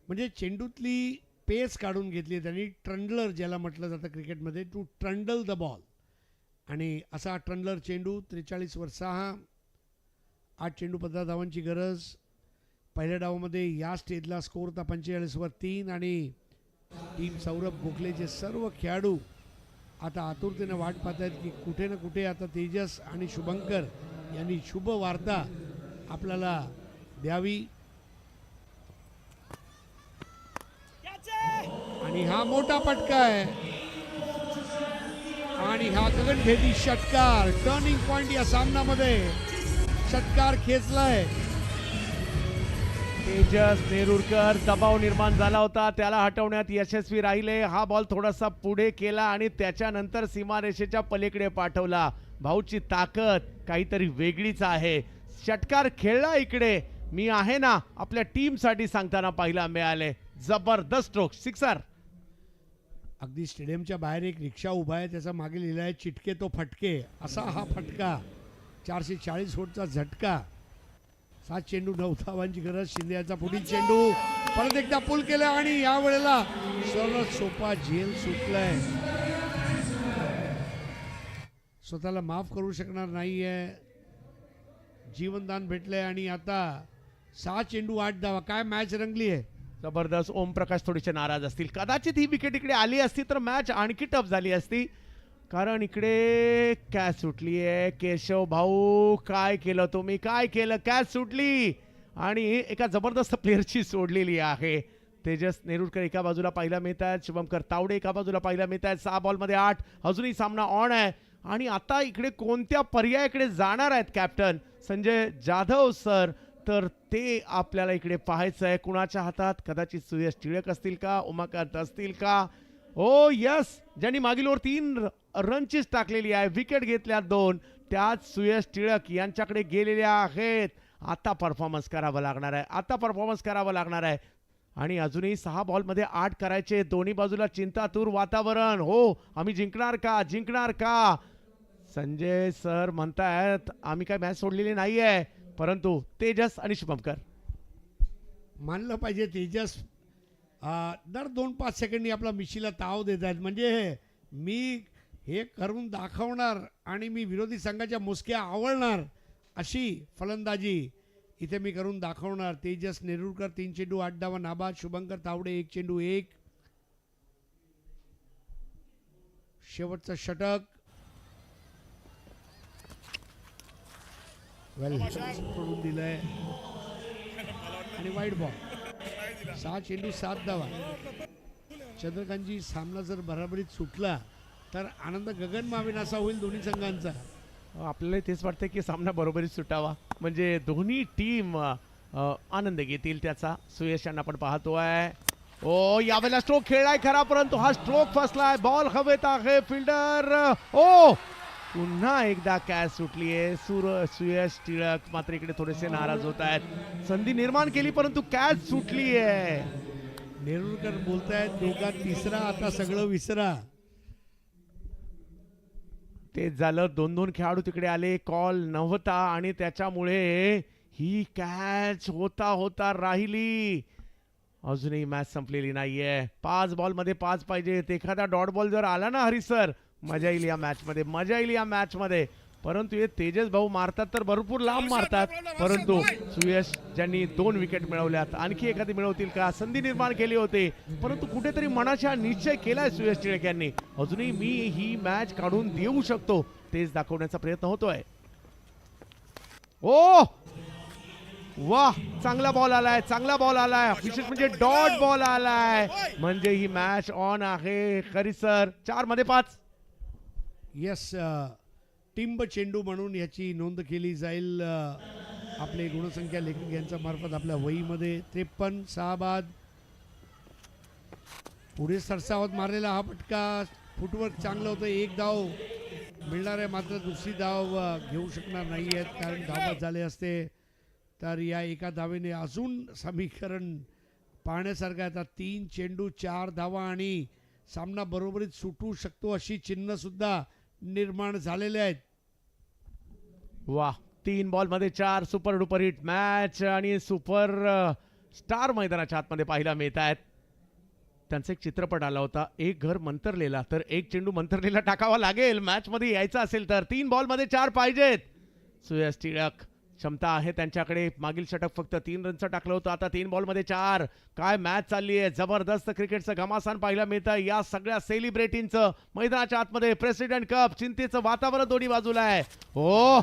म्हणजे चेंडूतली पेस काढून घेतली त्यांनी. ट्रंडलर ज्याला म्हटलं जातं क्रिकेटमध्ये, टू ट्रंडल द बॉल. आणि असा ट्रंडलर चेंडू 43 वर 6. 8 चेंडू 15 धावांची गरज. पहिल्या डावामध्ये या स्टेजला स्कोर होता 45 वर 3. आणि टीम सौरभ गोखलेचे सर्व खेळाडू आता आतुरतेने वाट पाहत आहेत की कुठे ना कुठे आता तेजस आणि शुभंकर यांनी शुभ वार्ता आपल्याला द्यावी. आणि हा मोठा फटका आहे आणि हा गगनभेदी षटकार. टर्निंग पॉइंट या सामन्यामध्ये षटकार खेचलाय. तेजस नेरुरकर, दबाव निर्माण झाला होता, त्याला हटवण्यात यशस्वी राहिले. हा बॉल थोडासा पुढे केला आणि त्याच्यानंतर सीमारेषेच्या पलीकडे पाठवला. भाऊची ताकद काहीतरी वेगळीच आहे. षटकार खेळला इकडे. मी आहे ना आपल्या टीमसाठी सांगताना पाहायला मिळाले. जबरदस्त स्ट्रोक, सिक्सर. अगदी स्टेडियमच्या बाहेर एक रिक्षा उभा आहे, त्याचा मागे लिहिला आहे चिटके तो फटके. असा हा फटका. 440 फूटचा झटका. 7 चेंडू 9 धावांची गरज. शिंदे याचा पुढील चेंडू परत एकदा पूल केला आणि या वेळेला सरळ सोपा झेल सुटलाय. स्वतःला माफ करू शकणार नाहीये. जीवनदान भेटलंय आणि आता 6 चेंडू 8 धावा. काय मॅच रंगली आहे. जबरदस्त. ओमप्रकाश थोडेसे नाराज असतील. कदाचित ही विकेट इकडे आली असती तर मॅच आणखी टफ झाली असती, कारण इकडे कॅच सुटली आहे. केशव भाऊ काय केलं तुम्ही, काय केलं. कॅच सुटली आणि एका जबरदस्त प्लेअरची सोडलेली आहे. तेजस नेरुरकर एका बाजूला पाहायला मिळत आहेत, शुभंकर तावडे एका बाजूला पाहायला मिळत आहेत. 6 बॉलमध्ये 8. अजूनही सामना ऑन आहे. आणि आता इकडे कोणत्या पर्यायाकडे जाणार आहेत कॅप्टन संजय जाधव सर, तर ते आपल्याला इकडे पाहायचं आहे. कुणाच्या हातात? कदाचित सुयश टिळक असतील का, उमाकांत असतील का? ओ यस, ज्यांनी मागील ओव्हर 3 रनचीच टाकलेली आहे, विकेट घेतल्या 2, त्याच सुयश टिळक यांच्याकडे गेलेल्या आहेत. आता परफॉर्मन्स करावा लागणार आहे, आता परफॉर्मन्स करावा लागणार आहे. आणि अजूनही 6 बॉलमध्ये 8 करायचे. दोन्ही बाजूला चिंतातूर वातावरण. हो, आम्ही जिंकणार का, जिंकणार का? संजय सर म्हणतायत आम्ही काय मॅच सोडलेली नाहीये, परंतु तेजस आणि शुभमकर मानलं पाहिजे तेजस दर 2-5 सेकंडनी आपला मिशीला ताव देत आहेत. म्हणजे मी हे करून दाखवणार आणि मी विरोधी संघाच्या मुसक्या आवळणार अशी फलंदाजी इथे मी करून दाखवणार. तेजस नेरुरकर 3 चेंडू 8 धावा नाबाद. शुभंकर तावडे 1 चेंडू 1. शेवटचं षटक. सोडून दिलंय आणि वाईट बॉल. 6 चेंडू 7 धावा. चंद्रकांतजी सामना जर बराबरीत सुटला तर आनंद गगनमावेनासा होईल दोन्ही संघांचा. आपल्याला तेच वाटतं की सामना बरोबरीत सुटावा, म्हणजे दोन्ही टीम आनंद घेतील त्याचा. सुयश यांना आपण पाहतोय. ओ यावेळेला स्ट्रोक खेळलाय खरा, परंतु हा स्ट्रोक फसलाय. बॉल हवेत आहे. फिल्डर ओ पुन्हा एकदा कॅच सुटलीये. सुयश टिळक मात्र इकडे थोडेसे नाराज होत आहेत. संधी निर्माण केली परंतु कॅच सुटलीये. नेरुरकर बोलतायत दोघात तिसरा, आता सगळं विसरा. तेच झालं. 2-2 खेळाडू तिकडे आले, कॉल नव्हता आणि त्याच्यामुळे ही कॅच होता होता राहिली. अजूनही मॅच संपलेली नाहीये. 5 बॉलमध्ये 5 पाहिजेत. एखादा डॉट बॉल जर आला ना हरी सर, मजा येईल या मॅच मध्ये, मजा येईल या मॅच मध्ये. परंतु हे तेजस भाऊ मारतात तर भरपूर लांब मारतात, परंतु सुयश ज्यांनी 2 विकेट मिळवल्यात, आणखी एखादी मिळवतील का? संधी निर्माण केली होती, परंतु कुठेतरी मनाचा निश्चय केलाय सुयश टिळक यांनी. अजूनही मी ही मॅच काढून देऊ शकतो तेच दाखवण्याचा प्रयत्न होतोय. ओ वाह, चांगला बॉल आलाय, चांगला बॉल आलाय. विशेष म्हणजे डॉट बॉल आलाय, म्हणजे ही मॅच ऑन आहे खरी सर. 4 मध्ये 5. यस, टिंब चेंडू म्हणून याची नोंद केली जाईल आपले गुणसंख्या लेखक यांच्या मार्फत आपल्या वहीमध्ये. 53 6 बाद. पुढे सरसावत मारलेला हा फटका, फुटवर्क चांगलं होतं. 1 धाव मिळणार आहे, मात्र दुसरी धाव घेऊ शकणार नाही आहेत, कारण धावत झाले असते तर या एका धावेने अजून समीकरण पाहण्यासारखं आहे. आता 3 चेंडू 4 धावा आणि सामना बरोबरीत सुटू शकतो अशी चिन्ह सुद्धा निर्माण झालेले आहेत. वाह, 3 बॉल मध्ये 4. सुपर डुपर हिट मॅच आणि सुपर स्टार मैदानाच्या आतमध्ये पाहायला मिळत आहेत. त्यांचा एक चित्रपट आला होता, एक घर मंतरलेला, तर एक चेंडू मंतरलेला टाकावा लागेल मॅच मध्ये यायचं असेल तर. 3 बॉल मध्ये 4 पाहिजेत. सुयश टिळक क्षमता आहे त्यांच्याकडे. मागील षटक फक्त 3 रनचं टाकलं होतं, आता 3 बॉल मध्ये 4. काय मॅच चालली आहे, जबरदस्त क्रिकेटचं घमासान पाहायला मिळतं या सगळ्या सेलिब्रिटींचं. मैदानाच्या आतमध्ये प्रेसिडेंट कप, चिंतेचं वातावरण दोन्ही बाजूला आहे. हो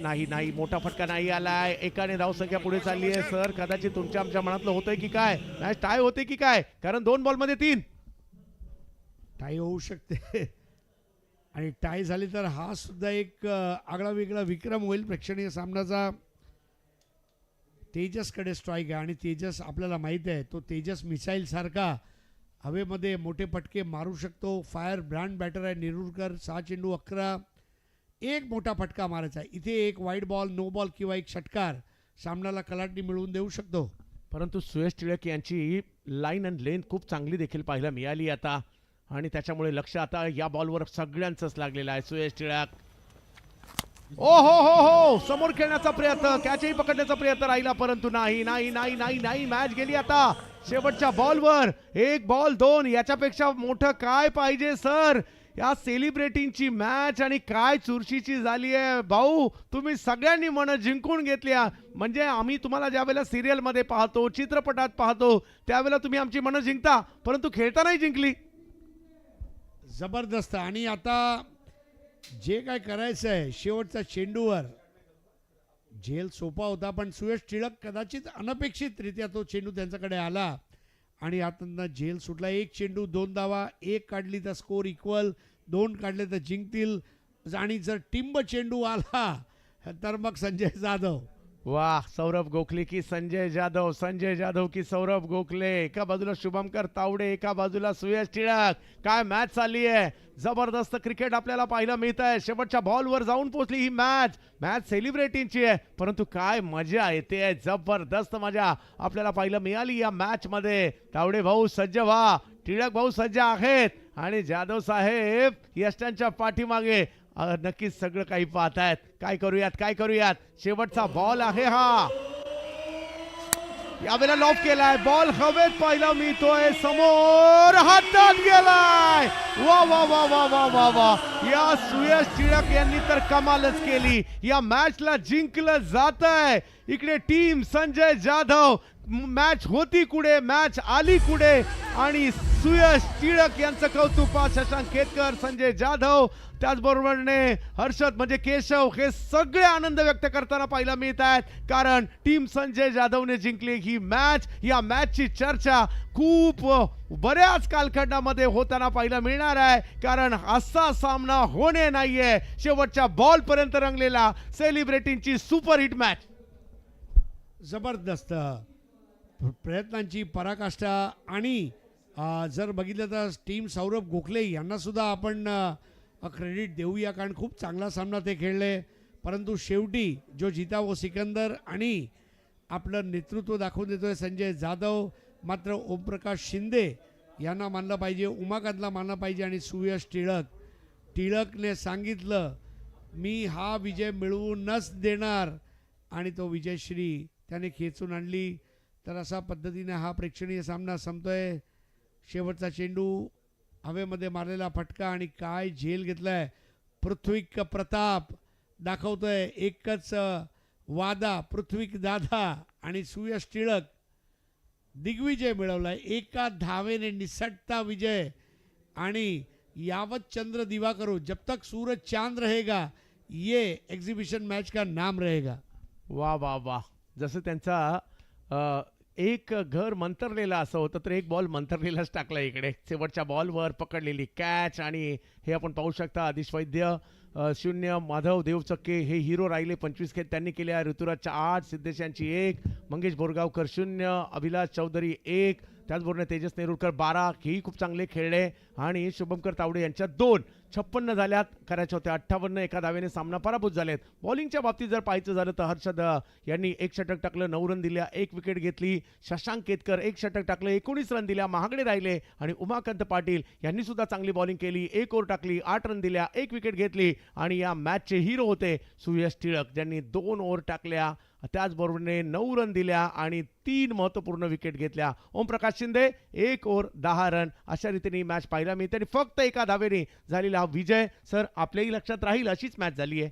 नाही नाही, मोठा फटका नाही आलाय. एकाने धावसंख्या पुढे चालली आहे सर. कदाचित तुमच्या आमच्या मनातलं होतंय की काय, मॅच टाय होते की काय, कारण 2 बॉल मध्ये 3 टाय होऊ शकते आणि टाय झाली तर हा सुद्धा एक आगळा वेगळा विक्रम होईल प्रेक्षणीय सामन्याचा. तेजसकडे स्ट्राईक आहे आणि तेजस आपल्याला माहीत आहे, तो तेजस मिसाईल सारखा हवेमध्ये मोठे फटके मारू शकतो. फायर ब्रँड बॅटर आहे नेरुरकर. 6 चेंडू 11. एक मोठा फटका मारायचा आहे इथे. एक वाईट बॉल, नो बॉल किंवा एक षटकार सामन्याला कलाटणी मिळवून देऊ शकतो. परंतु सुयश टिळक यांची लाईन अँड लेंथ खूप चांगली देखील पाहायला मिळाली आता, आणि त्याच्यामुळे लक्ष आता या बॉलवर सगळ्यांचंच लागलेलं आहे. सुयश टिळक ओ हो समोर खेळण्याचा प्रयत्न, कॅचही पकडण्याचा प्रयत्न राहिला, परंतु नाही नाही नाही नाही नाही. मॅच गेली आता शेवटच्या बॉलवर. 1 बॉल 2, याच्यापेक्षा मोठं काय पाहिजे सर या सेलिब्रिटींची मॅच. आणि काय चुरशीची झाली आहे भाऊ, तुम्ही सगळ्यांनी मन जिंकून घेतल्या. म्हणजे आम्ही तुम्हाला ज्या वेळेला सिरियल मध्ये पाहतो, चित्रपटात पाहतो, त्यावेळेला तुम्ही आमची मन जिंकता, परंतु खेळता नाही जिंकली. जबरदस्त. आणि आता जे काय करायचं आहे शेवटच्या चेंडूवर, झेल सोपा होता पण सुयश टिळक कदाचित अनपेक्षितरित्या तो चेंडू त्यांच्याकडे आला आणि आता झेल सुटला. 1 चेंडू 2 धावा. 1 काढली तर स्कोर इक्वल, 2 काढले तर जिंकतील. आणि जर टिंब चेंडू आला तर मग संजय जाधव. वाह, सौरभ गोखले की संजय जाधव की सौरभ गोखले. एका बाजूला शुभमकर तावडे, एका बाजूला सुयश टिळक. काय मॅच चालली आहे, जबरदस्त क्रिकेट आपल्याला पाहायला मिळत आहे. शेवटच्या बॉलवर जाऊन पोहोचली ही मॅच सेलिब्रिटींची आहे, परंतु काय मजा येते, जबरदस्त मजा आपल्याला पाहायला मिळाली या मॅच मध्ये. तावडे भाऊ सज्ज व्हा, टिळक भाऊ सज्ज आहेत आणि जाधव साहेब यष्टांच्या पाठीमागे नक्कीच सगळं काही पाहतायत. काय करूयात. शेवटचा बॉल आहे हा. यावेळेला लॉफ केलाय, बॉल हवेत पाहायला मिळतोय, समोर हातात गेलाय. वा वा वा वा वा वा वा, या सुयश टिळक यांनी तर कमालच केली. या मॅचला जिंकलं जात आहे. इकडे टीम संजय जाधव, मॅच होती कुठे, मॅच आली कुठे, आणि सुयश टिळक यांचं कौतुक पहा. शशांक केतकर, संजय जाधव, त्याचबरोबरने हर्षद म्हणजे केशव, हे सगळे आनंद व्यक्त करताना पाहायला मिळत आहेत, कारण टीम संजय जाधवने जिंकली ही मॅच. या मॅचची चर्चा खूप बऱ्याच कालखंडामध्ये होताना पाहायला मिळणार आहे, कारण असा सामना होणे नाहीये. शेवटच्या बॉल पर्यंत रंगलेला सेलिब्रिटींची सुपरहिट मॅच. जबरदस्त प्रयत्नांची पराकाष्ठा. आणि जर बघितलं तर टीम सौरभ गोखले यांना सुद्धा आपण क्रेडिट देऊया, कारण खूप चांगला सामना ते खेळले. परंतु शेवटी जो जीता वो सिकंदर, आणि आपलं नेतृत्व दाखवून देतोय संजय जाधव. मात्र ओमप्रकाश शिंदे यांना मानलं पाहिजे, उमाकांतला मानलं पाहिजे, आणि सुयश टिळकने सांगितलं मी हा विजय मिळवूनच देणार, आणि तो विजयश्री त्याने खेचून आणली. तर अशा पद्धतीने हा प्रेक्षणीय सामना संपतोय. शेवटचा चेंडू, हवेमध्ये मारलेला फटका, आणि काय झेल घेतलाय पृथ्वीक प्रताप दाखवतोय. एकच वादा, पृथ्वीक दादा आणि सुयश टिळक दिग्विजय मिळवलाय. एका धावेने निसटता विजय. आणि यावत चंद्र दिवा करो, जब तक सूरज चांद रहेगा, ये एग्जीबिशन मैच का नाम रहेगा. वा वा वा, जसं त्यांचा एक घर मंतरलेला असं होतं, तर एक बॉल मंतरलेलाच टाकला इकडे. शेवटच्या बॉलवर पकडलेली कॅच, आणि हे आपण पाहू शकता आदिश वैद्य 0, माधव देवचक्के हे हिरो राहिले, 25 खेळ त्यांनी केल्या. ऋतुराजच्या 8, सिद्धेश यांची 1, मंगेश बोरगावकर 0, अभिलाष चौधरी 1, त्याचबरोबर तेजस नेरुरकर 12, हेही खूप चांगले खेळले. आणि शुभमकर तावडे यांच्या 2, 56 झाल्यात, करायच्या होत्या 58, एका धावेने सामना पराभूत झालेत. बॉलिंगच्या बाबतीत जर पाहायचं झालं तर हर्षद यांनी 1 षटक टाकलं, 9 रन दिल्या, 1 विकेट घेतली. शशांक केतकर 1 षटक टाकलं, 19 रन दिल्या, महागडे राहिले. आणि उमाकांत पाटील यांनी सुद्धा चांगली बॉलिंग केली, 1 ओव्हर टाकली, 8 रन दिल्या, 1 विकेट घेतली. आणि या मॅचचे हिरो होते सुयश टिळक, ज्यांनी 2 ओव्हर टाकल्या, त्याचबरोबरने 9 रन दिल्या आणि 3 महत्त्वपूर्ण विकेट घेतल्या. ओमप्रकाश शिंदे 1 ओव्हर 10 रन, अशा रीतीने मॅच पाहायला मिळते. आणि फक्त एका धावेने झालेला हा विजय सर आपल्याही लक्षात राहील अशीच मॅच झाली आहे.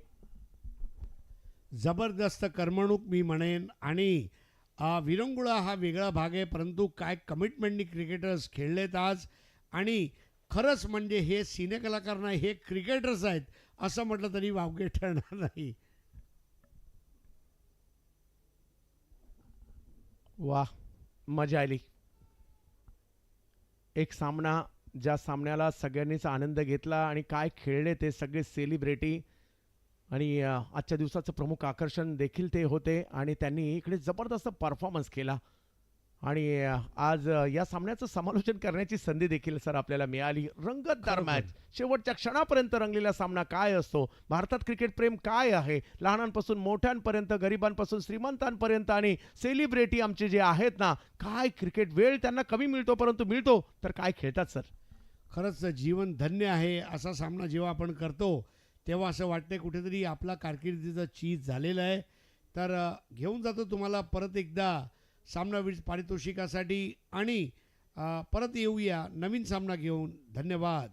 जबरदस्त करमणूक मी म्हणेन. आणि विरंगुळा हा वेगळा भाग आहे, परंतु काय कमिटमेंटनी क्रिकेटर्स खेळलेत आज. आणि खरंच म्हणजे हे सिनेकलाकार नाही, हे क्रिकेटर्स आहेत असं म्हटलं तरी वावगे ठरणार नाही. वाह, मजा आली. एक सामना, ज्या सामन्याला सगळ्यांनीच आनंद घेतला, आणि काय खेळले ते सगळे सेलिब्रिटी. आणि आजच्या दिवसाचं प्रमुख आकर्षण देखील ते होते, आणि त्यांनी इकडे जबरदस्त परफॉर्मन्स केला. आणि आज या सामन्याचं समालोचन करण्याची संधी देखील सर आपल्याला मिळाली. रंगतदार मॅच, शेवटच्या क्षणापर्यंत रंगलेला सामना काय असतो, भारतात क्रिकेट प्रेम काय आहे, लहानांपासून मोठ्यांपर्यंत, गरिबांपासून श्रीमंतांपर्यंत, आणि सेलिब्रिटी आमचे जे आहेत ना, काय क्रिकेट, वेळ त्यांना कमी मिळतो परंतु मिळतो तर काय खेळतात सर. खरंच जीवन धन्य आहे. असा सामना जेव्हा आपण करतो तेव्हा असं वाटतंय कुठेतरी आपला कारकिर्दीचं चीज झालेलं आहे. तर घेऊन जातो तुम्हाला परत एकदा सामनावीर पारितोषिकासाठी, आणि परत येऊया नवीन सामना घेऊन. धन्यवाद.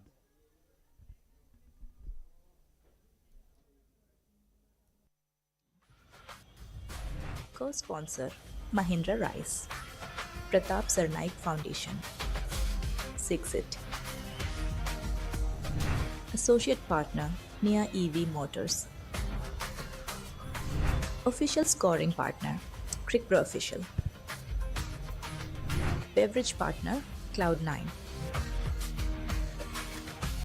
Co-sponsor Mahindra Rice, Pratap Sarnaik Foundation, Sixit. Associate partner Nia EV Motors. Official scoring partner Crick Pro Official. Beverage partner Cloud9.